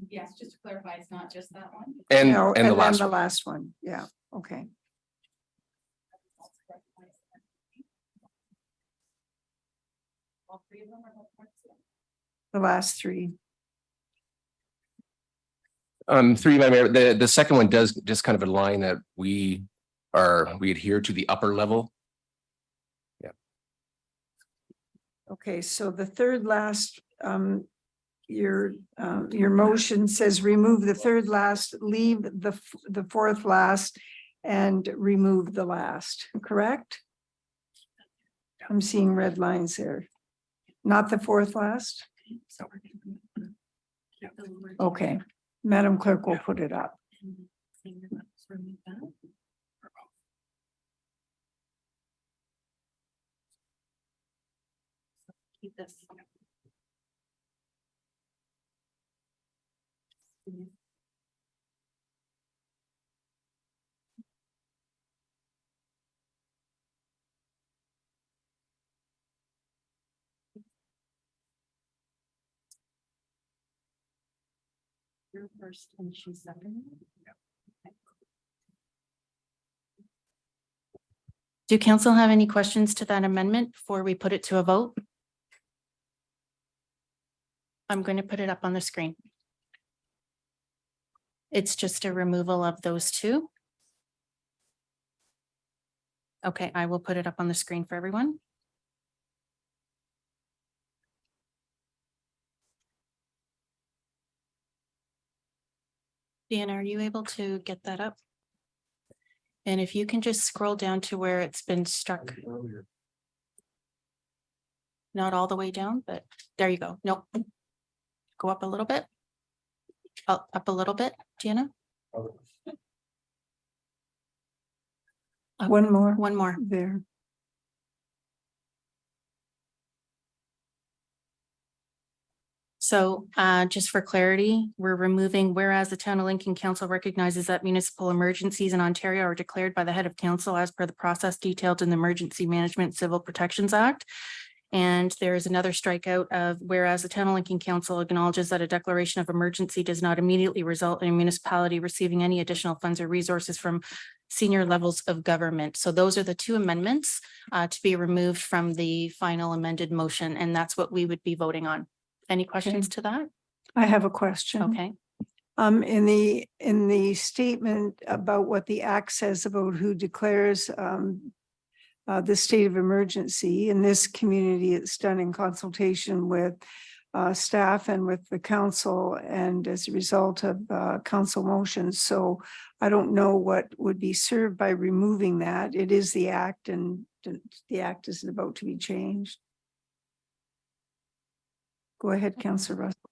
Yes, just to clarify, it's not just that one. And No, the then last the one. last one, yeah, okay. The last three. Through Madam Mayor, the second one does just kind of align that we adhere to the upper level. Okay, so the third last, your motion says remove the third last, leave the fourth last, and remove the last, correct? I'm seeing red lines there. Not the fourth last? Okay, Madam Clerk will put it up. Keep this. You're first and she's second. Do council have any questions to that amendment before we put it to a vote? I'm going to put it up on the screen. It's just a removal of those two. Okay, I will put it up on the screen for everyone. Dan, are you able to get that up? And if you can just scroll down to where it's been struck. Not all the way down, but there you go. Nope. Go up a little bit. Up a little bit, Deanna. One more. One more. There. So just for clarity, we're removing, whereas the Town of Lincoln Council recognizes that municipal emergencies in Ontario are declared by the head of council as per the process detailed in the Emergency Management Civil Protections Act. And there is another strikeout of whereas the Town of Lincoln Council acknowledges that a declaration of emergency does not immediately result in a municipality receiving any additional funds or resources from senior levels of government. So those are the two amendments to be removed from the final amended motion, and that's what we would be voting on. Any questions to that? I have a question. Okay. In the statement about what the act says about who declares the state of emergency in this community, it's done in consultation with staff and with the council and as a result of council motions. So I don't know what would be served by removing that. It is the act, and the act isn't about to be changed. Go ahead, Councillor Russell.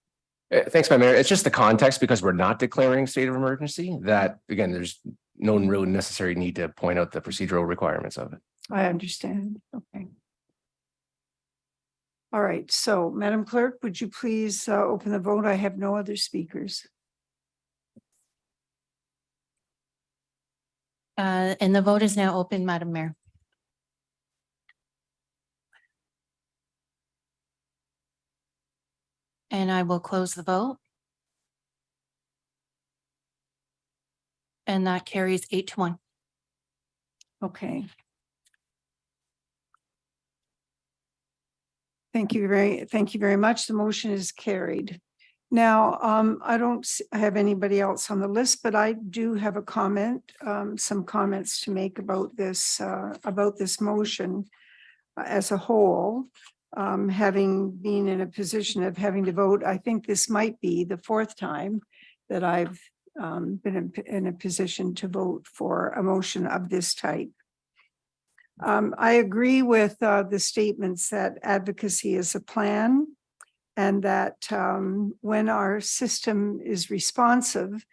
Thanks, Madam Mayor. It's just the context because we're not declaring state of emergency that, again, there's no real necessary need to point out the procedural requirements of it. I understand. Okay. All right. So, Madam Clerk, would you please open the vote? I have no other speakers. And the vote is now open, Madam Mayor. And I will close the vote. And that carries 8-1. Okay. Thank you very much. The motion is carried. Now, I don't have anybody else on the list, but I do have a comment, some comments to make about this motion as a whole. Having been in a position of having to vote, I think this might be the fourth time that I've been in a position to vote for a motion of this type. I agree with the statements that advocacy is a plan, and that when our system is responsive,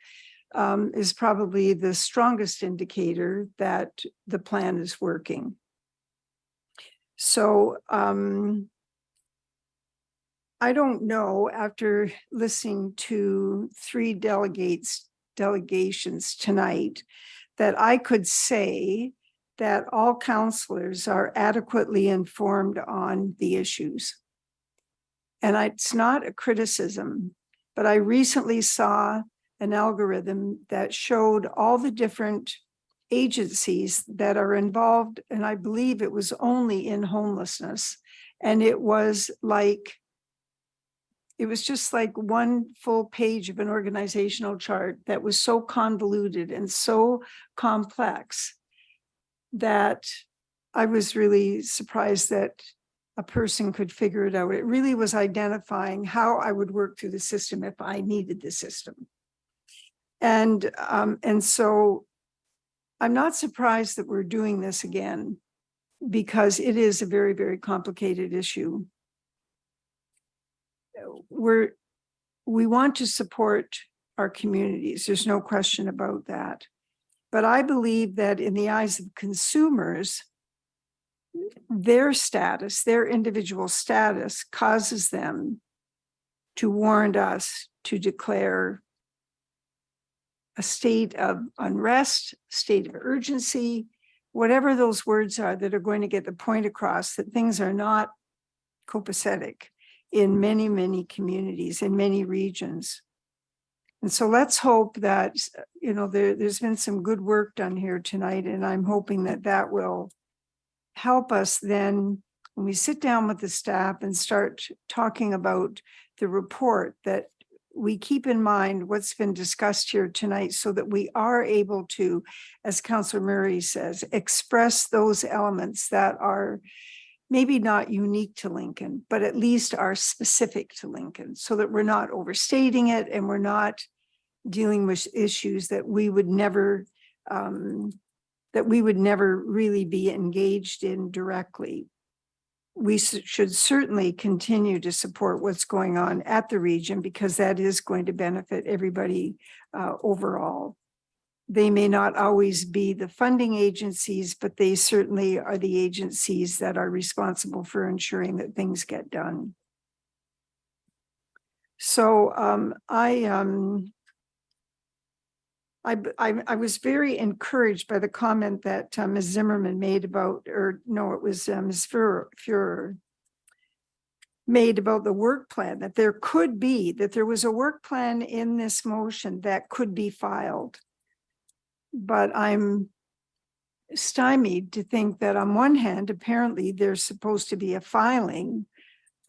is probably the strongest indicator that the plan is working. So I don't know, after listening to 3 delegations tonight, that I could say that all counselors are adequately informed on the issues. And it's not a criticism, but I recently saw an algorithm that showed all the different agencies that are involved, and I believe it was only in homelessness. And it was just like one full page of an organizational chart that was so convoluted and so complex that I was really surprised that a person could figure it out. It really was identifying how I would work through the system if I needed the system. And so I'm not surprised that we're doing this again, because it is a very, very complicated issue. We want to support our communities. There's no question about that. But I believe that in the eyes of consumers, their status, their individual status, causes them to warrant us to declare a state of unrest, state of urgency, whatever those words are that are going to get the point across that things are not copacetic in many, many communities, in many regions. And so let's hope that, there's been some good work done here tonight, and I'm hoping that that will help us then when we sit down with the staff and start talking about the report, that we keep in mind what's been discussed here tonight, so that we are able to, as Councillor Murray says, express those elements that are maybe not unique to Lincoln, but at least are specific to Lincoln, so that we're not overstating it and we're not dealing with issues that we would never really be engaged in directly. We should certainly continue to support what's going on at the region, because that is going to benefit everybody overall. They may not always be the funding agencies, but they certainly are the agencies that are responsible for ensuring that things get done. So I was very encouraged by the comment that Ms. Zimmerman made about, or no, it was Ms. Fuhrer made about the work plan, that there was a work plan in this motion that could be filed. But I'm stymied to think that on one hand, apparently there's supposed to be a filing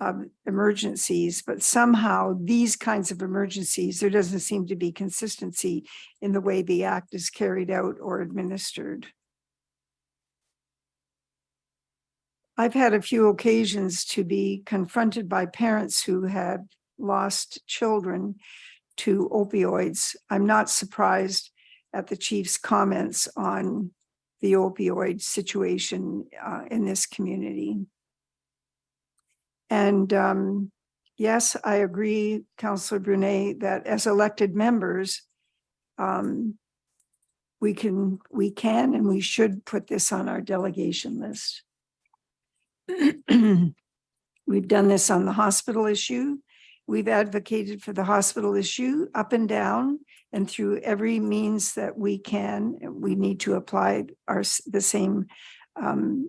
of emergencies, but somehow these kinds of emergencies, there doesn't seem to be consistency in the way the act is carried out or administered. I've had a few occasions to be confronted by parents who had lost children to opioids. I'm not surprised at the chief's comments on the opioid situation in this community. And yes, I agree, Councillor Brunet, that as elected members, we can and we should put this on our delegation list. We've done this on the hospital issue. We've advocated for the hospital issue up and down, and through every means that we can. We need to apply the same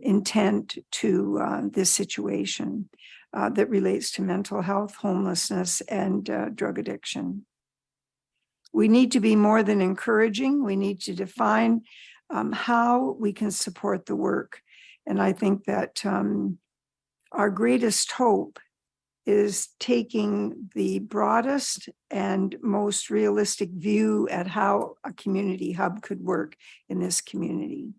intent to this situation. that relates to mental health, homelessness, and drug addiction. We need to be more than encouraging. We need to define how we can support the work. And I think that our greatest hope is taking the broadest and most realistic view at how a community hub could work in this community.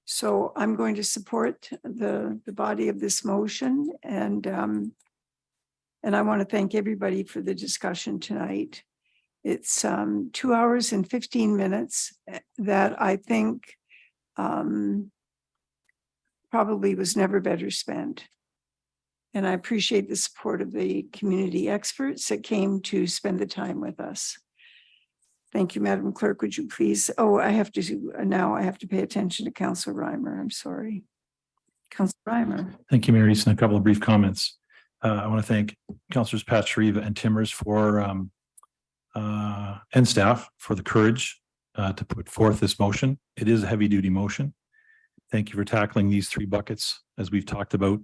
So I'm going to support the body of this motion, and I want to thank everybody for the discussion tonight. It's 2 hours and 15 minutes that I think probably was never better spent. And I appreciate the support of the community experts that came to spend the time with us. Thank you, Madam Clerk. Would you please, I have to pay attention to Councillor Reimer. I'm sorry. Councillor Reimer. Thank you, Mayor Easton. A couple of brief comments. I want to thank Councillors Patriva and Timmers for and staff for the courage to put forth this motion. It is a heavy duty motion. Thank you for tackling these 3 buckets as we've talked about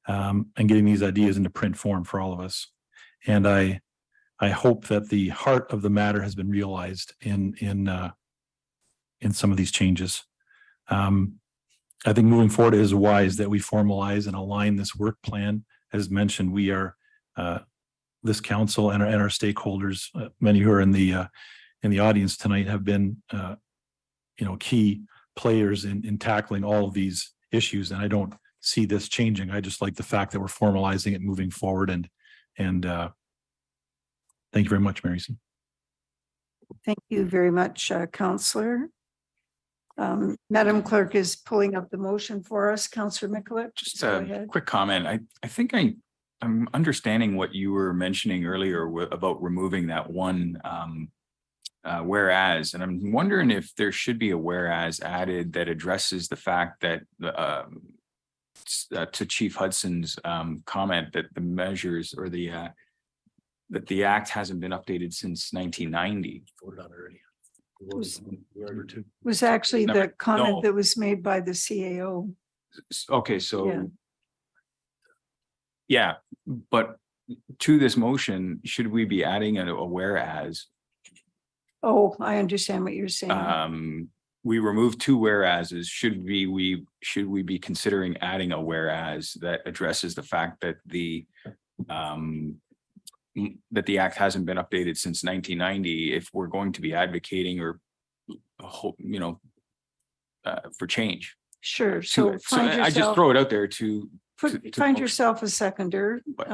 and getting these ideas into print form for all of us. And I hope that the heart of the matter has been realized in some of these changes. I think moving forward, it is wise that we formalize and align this work plan. As mentioned, we are this council and our stakeholders, many who are in the audience tonight, have been key players in tackling all of these issues. And I don't see this changing. I just like the fact that we're formalizing it moving forward. And thank you very much, Mary. Thank you very much, Councillor. Madam Clerk is pulling up the motion for us. Councillor Mikulik, Just go a ahead. quick comment. I think I'm understanding what you were mentioning earlier about removing that one whereas, and I'm wondering if there should be a whereas added that addresses the fact that to Chief Hudson's comment that the measures or that the act hasn't been updated since 1990. Voted on already. Was actually the comment No. that was made by the CAO. Okay, so. Yeah, but to this motion, should we be adding a whereas? Oh, I understand what you're saying. We removed 2 whereases. Should we be considering adding a whereas that addresses the fact that the act hasn't been updated since 1990 if we're going to be advocating or for change? Sure. So So find I just yourself, throw it out there to find yourself a seconder. But,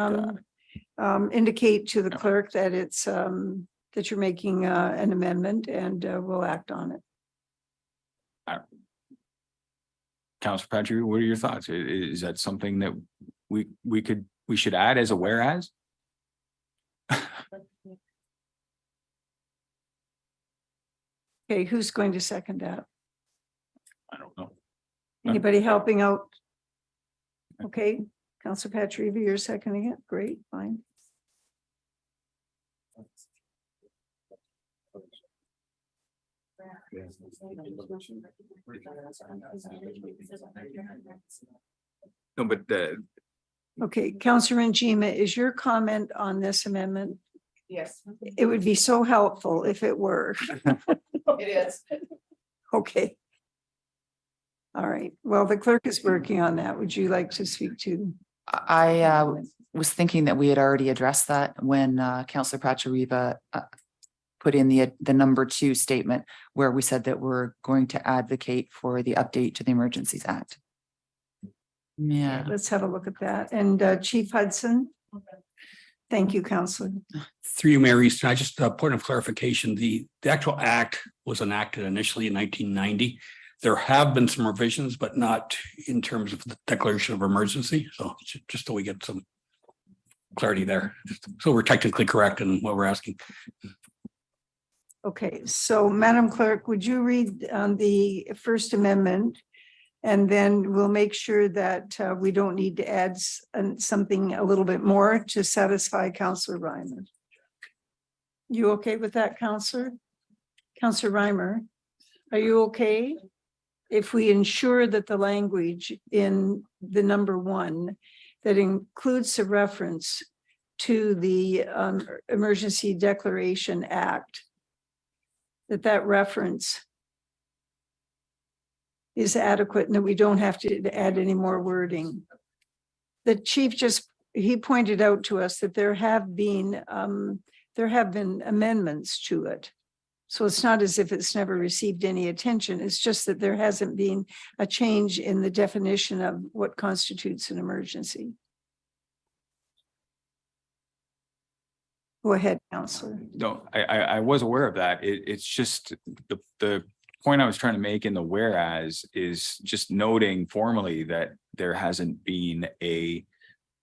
Indicate to the clerk that it's that you're making an amendment, and we'll act on it. Councilor Patrick, what are your thoughts? Is that something that we should add as a whereas? Okay, who's going to second that? I don't know. Anybody helping out? Okay, Councilor Patriva, you're seconding it. Great, fine. No, but Okay, Councilor Njima, is your comment on this amendment? Yes. It would be so helpful if it were. It is. Okay. All right, well, the clerk is working on that. Would you like to speak to? I was thinking that we had already addressed that when Councillor Patriva put in the number 2 statement where we said that we're going to advocate for the update to the Emergencies Act. Yeah. Let's have a look at that. And Chief Hudson? Thank you, Councillor. Through you, Mayor Easton, I just a point of clarification. The actual act was enacted initially in 1990. There have been some revisions, but not in terms of the declaration of emergency. So just so we get some clarity there. So we're technically correct in what we're asking. Okay, so Madam Clerk, would you read the First Amendment? And then we'll make sure that we don't need to add something a little bit more to satisfy Councillor Reimer. You okay with that, Councillor? Councillor Reimer, are you okay? if we ensure that the language in the number 1 that includes a reference to the Emergency Declaration Act, that reference is adequate and that we don't have to add any more wording. The chief he pointed out to us that there have been amendments to it. So it's not as if it's never received any attention. It's just that there hasn't been a change in the definition of what constitutes an emergency. Go ahead, Counselor. No, I was aware of that. It's just the point I was trying to make in the whereas is just noting formally that there hasn't been an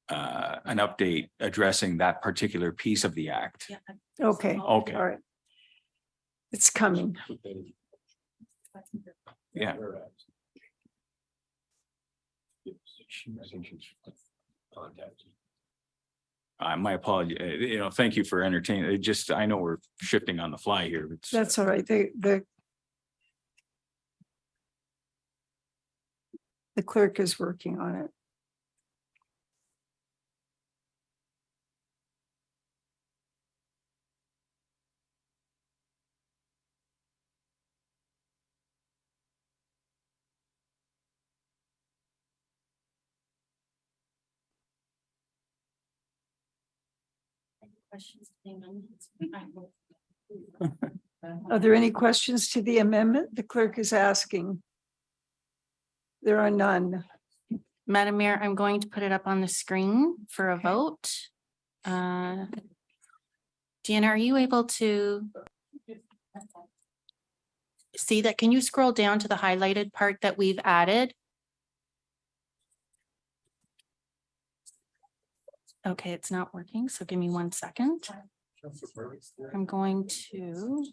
update addressing that particular piece of the act. Okay. Okay. All right. It's coming. Yeah. My apology, thank you for entertaining. It just, I know we're shifting on the fly here. That's all right. The clerk is working on it. Are there any questions to the amendment? The clerk is asking. There are none. Madam Mayor, I'm going to put it up on the screen for a vote. Deanna, are you able to see that? Can you scroll down to the highlighted part that we've added? Okay, it's not working, so give me 1 second. I'm going to.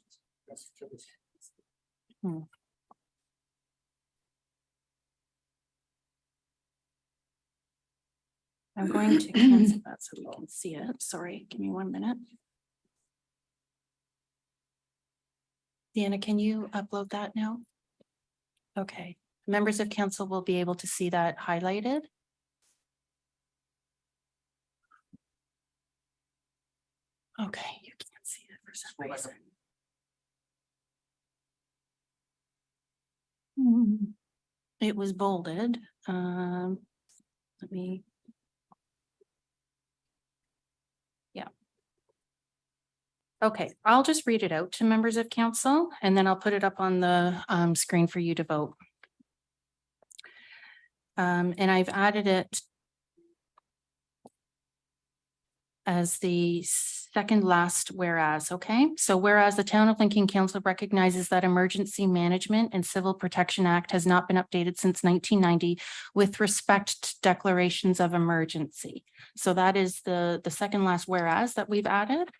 I'm going to cancel that so we can see it. Sorry, give me 1 minute. Deanna, can you upload that now? Okay, members of council will be able to see that highlighted. Okay, you can't see it for some reason. It was bolded. Let me. Yeah. Okay, I'll just read it out to members of council and then I'll put it up on the screen for you to vote. And I've added it as the second last whereas, okay? So whereas the Town of Lincoln Council recognizes that Emergency Management and Civil Protection Act has not been updated since 1990 with respect to declarations of emergency. So that is the second last whereas that we've added.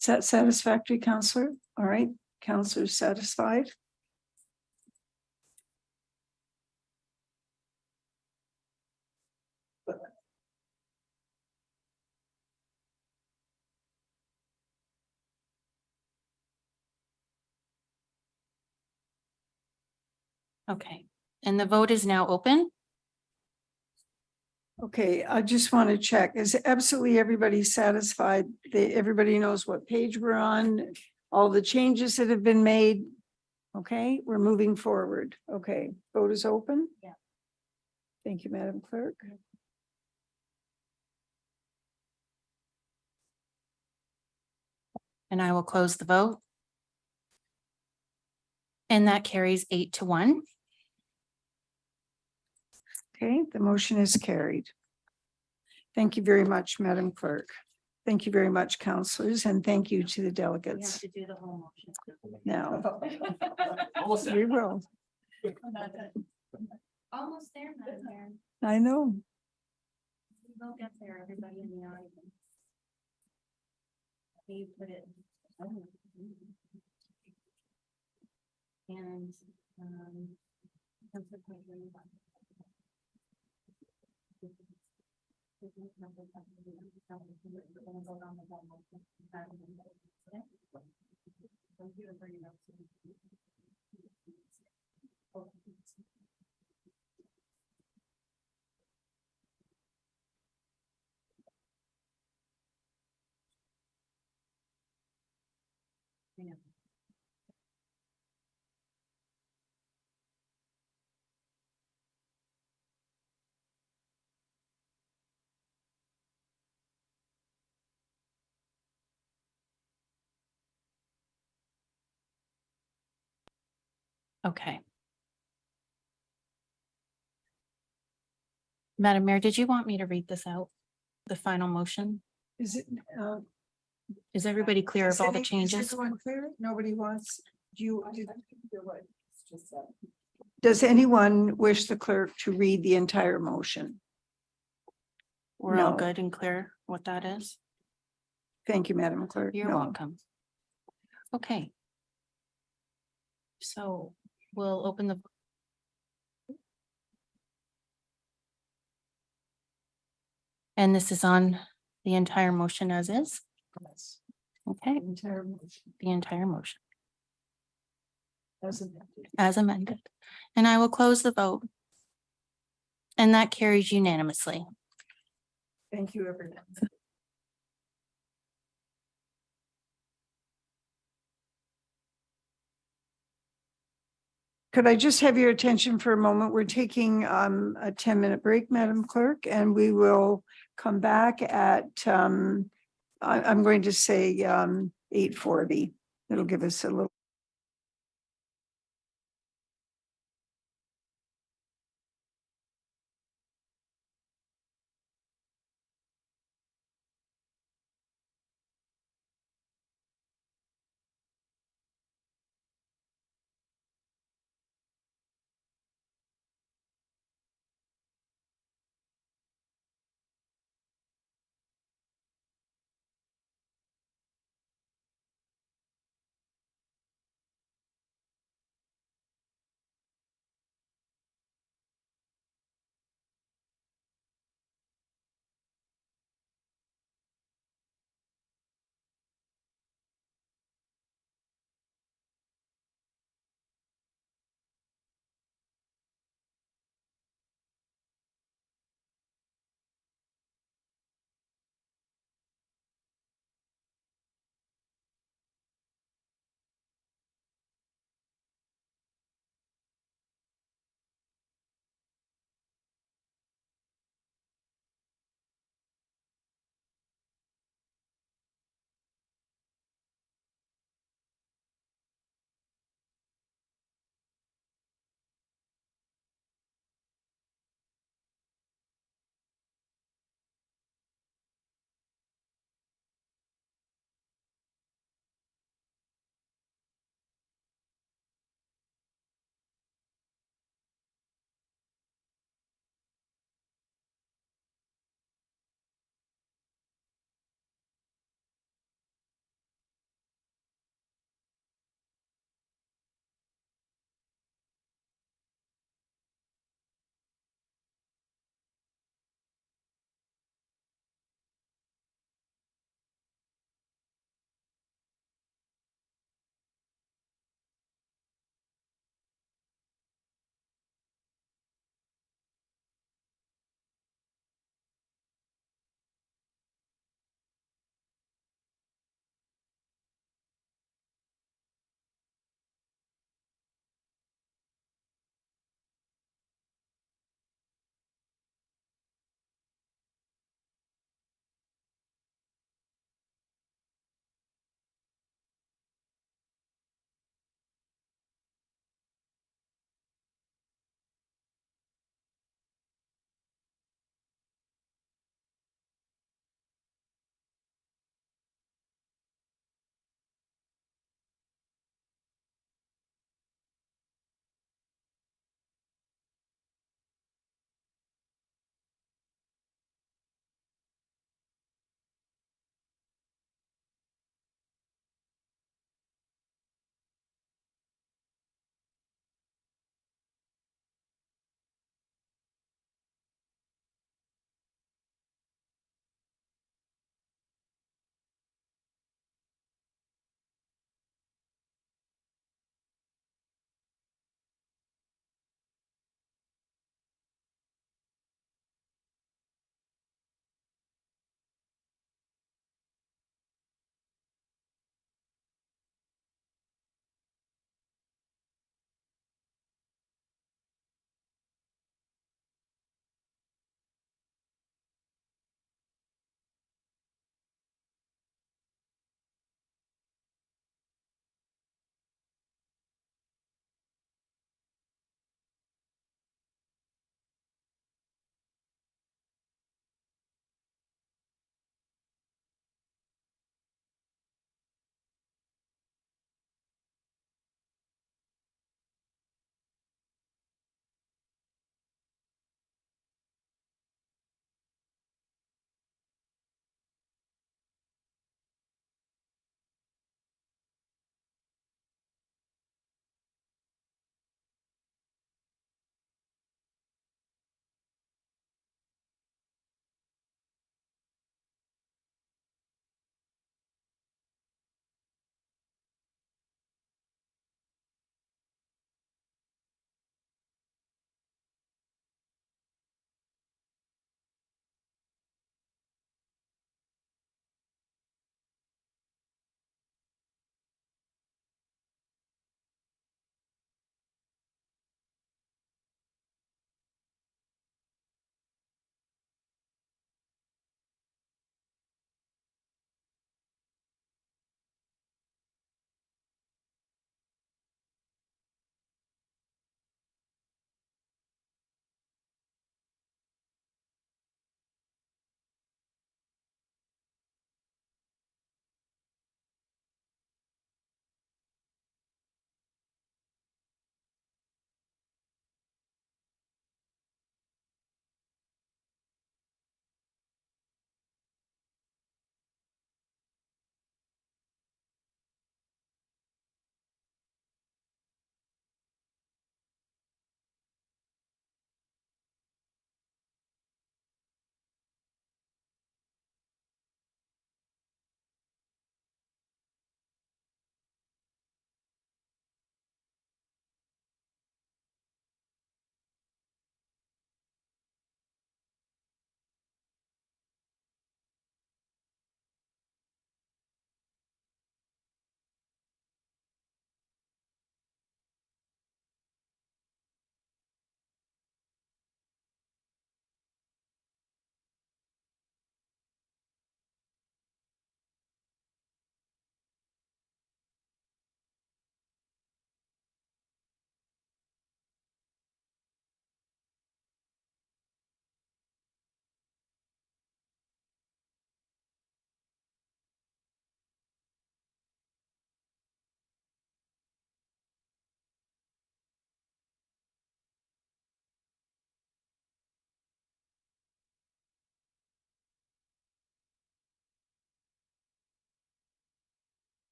Is that satisfactory, Counselor? All right, Counselor satisfied? Okay, and the vote is now open. Okay, I just want to check. Is absolutely everybody satisfied? Everybody knows what page we're on, all the changes that have been made? Okay, we're moving forward. Okay, vote is open. Yeah. Thank you, Madam Clerk. And I will close the vote. And that carries 8-1. Okay, the motion is carried. Thank you very much, Madam Clerk. Thank you very much, councillors, and thank you to the We have delegates. to do the whole motion. Now, we will. Almost there, Madam Mayor. I know. We will get there, everybody in the audience. We put it. And. Okay. Madam Mayor, did you want me to read this out? The final motion? Is it? Is everybody clear of all the Is changes? everyone clear? Nobody wants, does anyone wish the clerk to read the entire motion? We're all No. good and clear what that is? Thank you, Madam Clerk. You're No. welcome. Okay. So we'll open the. And this is on the entire motion as is? Okay, Entire motion. the entire motion As amended. as amended. And I will close the vote. And that carries unanimously. Thank you, everyone. Could I just have your attention for a moment? We're taking a 10-minute break, Madam Clerk, and we will come back at I'm going to say 8:40. It'll give us a little.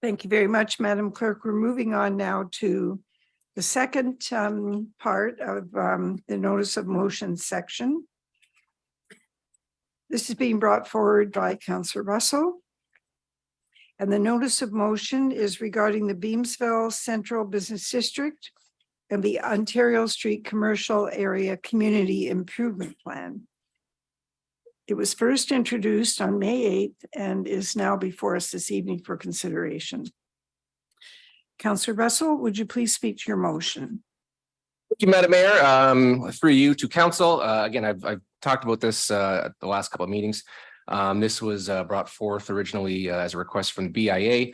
Thank you very much, Madam Clerk. We're moving on now to the second part of the notice of motion section. This is being brought forward by Councillor Russell. And the notice of motion is regarding the Beamsville Central Business District and the Ontario Street Commercial Area Community Improvement Plan. It was first introduced on May 8th and is now before us this evening for consideration. Councillor Russell, would you please speak to your motion? Thank you, Madam Mayor. Through you to council. Again, I've talked about this at the last couple of meetings. This was brought forth originally as a request from the BIA.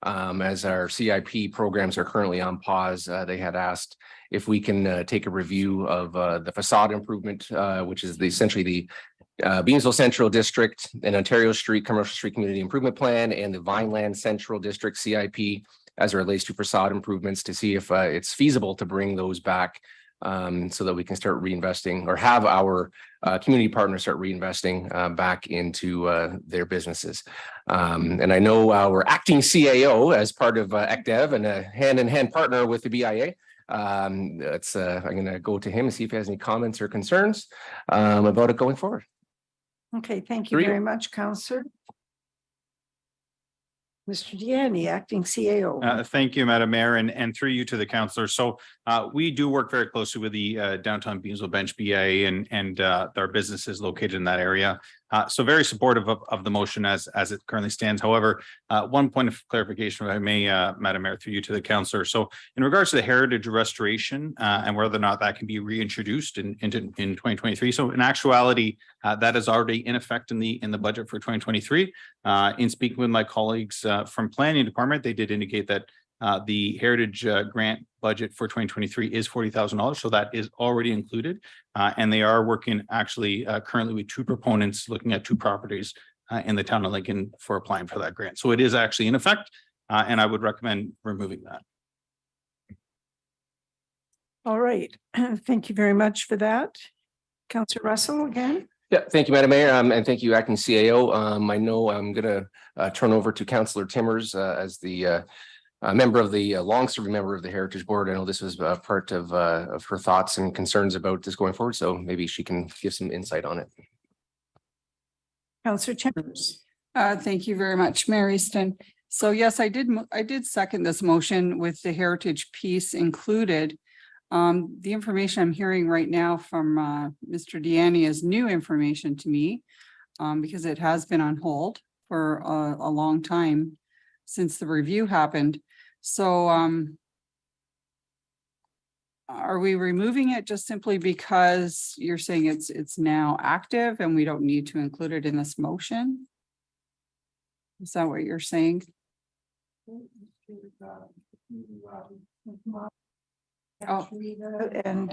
As our CIP programs are currently on pause, they had asked if we can take a review of the facade improvement, which is essentially the Beamsville Central District and Ontario Street Commercial Street Community Improvement Plan and the Vineland Central District CIP as it relates to facade improvements to see if it's feasible to bring those back so that we can start reinvesting or have our community partners start reinvesting back into their businesses. And I know our acting CAO as part of ECDEV and a hand-in-hand partner with the BIA. I'm going to go to him and see if he has any comments or concerns about it going forward. Okay, thank you very much, Councillor. Mr. Deanne, acting CAO. Thank you, Madam Mayor, and through you to the councillor. So we do work very closely with the downtown Beamsville Bench BIA and our businesses located in that area. So very supportive of the motion as it currently stands. However, one point of clarification, if I may, Madam Mayor, through you to the councillor. So in regards to the heritage restoration and whether or not that can be reintroduced in 2023. So in actuality, that is already in effect in the budget for 2023. In speaking with my colleagues from planning department, they did indicate that the heritage grant budget for 2023 is $40,000. So that is already included. And they are working actually currently with two proponents looking at two properties in the town of Lincoln for applying for that grant. So it is actually in effect, and I would recommend removing that. All right, thank you very much for that. Councillor Russell again. Yeah, thank you, Madam Mayor, and thank you, acting CAO. I know I'm going to turn over to Councillor Timmers as the member of the long-serving member of the Heritage Board. I know this was part of her thoughts and concerns about this going forward, so maybe she can give some insight on it. Councillor Timmers. Thank you very much, Mayor Easton. So yes, I did second this motion with the heritage piece included. The information I'm hearing right now from Mr. Deanne is new information to me because it has been on hold for a long time since the review happened. So are we removing it just simply because you're saying it's now active and we don't need to include it in this motion? Is that what you're saying? Oh, and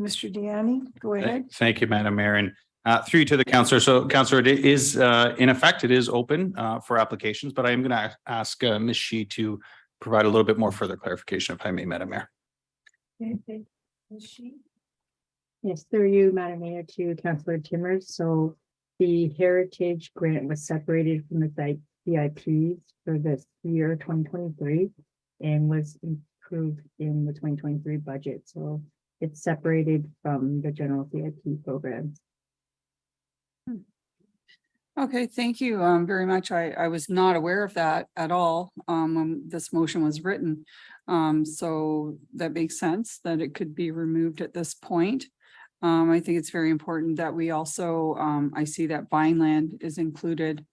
Mr. Deanne, go ahead. Thank you, Madam Mayor, and through you to the councillor. So councillor, it is in effect, it is open for applications, but I am going to ask Ms. Shi to provide a little bit more further clarification, if I may, Madam Mayor. Yes, through you, Madam Mayor, to Councillor Timmers. So the heritage grant was separated from the CIPs for this year 2023 and was approved in the 2023 budget. So it's separated from the general CIP programs. Okay, thank you very much. I was not aware of that at all when this motion was written. So that makes sense that it could be removed at this point. I think it's very important that we also, I see that Vineland is included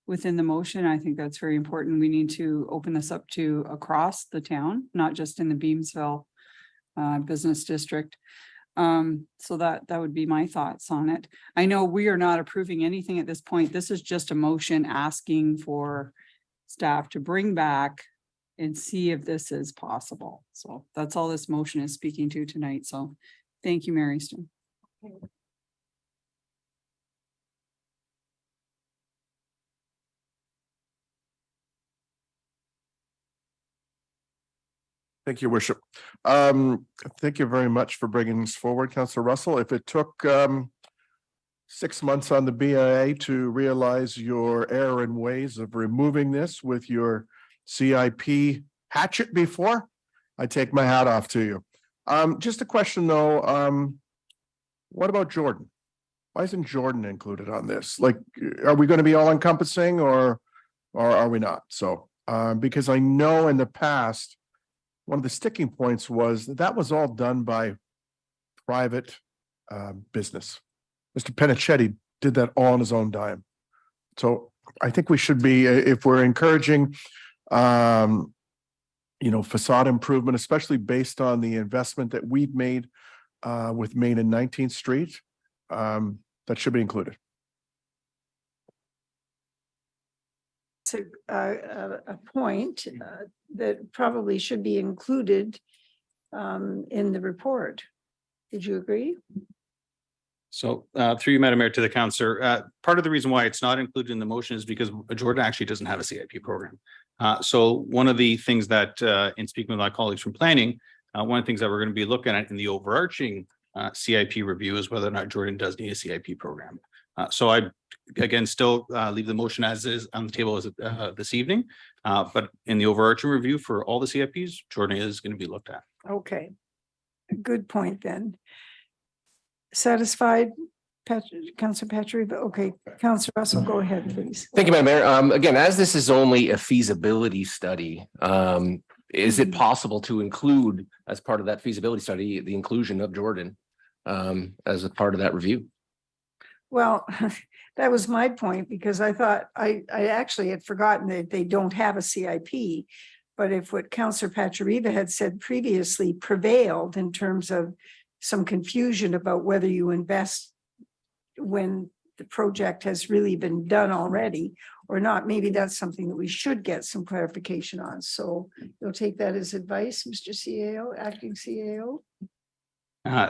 within the motion. I think that's very important. We need to open this up to across the town, not just in the Beamsville business district. So that would be my thoughts on it. I know we are not approving anything at this point. This is just a motion asking for staff to bring back and see if this is possible. So that's all this motion is speaking to tonight. So thank you, Mary Easton. Thank you, Worship. Thank you very much for bringing this forward, Councillor Russell. If it took 6 months on the BIA to realize your error in ways of removing this with your CIP hatchet before. I take my hat off to you. Just a question though, what about Jordan? Why isn't Jordan included on this? Like, are we going to be all encompassing or are we not? So, because I know in the past, one of the sticking points was that was all done by private business. Mr. Penichetti did that all on his own dime. So I think we should be, if we're encouraging, facade improvement, especially based on the investment that we've made with Main and 19th Street, that should be included. It's a point that probably should be included in the report. Would you agree? So through you, Madam Mayor, to the councillor, part of the reason why it's not included in the motion is because Jordan actually doesn't have a CIP program. So one of the things that in speaking with my colleagues from planning, one of the things that we're going to be looking at in the overarching CIP review is whether or not Jordan does need a CIP program. So I, again, still leave the motion as is on the table as this evening. But in the overarching review for all the CIPs, Jordan is going to be looked at. Okay, good point then. Satisfied, Councillor Patrick? Okay, Councillor Russell, go ahead, please. Thank you, Madam Mayor. Again, as this is only a feasibility study, is it possible to include as part of that feasibility study, the inclusion of Jordan as a part of that review? Well, that was my point, because I thought I actually had forgotten that they don't have a CIP. But if what Councillor Pachariva had said previously prevailed in terms of some confusion about whether you invest when the project has really been done already or not, maybe that's something that we should get some clarification on. So you'll take that as advice, Mr. CAO, acting CAO.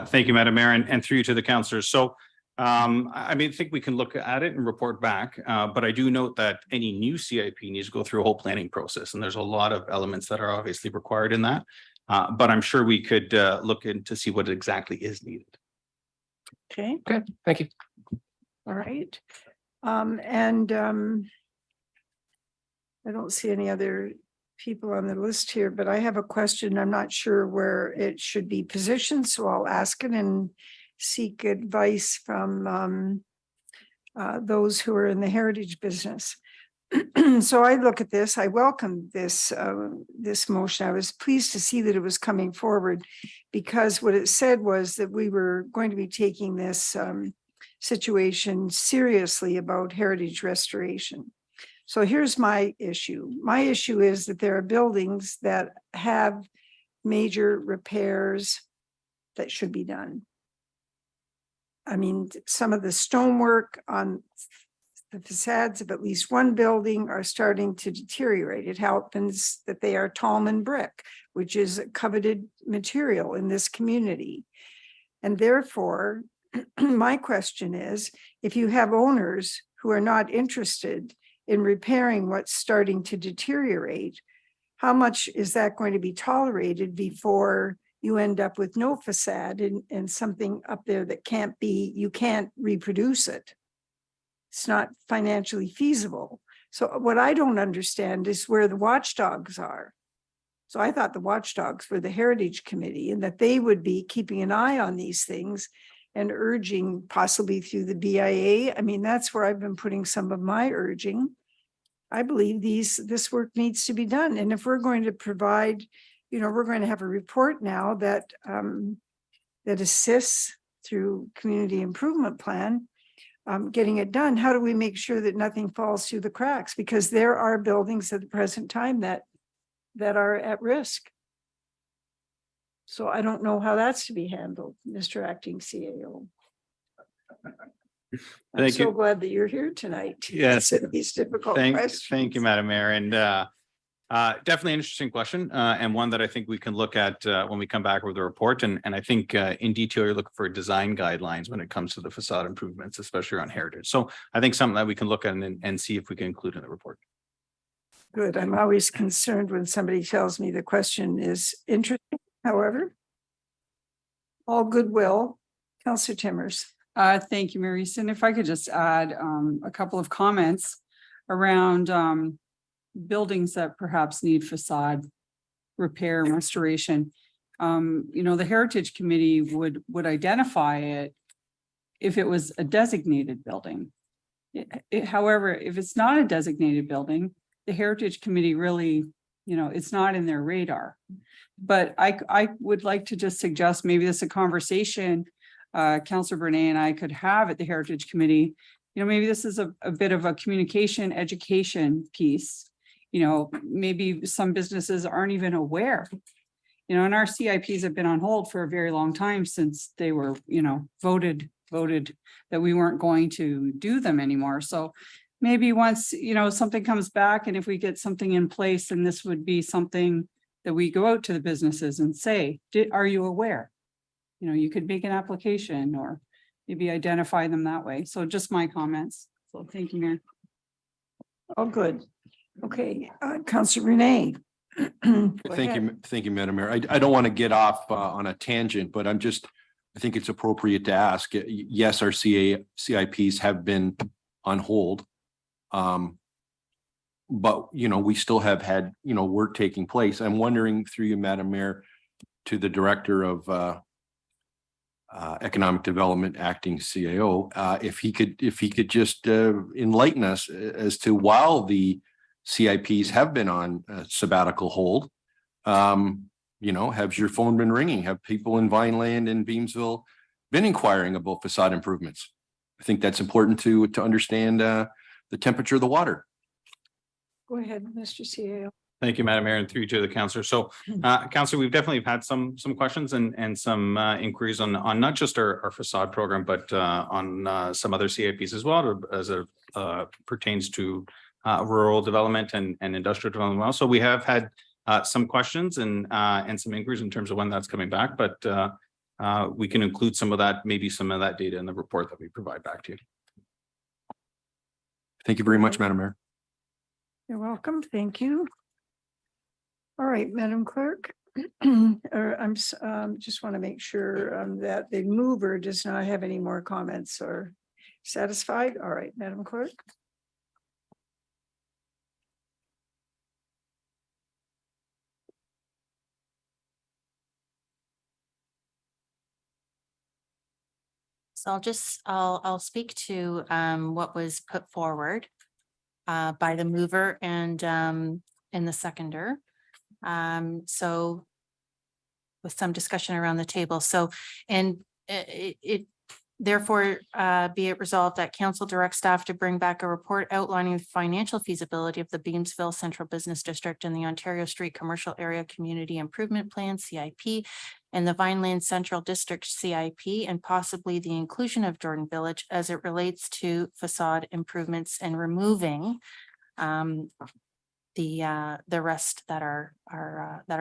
Thank you, Madam Mayor, and through you to the councillors. So I think we can look at it and report back, but I do note that any new CIP needs to go through a whole planning process, and there's a lot of elements that are obviously required in that. But I'm sure we could look in to see what exactly is needed. Okay. Okay, thank you. All right. I don't see any other people on the list here, but I have a question. I'm not sure where it should be positioned, so I'll ask it and seek advice from those who are in the heritage business. So I look at this, I welcome this this motion. I was pleased to see that it was coming forward, because what it said was that we were going to be taking this situation seriously about heritage restoration. So here's my issue. My issue is that there are buildings that have major repairs that should be done. I mean, some of the stonework on the facades of at least one building are starting to deteriorate. It happens that they are Tallman brick, which is a coveted material in this community. And therefore, my question is, if you have owners who are not interested in repairing what's starting to deteriorate, how much is that going to be tolerated before you end up with no facade and something up there that can't be, you can't reproduce it? It's not financially feasible. So what I don't understand is where the watchdogs are. So I thought the watchdogs were the Heritage Committee, and that they would be keeping an eye on these things and urging, possibly through the BIA. I mean, that's where I've been putting some of my urging. I believe this work needs to be done. And if we're going to provide, we're going to have a report now that that assists through community improvement plan, getting it done. How do we make sure that nothing falls through the cracks? Because there are buildings at the present time that are at risk. So I don't know how that's to be handled, Mr. Acting CAO. I'm so glad that you're here tonight. Yes. These difficult questions. Thank you, Madam Mayor. And definitely an interesting question, and one that I think we can look at when we come back with the report. And I think in detail, you're looking for design guidelines when it comes to the facade improvements, especially around heritage. So I think something that we can look at and see if we can include in the report. Good. I'm always concerned when somebody tells me the question is interesting. However, all goodwill. Councillor Timmers. Thank you, Mary Easton. If I could just add a couple of comments around buildings that perhaps need facade repair and restoration. The Heritage Committee would identify it if it was a designated building. However, if it's not a designated building, the Heritage Committee really, it's not in their radar. But I would like to just suggest maybe this is a conversation Councillor Bernay and I could have at the Heritage Committee. Maybe this is a bit of a communication education piece. Maybe some businesses aren't even aware. And our CIPs have been on hold for a very long time since they were, voted that we weren't going to do them anymore. So maybe once, something comes back and if we get something in place, then this would be something that we go out to the businesses and say, are you aware? You could make an application or maybe identify them that way. So just my comments. So thank you, Mayor. Oh, good. Okay, Councillor Renee. Thank you, Madam Mayor. I don't want to get off on a tangent, but I think it's appropriate to ask. Yes, our CIPs have been on hold. But, we still have had, work taking place. I'm wondering through you, Madam Mayor, to the Director of Economic Development, Acting CAO, if he could just enlighten us as to while the CIPs have been on sabbatical hold, has your phone been ringing? Have people in Vineland and Beamsville been inquiring about facade improvements? I think that's important to understand the temperature of the water. Go ahead, Mr. CAO. Thank you, Madam Mayor, and through you to the councillor. So, councillor, we've definitely had some questions and some inquiries on not just our facade program, but on some other CIPs as well, as it pertains to rural development and industrial development. Well, so we have had some questions and some inquiries in terms of when that's coming back, but we can include some of that data in the report that we provide back to you. Thank you very much, Madam Mayor. You're welcome. Thank you. All right, Madam Clerk. Just want to make sure that the mover does not have any more comments or satisfied. All right, Madam Clerk. So I'll speak to what was put forward by the mover and the seconder. So with some discussion around the table. So, and it therefore be it resolved that council directs staff to bring back a report outlining the financial feasibility of the Beamsville Central Business District and the Ontario Street Commercial Area Community Improvement Plan, CIP, and the Vineland Central District CIP, and possibly the inclusion of Jordan Village as it relates to facade improvements and removing the rest that are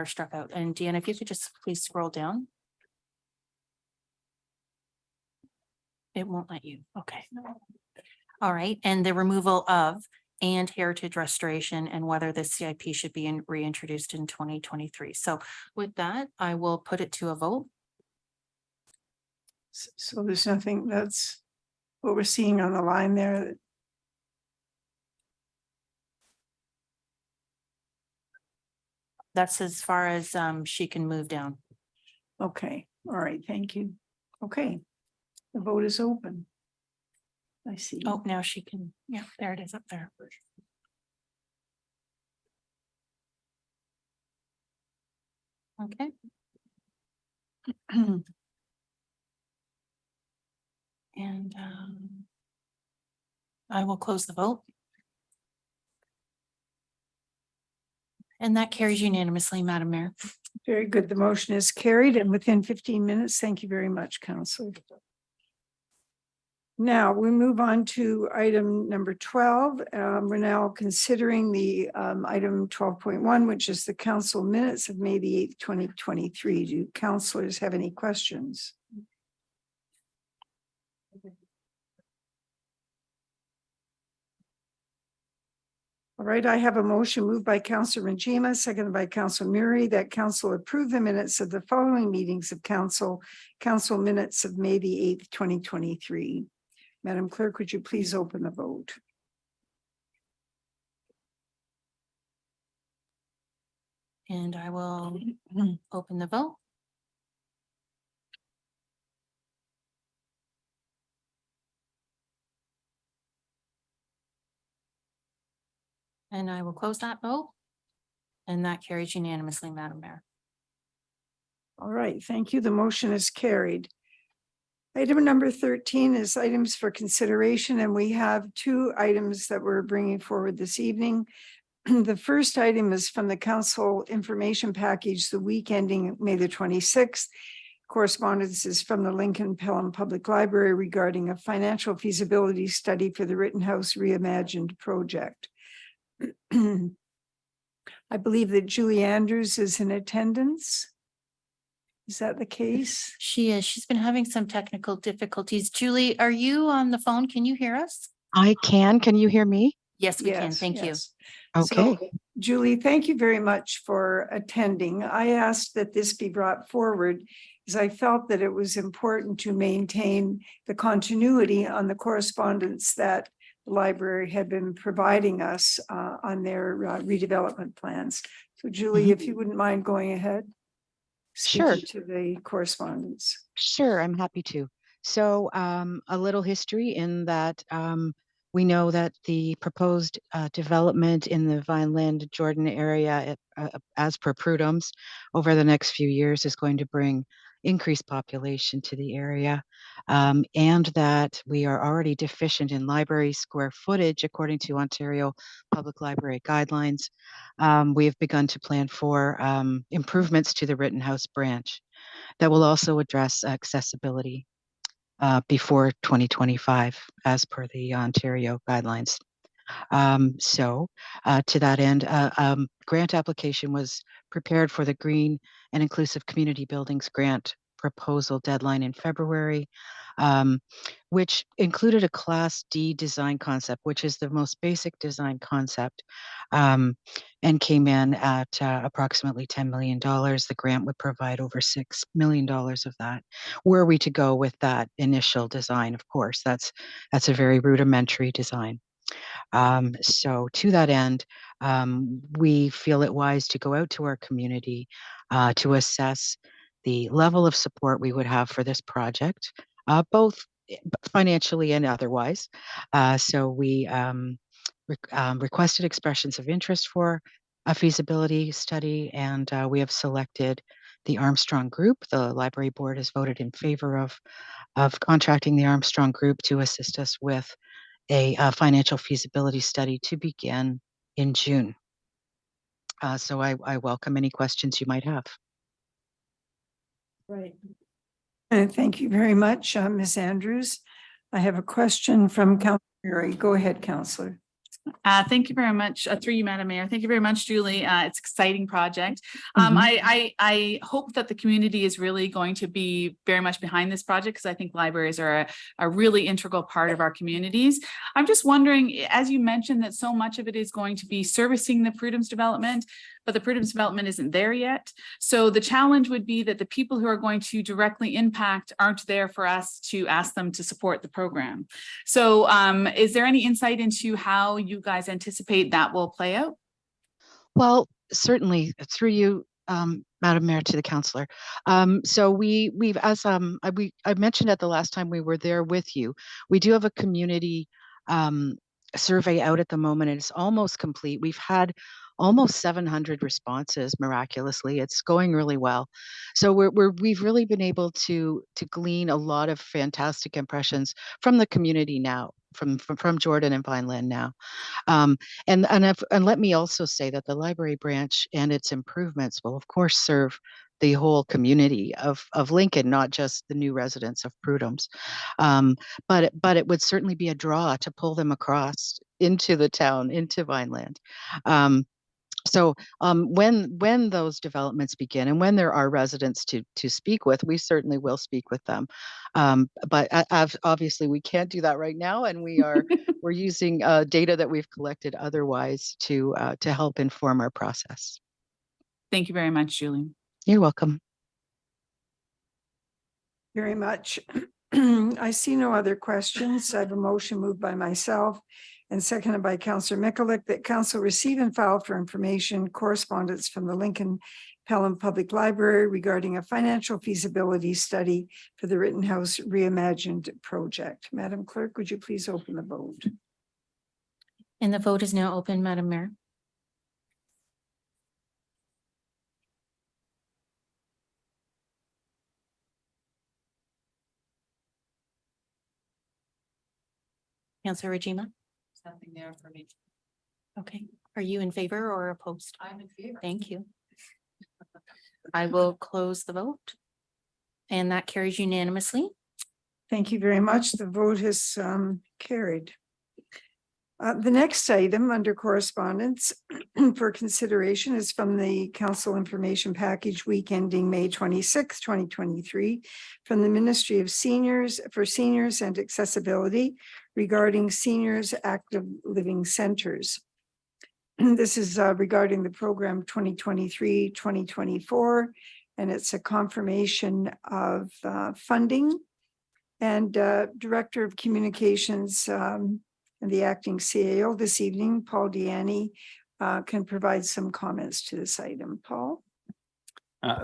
struck out. And Deanna, if you could just please scroll down. It won't let you. Okay. All right. And the removal of and heritage restoration and whether the CIP should be reintroduced in 2023. So with that, I will put it to a vote. So there's nothing, that's what we're seeing on the line there. That's as far as she can move down. Okay. All right. Thank you. Okay. The vote is open. I see. Oh, now she can. Yeah, there it is up there. Okay. And I will close the vote. And that carries unanimously, Madam Mayor. Very good. The motion is carried and within 15 minutes. Thank you very much, Councillor. Now we move on to item number 12. We're now considering the item 12.1, which is the council minutes of May the 8th, 2023. Do councillors have any questions? All right, I have a motion moved by Councillor Majima, seconded by Councillor Murray, that council approve the minutes of the following meetings of council minutes of May the 8th, 2023. Madam Clerk, would you please open the vote? And I will open the vote. And I will close that vote. And that carries unanimously, Madam Mayor. All right, thank you. The motion is carried. Item number 13 is items for consideration, and we have two items that we're bringing forward this evening. The first item is from the council information package, the week ending May the 26th. Correspondence is from the Lincoln Pelham Public Library regarding a financial feasibility study for the Rittenhouse Reimagined project. I believe that Julie Andrews is in attendance. Is that the case? She is. She's been having some technical difficulties. Julie, are you on the phone? Can you hear us? I can. Can you hear me? Yes, we can. Thank you. Yes. Okay. So, Julie, thank you very much for attending. I asked that this be brought forward because I felt that it was important to maintain the continuity on the correspondence that the library had been providing us on their redevelopment plans. So Julie, if you wouldn't mind going ahead. Sure. Speaking to the correspondence. Sure, I'm happy to. So a little history in that we know that the proposed development in the Vineland, Jordan area, as per Prudhome's, over the next few years is going to bring increased population to the area, and that we are already deficient in library square footage according to Ontario Public Library guidelines. We have begun to plan for improvements to the Rittenhouse branch that will also address accessibility before 2025, as per the Ontario guidelines. So to that end, grant application was prepared for the Green and Inclusive Community Buildings Grant proposal deadline in February, which included a Class D design concept, which is the most basic design concept, and came in at approximately $10 million. The grant would provide over $6 million of that. Were we to go with that initial design, of course, that's a very rudimentary design. So to that end, we feel it wise to go out to our community to assess the level of support we would have for this project, both financially and otherwise. So we requested expressions of interest for a feasibility study, and we have selected the Armstrong Group. The library board has voted in favor of contracting the Armstrong Group to assist us with a financial feasibility study to begin in June. So I welcome any questions you might have. Right. Thank you very much, Ms. Andrews. I have a question from Councillor Murray. Go ahead, Councillor. Thank you very much, through you, Madam Mayor. Thank you very much, Julie. It's an exciting project. I hope that the community is really going to be very much behind this project, because I think libraries are a really integral part of our communities. I'm just wondering, as you mentioned, that so much of it is going to be servicing the Prudhome's development, but the Prudhome's development isn't there yet. So the challenge would be that the people who are going to directly impact aren't there for us to ask them to support the program. So is there any insight into how you guys anticipate that will play out? Well, certainly through you, Madam Mayor, to the councillor. So we've, as I mentioned at the last time we were there with you, we do have a community survey out at the moment, and it's almost complete. We've had almost 700 responses miraculously. It's going really well. So we've really been able to glean a lot of fantastic impressions from the community now, from Jordan and Vineland now. And let me also say that the library branch and its improvements will of course serve the whole community of Lincoln, not just the new residents of Prudhome's. But it would certainly be a draw to pull them across into the town, into Vineland. So when those developments begin and when there are residents to speak with, we certainly will speak with them. But obviously we can't do that right now, and we're using data that we've collected otherwise to help inform our process. Thank you very much, Julie. You're welcome. Very much. I see no other questions. I have a motion moved by myself and seconded by Councillor Mikulik that council receive and file for information correspondence from the Lincoln Pelham Public Library regarding a financial feasibility study for the Rittenhouse Reimagined project. Madam Clerk, would you please open the vote? And the vote is now open, Madam Mayor. Councillor Rajima? Nothing there for me. Okay, are you in favor or opposed? I'm in favor. Thank you. I will close the vote. And that carries unanimously. Thank you very much. The vote has carried. The next item under correspondence for consideration is from the Council Information Package week ending May 26, 2023, from the Ministry of Seniors for Seniors and Accessibility regarding Seniors Active Living Centers. This is regarding the program 2023-2024, and it's a confirmation of funding. And Director of Communications and the acting CAO this evening, Paul Deaney, can provide some comments to this item. Paul?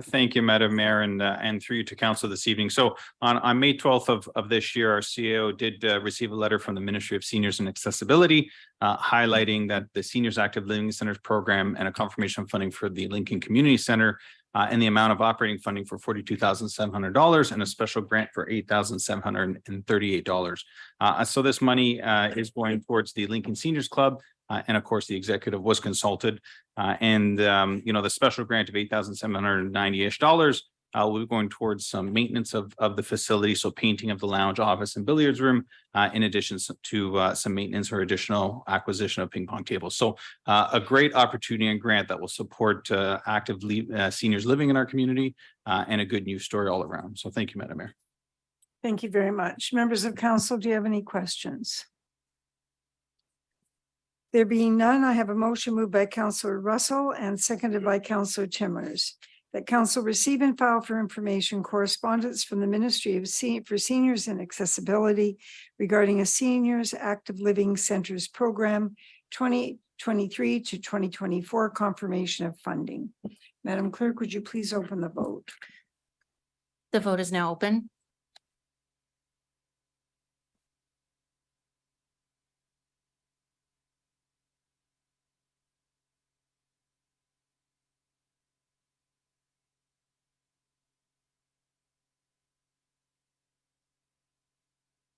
Thank you, Madam Mayor, and through you to council this evening. So on May 12th of this year, our CAO did receive a letter from the Ministry of Seniors and Accessibility highlighting that the Seniors Active Living Centers program and a confirmation of funding for the Lincoln Community Center and the amount of operating funding for $42,700 and a special grant for $8,738. So this money is going towards the Lincoln Seniors Club. And of course, the executive was consulted the special grant of $8,790 will be going towards some maintenance of the facility. So painting of the lounge, office and billiards room, in addition to some maintenance or additional acquisition of ping pong tables. So a great opportunity and grant that will support active seniors living in our community and a good news story all around. So thank you, Madam Mayor. Thank you very much. Members of council, do you have any questions? There being none, I have a motion moved by Councillor Russell and seconded by Councillor Timmers that council receive and file for information correspondence from the Ministry of for Seniors and Accessibility regarding a Seniors Active Living Centers program 2023 to 2024 confirmation of funding. Madam Clerk, would you please open the vote? The vote is now open.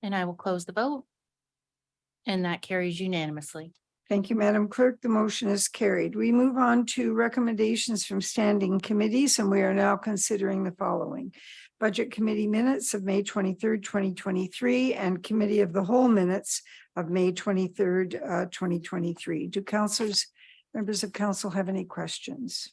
And I will close the vote. And that carries unanimously. Thank you, Madam Clerk. The motion is carried. We move on to recommendations from standing committees, and we are now considering the following. Budget Committee minutes of May 23rd, 2023, and Committee of the Whole minutes of May 23rd, 2023. Do members of council have any questions?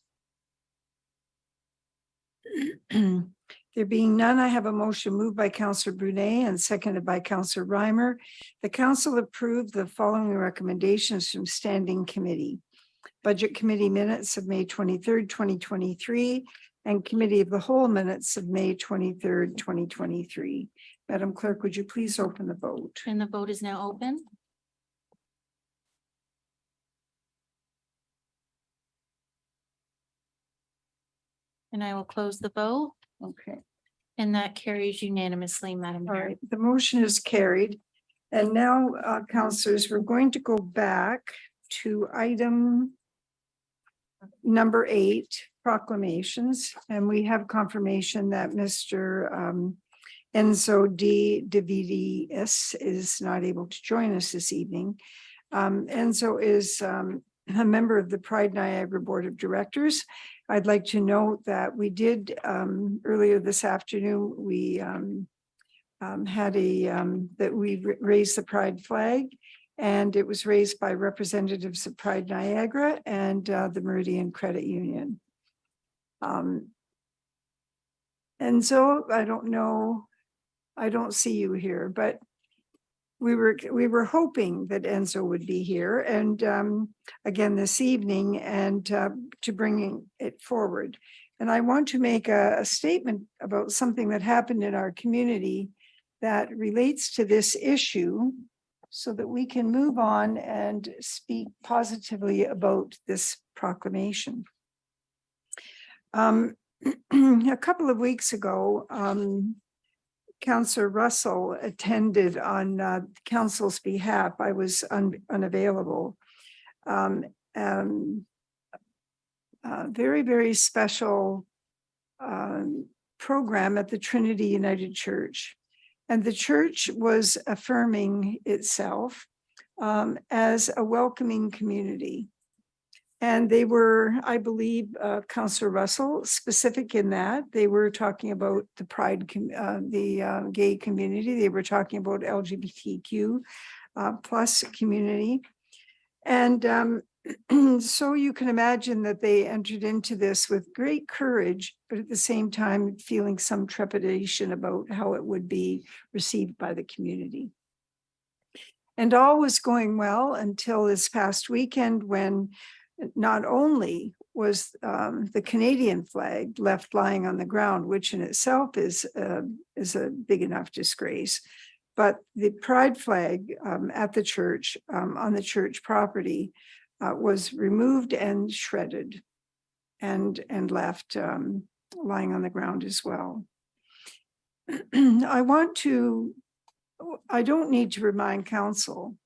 There being none, I have a motion moved by Councillor Brunet and seconded by Councillor Reimer. The council approved the following recommendations from standing committee. Budget Committee minutes of May 23rd, 2023, and Committee of the Whole minutes of May 23rd, 2023. Madam Clerk, would you please open the vote? And the vote is now open. And I will close the vote. Okay. And that carries unanimously, Madam All Mayor. right, the motion is carried. And now, councillors, we're going to go back to item number 8, proclamations. And we have confirmation that Mr. Enzo D. Davidis is not able to join us this evening. Enzo is a member of the Pride Niagara Board of Directors. I'd like to note that we did earlier this afternoon, we had that we raised the Pride flag, And it was raised by representatives of Pride Niagara and the Meridian Credit Union. Enzo, I don't know, I don't see you here, but we were hoping that Enzo would be here and again this evening and to bring it forward. And I want to make a statement about something that happened in our community that relates to this issue so that we can move on and speak positively about this proclamation. A couple of weeks ago, Councillor Russell attended on council's behalf. I was unavailable. Very, very special program at the Trinity United Church. And the church was affirming itself as a welcoming community. And they were, I believe, Councillor Russell, specific in that they were talking about the pride, the gay community. They were talking about LGBTQ plus community. And so you can imagine that they entered into this with great courage, but at the same time feeling some trepidation about how it would be received by the community. And all was going well until this past weekend when not only was the Canadian flag left lying on the ground, which in itself is a big enough disgrace, but the pride flag at the church, on the church property, was removed and shredded and left lying on the ground as well. I don't need to remind council,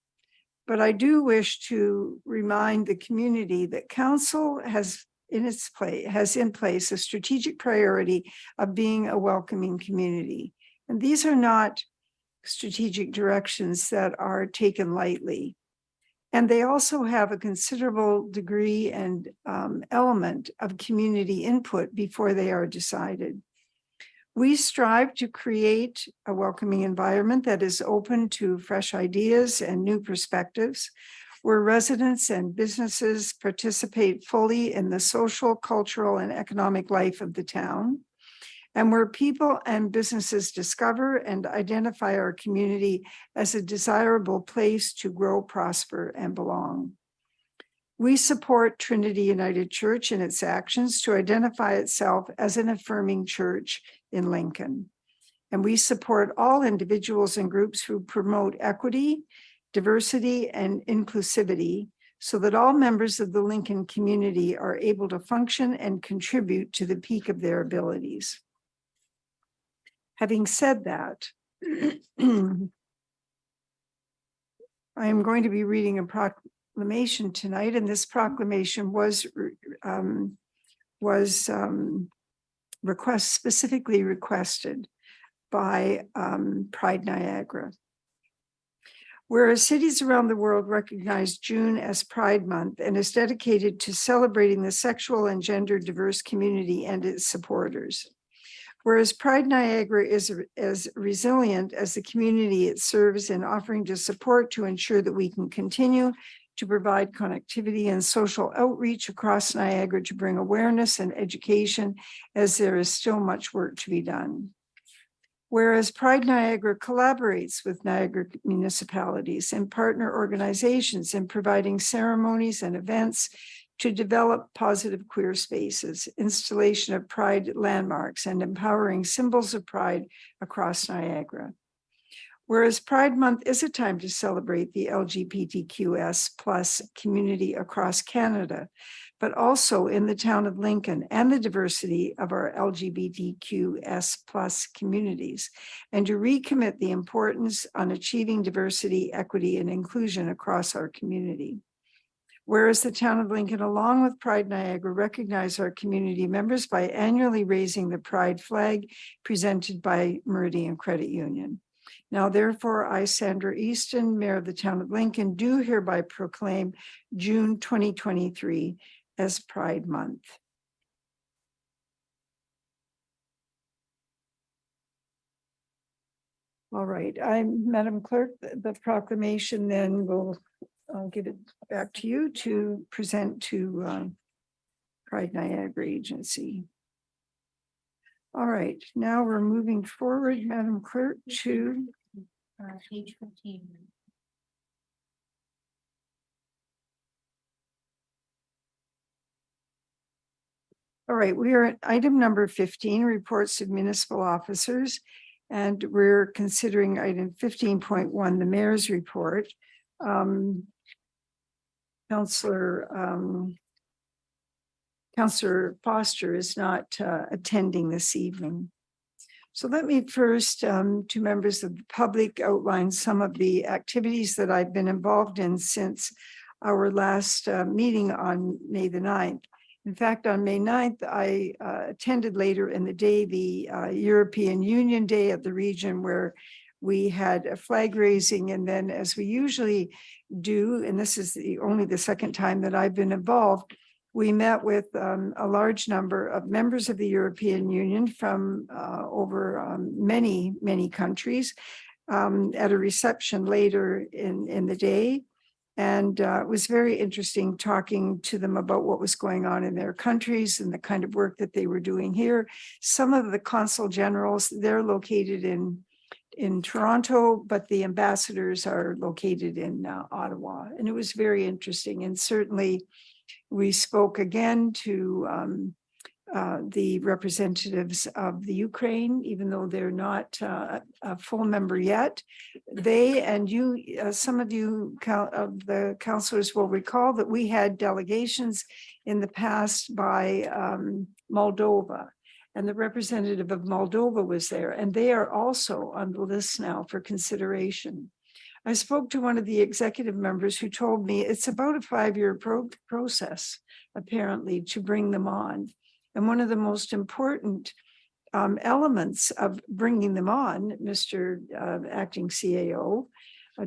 but I do wish to remind the community that council has in place a strategic priority of being a welcoming community. And these are not strategic directions that are taken lightly. And they also have a considerable degree and element of community input before they are decided. We strive to create a welcoming environment that is open to fresh ideas and new perspectives, where residents and businesses participate fully in the social, cultural, and economic life of the town, and where people and businesses discover and identify our community as a desirable place to grow, prosper, and belong. We support Trinity United Church in its actions to identify itself as an affirming church in Lincoln. And we support all individuals and groups who promote equity, diversity, and inclusivity so that all members of the Lincoln community are able to function and contribute to the peak of their abilities. Having said that, I am going to be reading a proclamation tonight, and this proclamation was specifically requested by Pride Niagara. Whereas cities around the world recognize June as Pride Month and is dedicated to celebrating the sexual and gender diverse community and its supporters. Whereas Pride Niagara is as resilient as the community it serves in offering to support to ensure that we can continue to provide connectivity and social outreach across Niagara to bring awareness and education, as there is still much work to be done. Whereas Pride Niagara collaborates with Niagara municipalities and partner organizations in providing ceremonies and events to develop positive queer spaces, installation of Pride landmarks, and empowering symbols of pride across Niagara. Whereas Pride Month is a time to celebrate the LGBTQS plus community across Canada, but also in the town of Lincoln and the diversity of our LGBTQS plus communities, and to recommit the importance on achieving diversity, equity, and inclusion across our community. Whereas the town of Lincoln, along with Pride Niagara, recognize our community members by annually raising the Pride flag presented by Meridian Credit Union. Now, therefore, I, Sandra Easton, Mayor of the town of Lincoln, do hereby proclaim June 2023 as Pride Month. All right, Madam Clerk, the proclamation then I'll give it back to you to present to Pride Niagara Agency. All right, now we're moving forward, Madam Clerk, to page 15. all right, we are at item number 15, reports of municipal officers. And we're considering item 15.1, the mayor's report. Councillor Foster is not attending this evening. So let me first, to members of the public, outline some of the activities that I've been involved in since our last meeting on May the 9th. In fact, on May 9th, I attended later in the day the European Union Day at the region, where we had a flag raising. And then, as we usually do, and this is only the second time that I've been involved, we met with a large number of members of the European Union from over many, many countries at a reception later in the day. And it was very interesting talking to them about what was going on in their countries and the kind of work that they were doing here. Some of the consul generals, they're located in Toronto, but the ambassadors are located in Ottawa. And it was very interesting. And certainly we spoke again to the representatives of the Ukraine, even though they're not a full member yet. They and you, some of you of the councillors will recall that we had delegations in the past by Moldova, and the representative of Moldova was there, and they are also on the list now for consideration. I spoke to one of the executive members who told me it's about a 5-year process, apparently, to bring them on. And one of the most important elements of bringing them on, Mr. Acting CAO,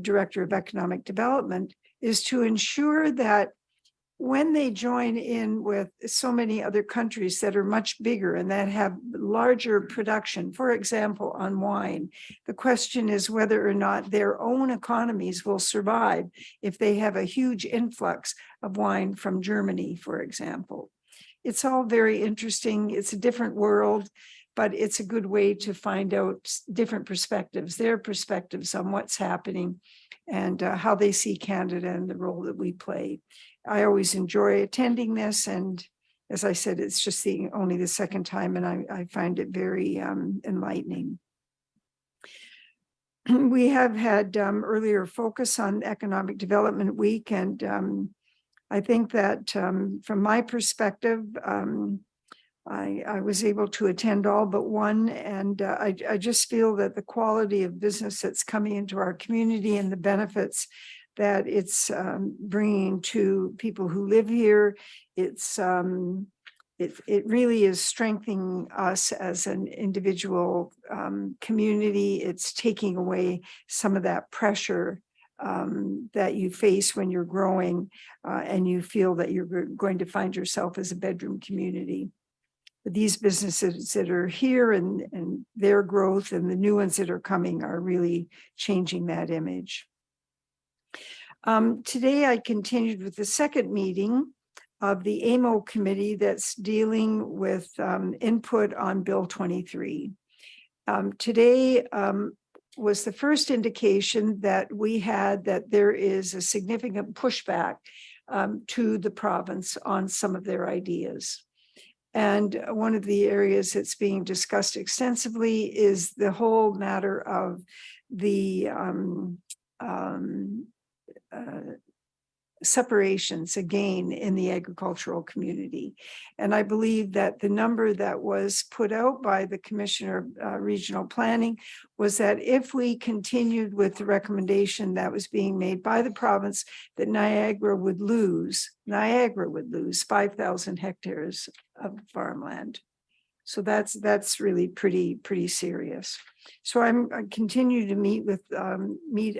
Director of Economic Development, is to ensure that when they join in with so many other countries that are much bigger and that have larger production, for example, on wine, the question is whether or not their own economies will survive if they have a huge influx of wine from Germany, for example. It's all very interesting. It's a different world, but it's a good way to find out different perspectives, their perspectives on what's happening and how they see Canada and the role that we play. I always enjoy attending this. And as I said, it's just only the second time, and I find it very enlightening. We have had earlier focus on Economic Development Week, and I think that from my perspective, I was able to attend all but one, and I just feel that the quality of business that's coming into our community and the benefits that it's bringing to people who live here, it really is strengthening us as an individual community. It's taking away some of that pressure that you face when you're growing and you feel that you're going to find yourself as a bedroom community. But these businesses that are here and their growth and the new ones that are coming are really changing that image. Today, I continued with the second meeting of the AMO committee that's dealing with input on Bill 23. Today was the first indication that we had that there is a significant pushback to the province on some of their ideas. And one of the areas that's being discussed extensively is the whole matter of the separations again in the agricultural community. And I believe that the number that was put out by the Commissioner of Regional Planning was that if we continued with the recommendation that was being made by the province, that Niagara would lose 5,000 hectares of farmland. So that's really pretty serious. So I continue to meet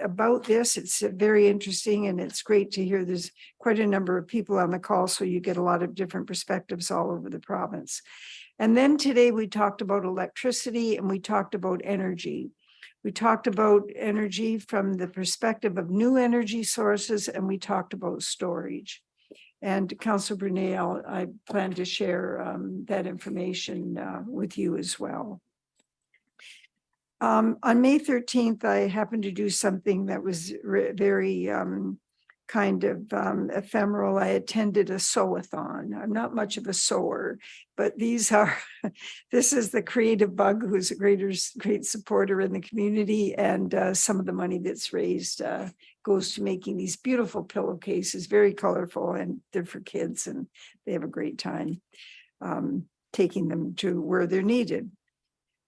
about this. It's very interesting, and it's great to hear there's quite a number of people on the call, so you get a lot of different perspectives all over the province. And then today we talked about electricity and we talked about energy. We talked about energy from the perspective of new energy sources, and we talked about storage. And Councillor Brunet, I plan to share that information with you as well. On May 13th, I happened to do something that was very kind of ephemeral. I attended a sew-a-thon. I'm not much of a sewer, but this is the Creative Bug, who's a great supporter in the community, and some of the money that's raised goes to making these beautiful pillowcases, very colorful, and they're for kids, and they have a great time taking them to where they're needed.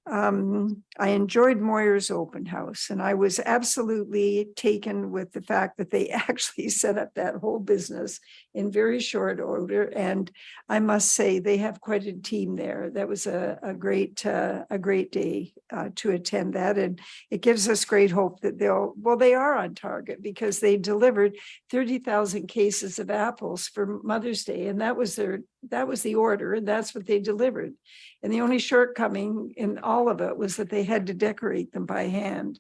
I enjoyed Moyer's open house, and I was absolutely taken with the fact that they actually set up that whole business in very short order. And I must say, they have quite a team there. That was a great day to attend that. And it gives us great hope that they are on target, because they delivered 30,000 cases of apples for Mother's Day. And that was the order, and that's what they delivered. And the only shortcoming in all of it was that they had to decorate them by hand.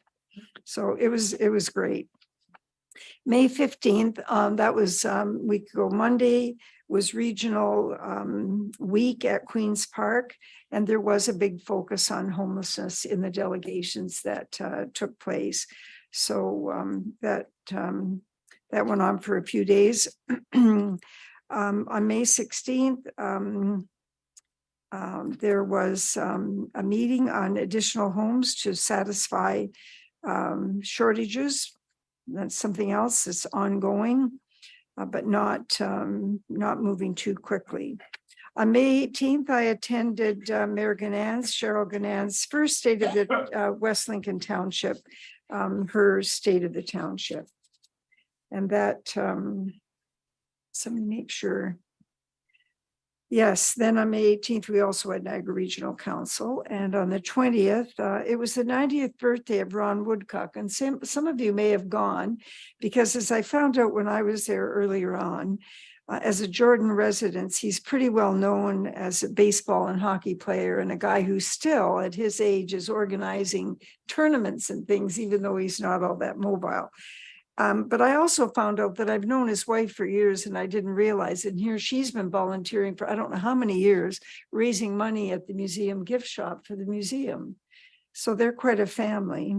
So it was great. May 15th, that was week ago, Monday was regional week at Queen's Park. And there was a big focus on homelessness in the delegations that took place. So that went on for a few days. On May 16th, there was a meeting on additional homes to satisfy shortages. That's something else that's ongoing, but not moving too quickly. On May 18th, I attended Mayor Cheryl Ganan's first State of the West Lincoln Township, her State of the Township. And that, so make sure. Yes, then on May 18th, we also had Niagara Regional Council. And on the 20th, it was the 90th birthday of Ron Woodcock. And some of you may have gone, because as I found out when I was there earlier on, as a Jordan resident, he's pretty well known as a baseball and hockey player, and a guy who still at his age is organizing tournaments and things, even though he's not all that mobile. But I also found out that I've known his wife for years, and I didn't realize it. And here she's been volunteering for I don't know how many years, raising money at the museum gift shop for the museum. So they're quite a family.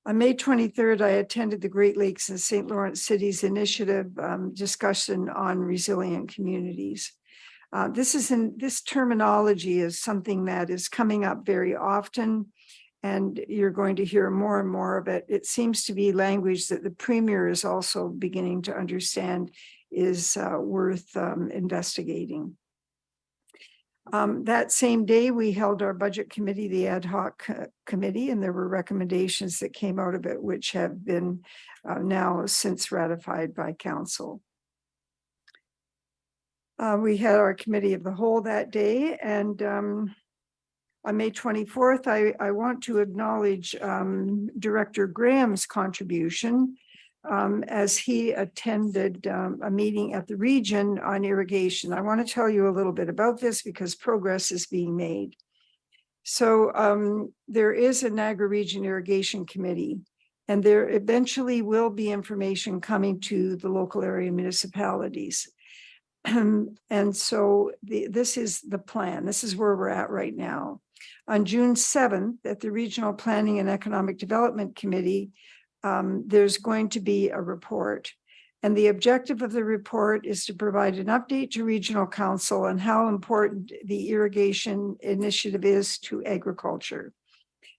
On May 23rd, I attended the Great Lakes and St. Lawrence Cities Initiative discussion on resilient communities. This terminology is something that is coming up very often, and you're going to hear more and more of it. It seems to be language that the Premier is also beginning to understand is worth investigating. That same day, we held our budget committee, the ad hoc committee, and there were recommendations that came out of it, which have been now since ratified by council. We had our committee of the whole that day, and on May 24th, I want to acknowledge Director Graham's contribution as he attended a meeting at the region on irrigation. I want to tell you a little bit about this because progress is being made. So there is a Niagara Region Irrigation Committee, and there eventually will be information coming to the local area municipalities. And so this is the plan. This is where we're at right now. On June 7th, at the Regional Planning and Economic Development Committee, there's going to be a report. And the objective of the report is to provide an update to Regional Council on how important the irrigation initiative is to agriculture,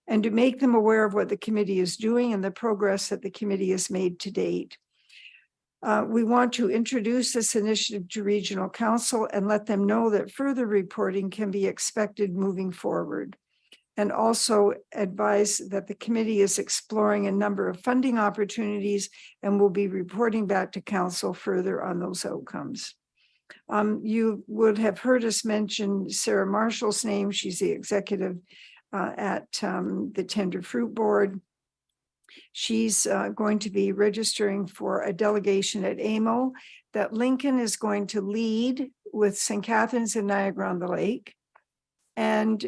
and to make them aware of what the committee is doing and the progress that the committee has made to date. We want to introduce this initiative to Regional Council and let them know that further reporting can be expected moving forward. And also advise that the committee is exploring a number of funding opportunities and will be reporting back to council further on those outcomes. You would have heard us mention Sarah Marshall's name. She's the executive at the Tender Fruit Board. She's going to be registering for a delegation at AMO that Lincoln is going to lead with St. Catharines and Niagara on the Lake. And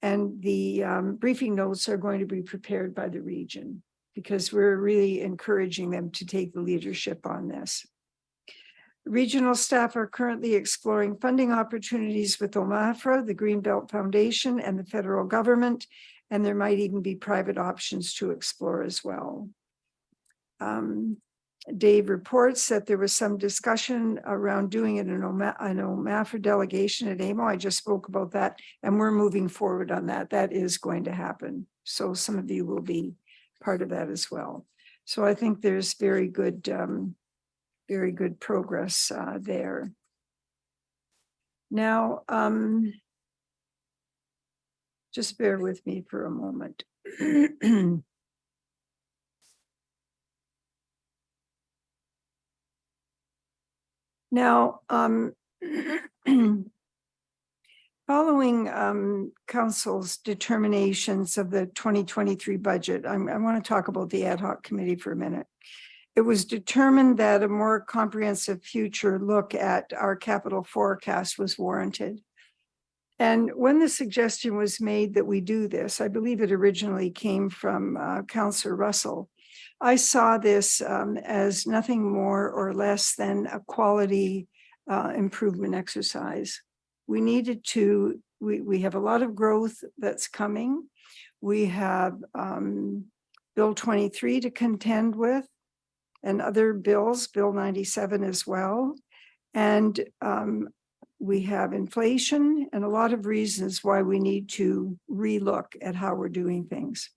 And the briefing notes are going to be prepared by the region because we're really encouraging them to take the leadership on this. Regional staff are currently exploring funding opportunities with OMAFRA, the Greenbelt Foundation, and the federal government, and there might even be private options to explore as well. Dave reports that there was some discussion around doing it in an OMAFRA delegation at AMO. I just spoke about that, and we're moving forward on that. That is going to happen. So some of you will be part of that as well. So I think there's very good progress there. Now, just bear with me for a moment. Now, following council's determinations of the 2023 budget, I want to talk about the ad hoc committee for a minute. It was determined that a more comprehensive future look at our capital forecast was warranted. And when the suggestion was made that we do this, I believe it originally came from Councillor Russell. I saw this as nothing more or less than a quality improvement exercise. We needed to, we have a lot of growth that's coming. We have Bill 23 to contend with and other bills, Bill 97 as well. And we have inflation and a lot of reasons why we need to relook at how we're doing things.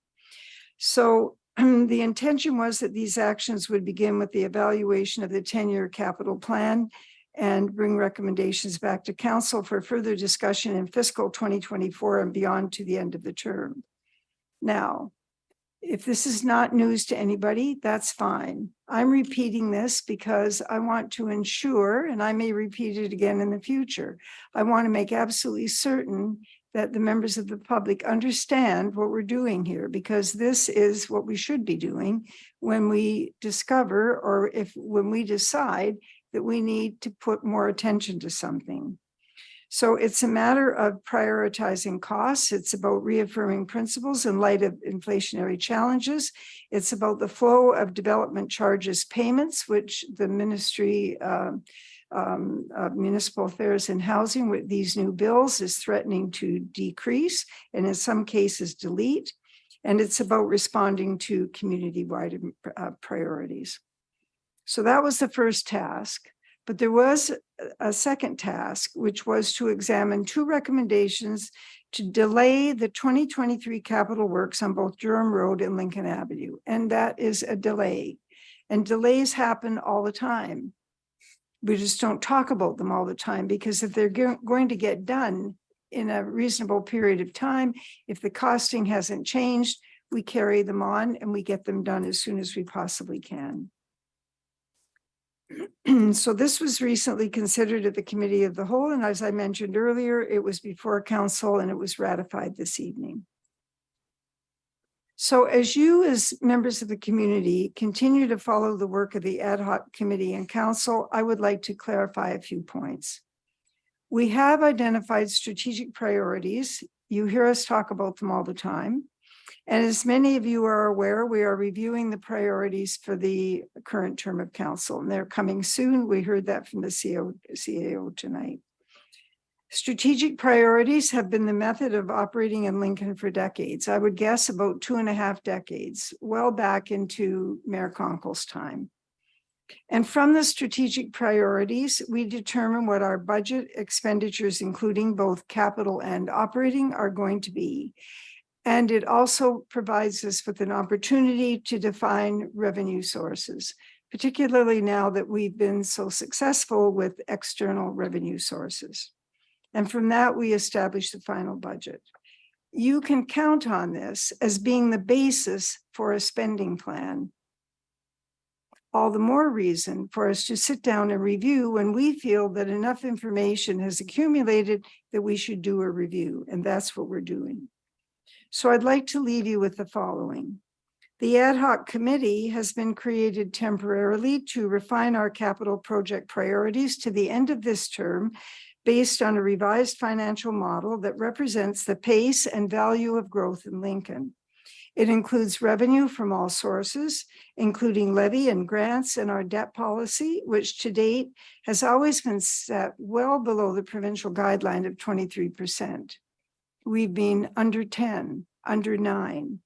So the intention was that these actions would begin with the evaluation of the 10-year capital plan and bring recommendations back to council for further discussion in fiscal 2024 and beyond to the end of the term. Now, if this is not news to anybody, that's fine. I'm repeating this because I want to ensure, and I may repeat it again in the future, I want to make absolutely certain that the members of the public understand what we're doing here, because this is what we should be doing when we discover, or when we decide that we need to put more attention to something. So it's a matter of prioritizing costs. It's about reaffirming principles in light of inflationary challenges. It's about the flow of development charges payments, which the Ministry of Municipal Affairs and Housing with these new bills is threatening to decrease and in some cases delete. And it's about responding to community-wide priorities. So that was the first task. But there was a second task, which was to examine two recommendations to delay the 2023 capital works on both Durham Road and Lincoln Avenue. And that is a delay. And delays happen all the time. We just don't talk about them all the time, because if they're going to get done in a reasonable period of time, if the costing hasn't changed, we carry them on and we get them done as soon as we possibly can. So this was recently considered at the Committee of the Whole, and as I mentioned earlier, it was before council and it was ratified this evening. So as you, as members of the community, continue to follow the work of the ad hoc committee and council, I would like to clarify a few points. We have identified strategic priorities. You hear us talk about them all the time. And as many of you are aware, we are reviewing the priorities for the current term of council, and they're coming soon. We heard that from the CAO tonight. Strategic priorities have been the method of operating in Lincoln for decades. I would guess about 2.5 decades, well back into Mayor Conkle's time. And from the strategic priorities, we determine what our budget expenditures, including both capital and operating, are going to be. And it also provides us with an opportunity to define revenue sources, particularly now that we've been so successful with external revenue sources. And from that, we establish the final budget. You can count on this as being the basis for a spending plan. All the more reason for us to sit down and review when we feel that enough information has accumulated that we should do a review, and that's what we're doing. So I'd like to leave you with the following. The ad hoc committee has been created temporarily to refine our capital project priorities to the end of this term, based on a revised financial model that represents the pace and value of growth in Lincoln. It includes revenue from all sources, including levy and grants and our debt policy, which to date has always been set well below the provincial guideline of 23%. We've been under 10, under 9.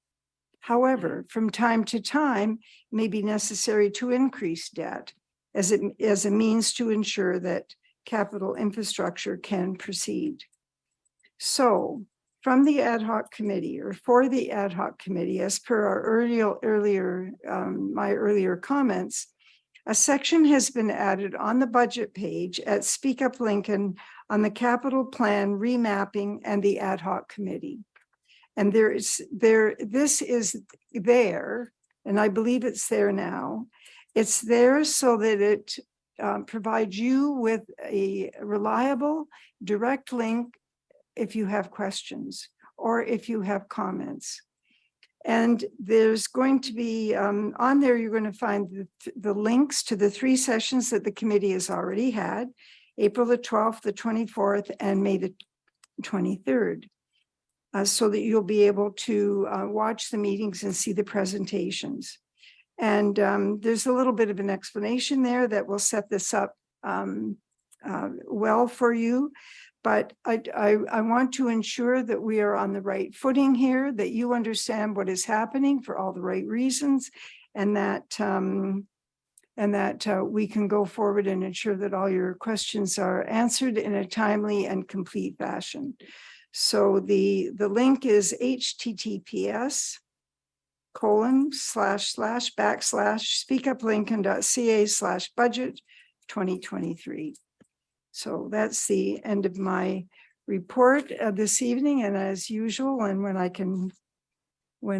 However, from time to time, it may be necessary to increase debt as a means to ensure that capital infrastructure can proceed. So, from the ad hoc committee, or for the ad hoc committee, as per our my earlier comments, a section has been added on the budget page at Speak Up Lincoln on the capital plan remapping and the ad hoc committee. And this is there, and I believe it's there now. It's there so that it provides you with a reliable, direct link if you have questions or if you have comments. And there's going to be, on there, you're going to find the links to the 3 sessions that the committee has already had, April the 12th, the 24th, and May the 23rd, so that you'll be able to watch the meetings and see the presentations. And there's a little bit of an explanation there that will set this up well for you. But I want to ensure that we are on the right footing here, that you understand what is happening for all the right reasons, and that we can go forward and ensure that all your questions are answered in a timely and complete fashion. So the link is https://speakuplincoln.ca/budget 2023. So that's the end of my report this evening. And as usual, and when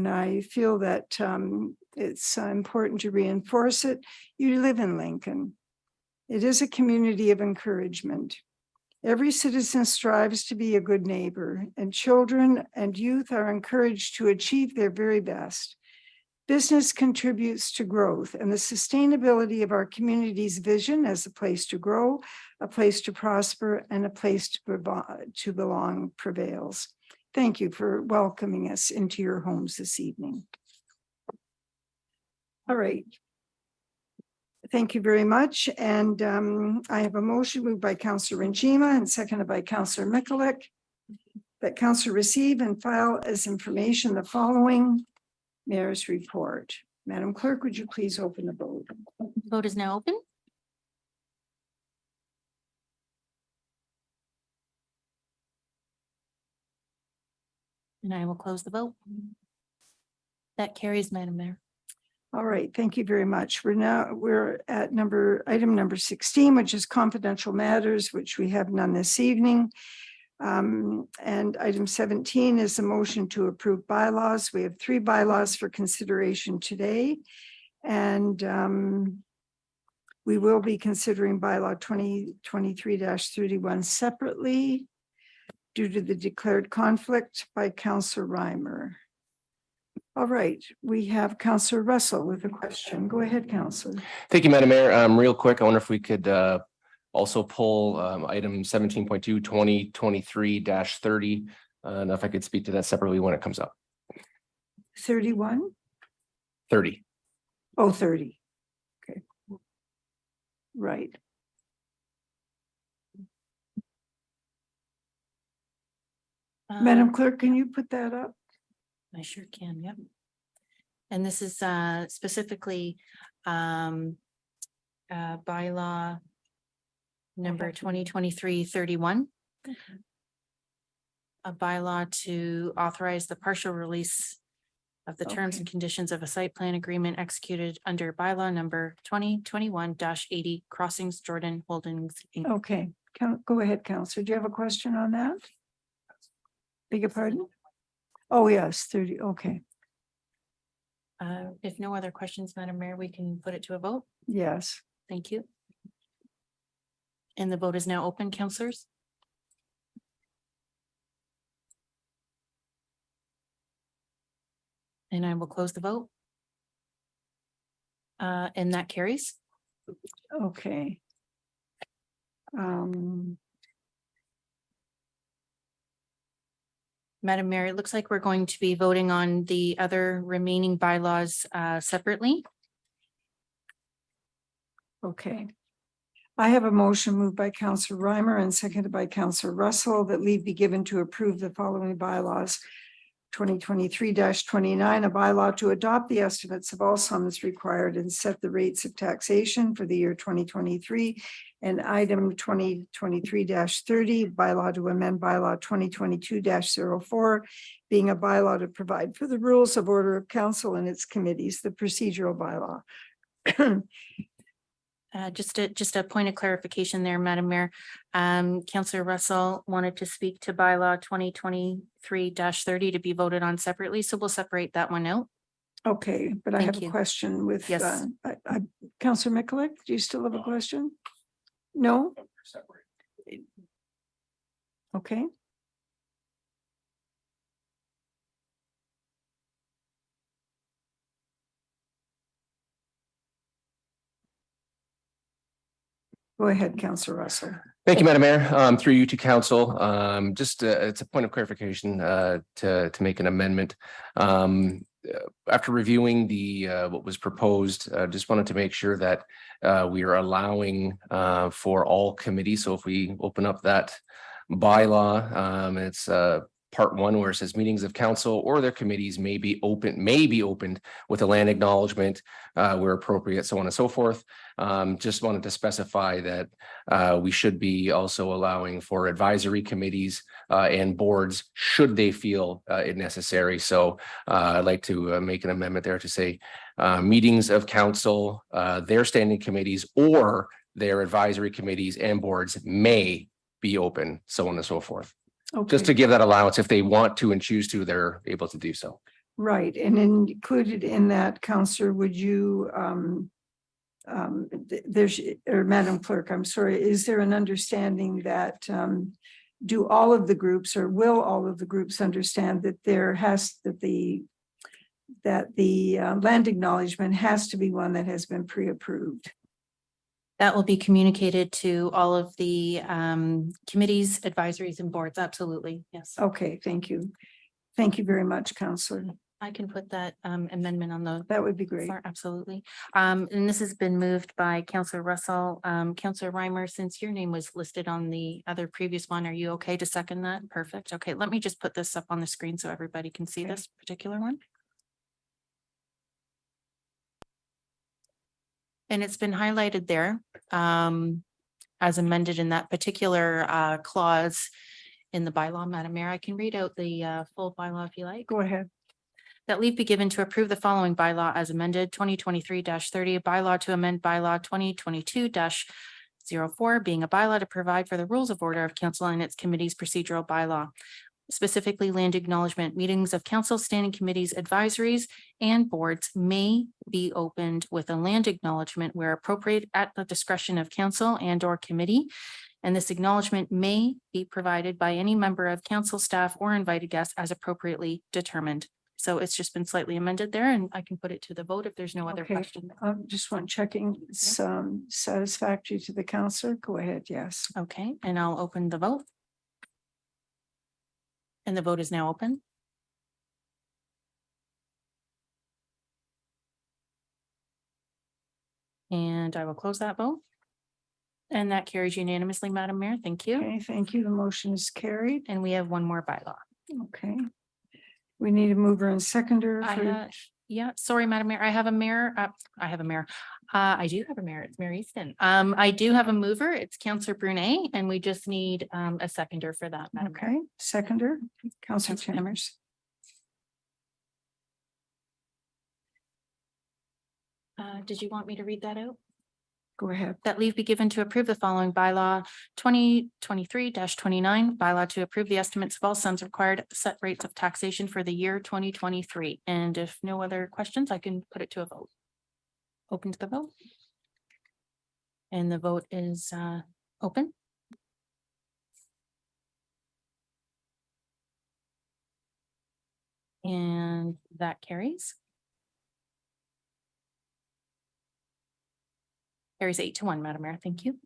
I feel that it's important to reinforce it, you live in Lincoln. It is a community of encouragement. Every citizen strives to be a good neighbor, and children and youth are encouraged to achieve their very best. Business contributes to growth, and the sustainability of our community's vision as a place to grow, a place to prosper, and a place to belong prevails. Thank you for welcoming us into your homes this evening. All right. Thank you very much. And I have a motion moved by Councillor Njima and seconded by Councillor Mikulik that Councillor receive and file as information the following Mayor's report. Madam Clerk, would you please open the vote? Vote is now open. And I will close the vote. That carries, Madam Mayor. All right, thank you very much. We're at item number 16, which is confidential matters, which we have none this evening. And item 17 is a motion to approve bylaws. We have 3 bylaws for consideration today. And we will be considering bylaw 2023-31 separately due to the declared conflict by Councillor Reimer. All right, we have Councillor Russell with a question. Go ahead, Councillor. Thank you, Madam Mayor. Real quick, I wonder if we could also pull item 17.2 2023-30. And if I could speak to that separately when it comes up. 31? 30. Oh, 30. Okay. Right. Madam Clerk, can you put that up? I sure can, yep. And this is specifically bylaw number 2023-31. A bylaw to authorize the partial release of the terms and conditions of a site plan agreement executed under bylaw number 2021-80 Crossings Jordan Holdings Inc. Okay, go ahead, Councillor. Do you have a question on that? Beg your pardon? Oh, yes, 30, okay. If no other questions, Madam Mayor, we can put it to a vote. Yes. Thank you. And the vote is now open, councillors. And I will close the vote. And that carries. Okay. Madam Mayor, it looks like we're going to be voting on the other remaining bylaws separately. Okay. I have a motion moved by Councillor Reimer and seconded by Councillor Russell that leave be given to approve the following bylaws. 2023-29, a bylaw to adopt the estimates of all sums required and set the rates of taxation for the year 2023. And item 2023-30, bylaw to amend bylaw 2022-04, being a bylaw to provide for the rules of order of council and its committees, the procedural bylaw. Just a point of clarification there, Madam Mayor. Councillor Russell wanted to speak to bylaw 2023-30 to be voted on separately, so we'll separate that one out. Okay, but I Thank have you. a question with, Yes. Councillor Mikulik, do you still have a question? No? Okay. Go ahead, Councillor Russell. Thank you, Madam Mayor. Through you to council, it's a point of clarification to make an amendment. After reviewing what was proposed, just wanted to make sure that we are allowing for all committees. So if we open up that bylaw, it's part 1 where it says meetings of council or their committees may be opened with a land acknowledgement where appropriate, so on and so forth. Just wanted to specify that we should be also allowing for advisory committees and boards should they feel it necessary. So I'd like to make an amendment there to say meetings of council, their standing committees or their advisory committees and boards may be open, so on and so forth. Just to Okay, give that allowance, if they want to and choose to, they're able to do so. right, and included in that, Councillor, would you, there's, or Madam Clerk, I'm sorry, is there an understanding that do all of the groups or will all of the groups understand that the land acknowledgement has to be one that has been pre-approved? That will be communicated to all of the committees, advisories and boards. Absolutely. Yes. Okay, thank you. Thank you very much, Councillor. I can put that amendment on the That would be great. floor. Absolutely. And this has been moved by Councillor Russell. Councillor Reimer, since your name was listed on the other previous one, are you okay to second that? Perfect. Okay, let me just put this up on the screen so everybody can see this particular one. And it's been highlighted there as amended in that particular clause in the bylaw, Madam Mayor. I can read out the full bylaw if you like. Go ahead. That leave be given to approve the following bylaw as amended 2023-30, a bylaw to amend bylaw 2022-04, being a bylaw to provide for the rules of order of council and its committees procedural bylaw. Specifically, land acknowledgement meetings of council, standing committees, advisories, and boards may be opened with a land acknowledgement where appropriate at the discretion of council and or committee. And this acknowledgement may be provided by any member of council staff or invited guests as appropriately determined. So it's just been slightly amended there and I can put it to the vote if there's no other Okay. question. Just one checking, some satisfactory to the councillor. Go ahead, yes. Okay, and I'll open the vote. And the vote is now open. And I will close that vote. And that carries unanimously, Madam Mayor. Thank you. Okay, thank you. The motion is carried. And we have one more bylaw. Okay. We need a mover and seconder for, Yeah, sorry, Madam Mayor. I have a mayor. I have a mayor. I do have a mayor. It's Mary Easton. I do have a mover. It's Councillor Brunet, and we just need a seconder for that, Madam Mayor. okay, seconder, Councillor Councillor Timmers. Did you want me to read that out? Go ahead. That leave be given to approve the following bylaw 2023-29, bylaw to approve the estimates of all sums required at the set rates of taxation for the year 2023. And if no other questions, I can put it to a vote. Open to the vote. And the vote is open. And that carries. Carries 8-1, Madam Mayor. Thank you.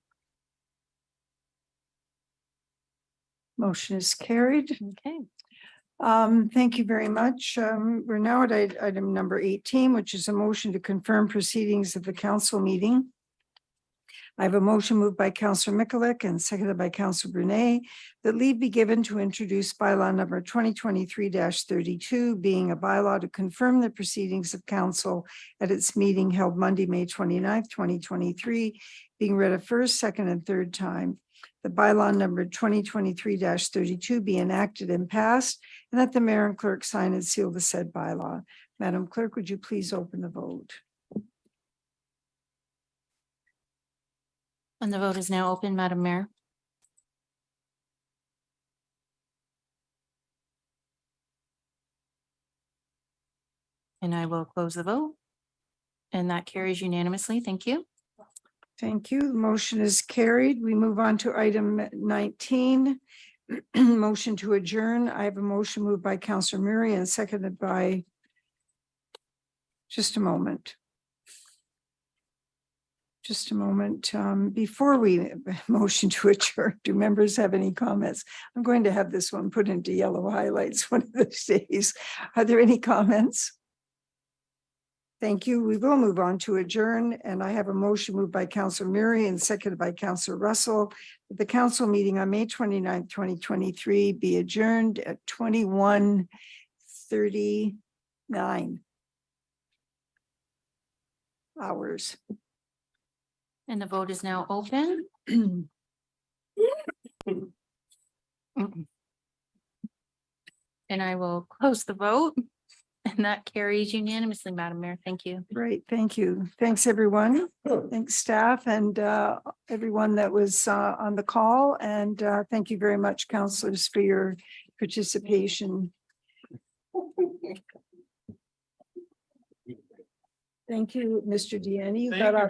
Motion is carried. Okay. Thank you very much. We're now at item number 18, which is a motion to confirm proceedings of the council meeting. I have a motion moved by Councillor Mikulik and seconded by Councillor Brunei that leave be given to introduce bylaw number 2023-32, being a bylaw to confirm the proceedings of council at its meeting held Monday, May 29th, 2023, being read a first, second, and third time. The bylaw number 2023-32 be enacted and passed, and that the mayor and clerk sign and seal the said bylaw. Madam Clerk, would you please open the vote? And the vote is now open, Madam Mayor. And I will close the vote. And that carries unanimously. Thank you. Thank you. The motion is carried. We move on to item 19. Motion to adjourn. I have a motion moved by Councillor Murray and seconded by, just a moment. Just a moment. Before we motion to adjourn, do members have any comments? I'm going to have this one put into yellow highlights one of those days. Are there any comments? Thank you. We will move on to adjourn, and I have a motion moved by Councillor Murray and seconded by Councillor Russell. The council meeting on May 29th, 2023 be adjourned at 21:39 hours. And the vote is now open. And I will close the vote. And that carries unanimously, Madam Mayor. Thank you. Great, thank you. Thanks, everyone. Thanks, staff, and everyone that was on the call. And thank you very much, councilors, for your participation. Thank you, Mr. Deanne. You got our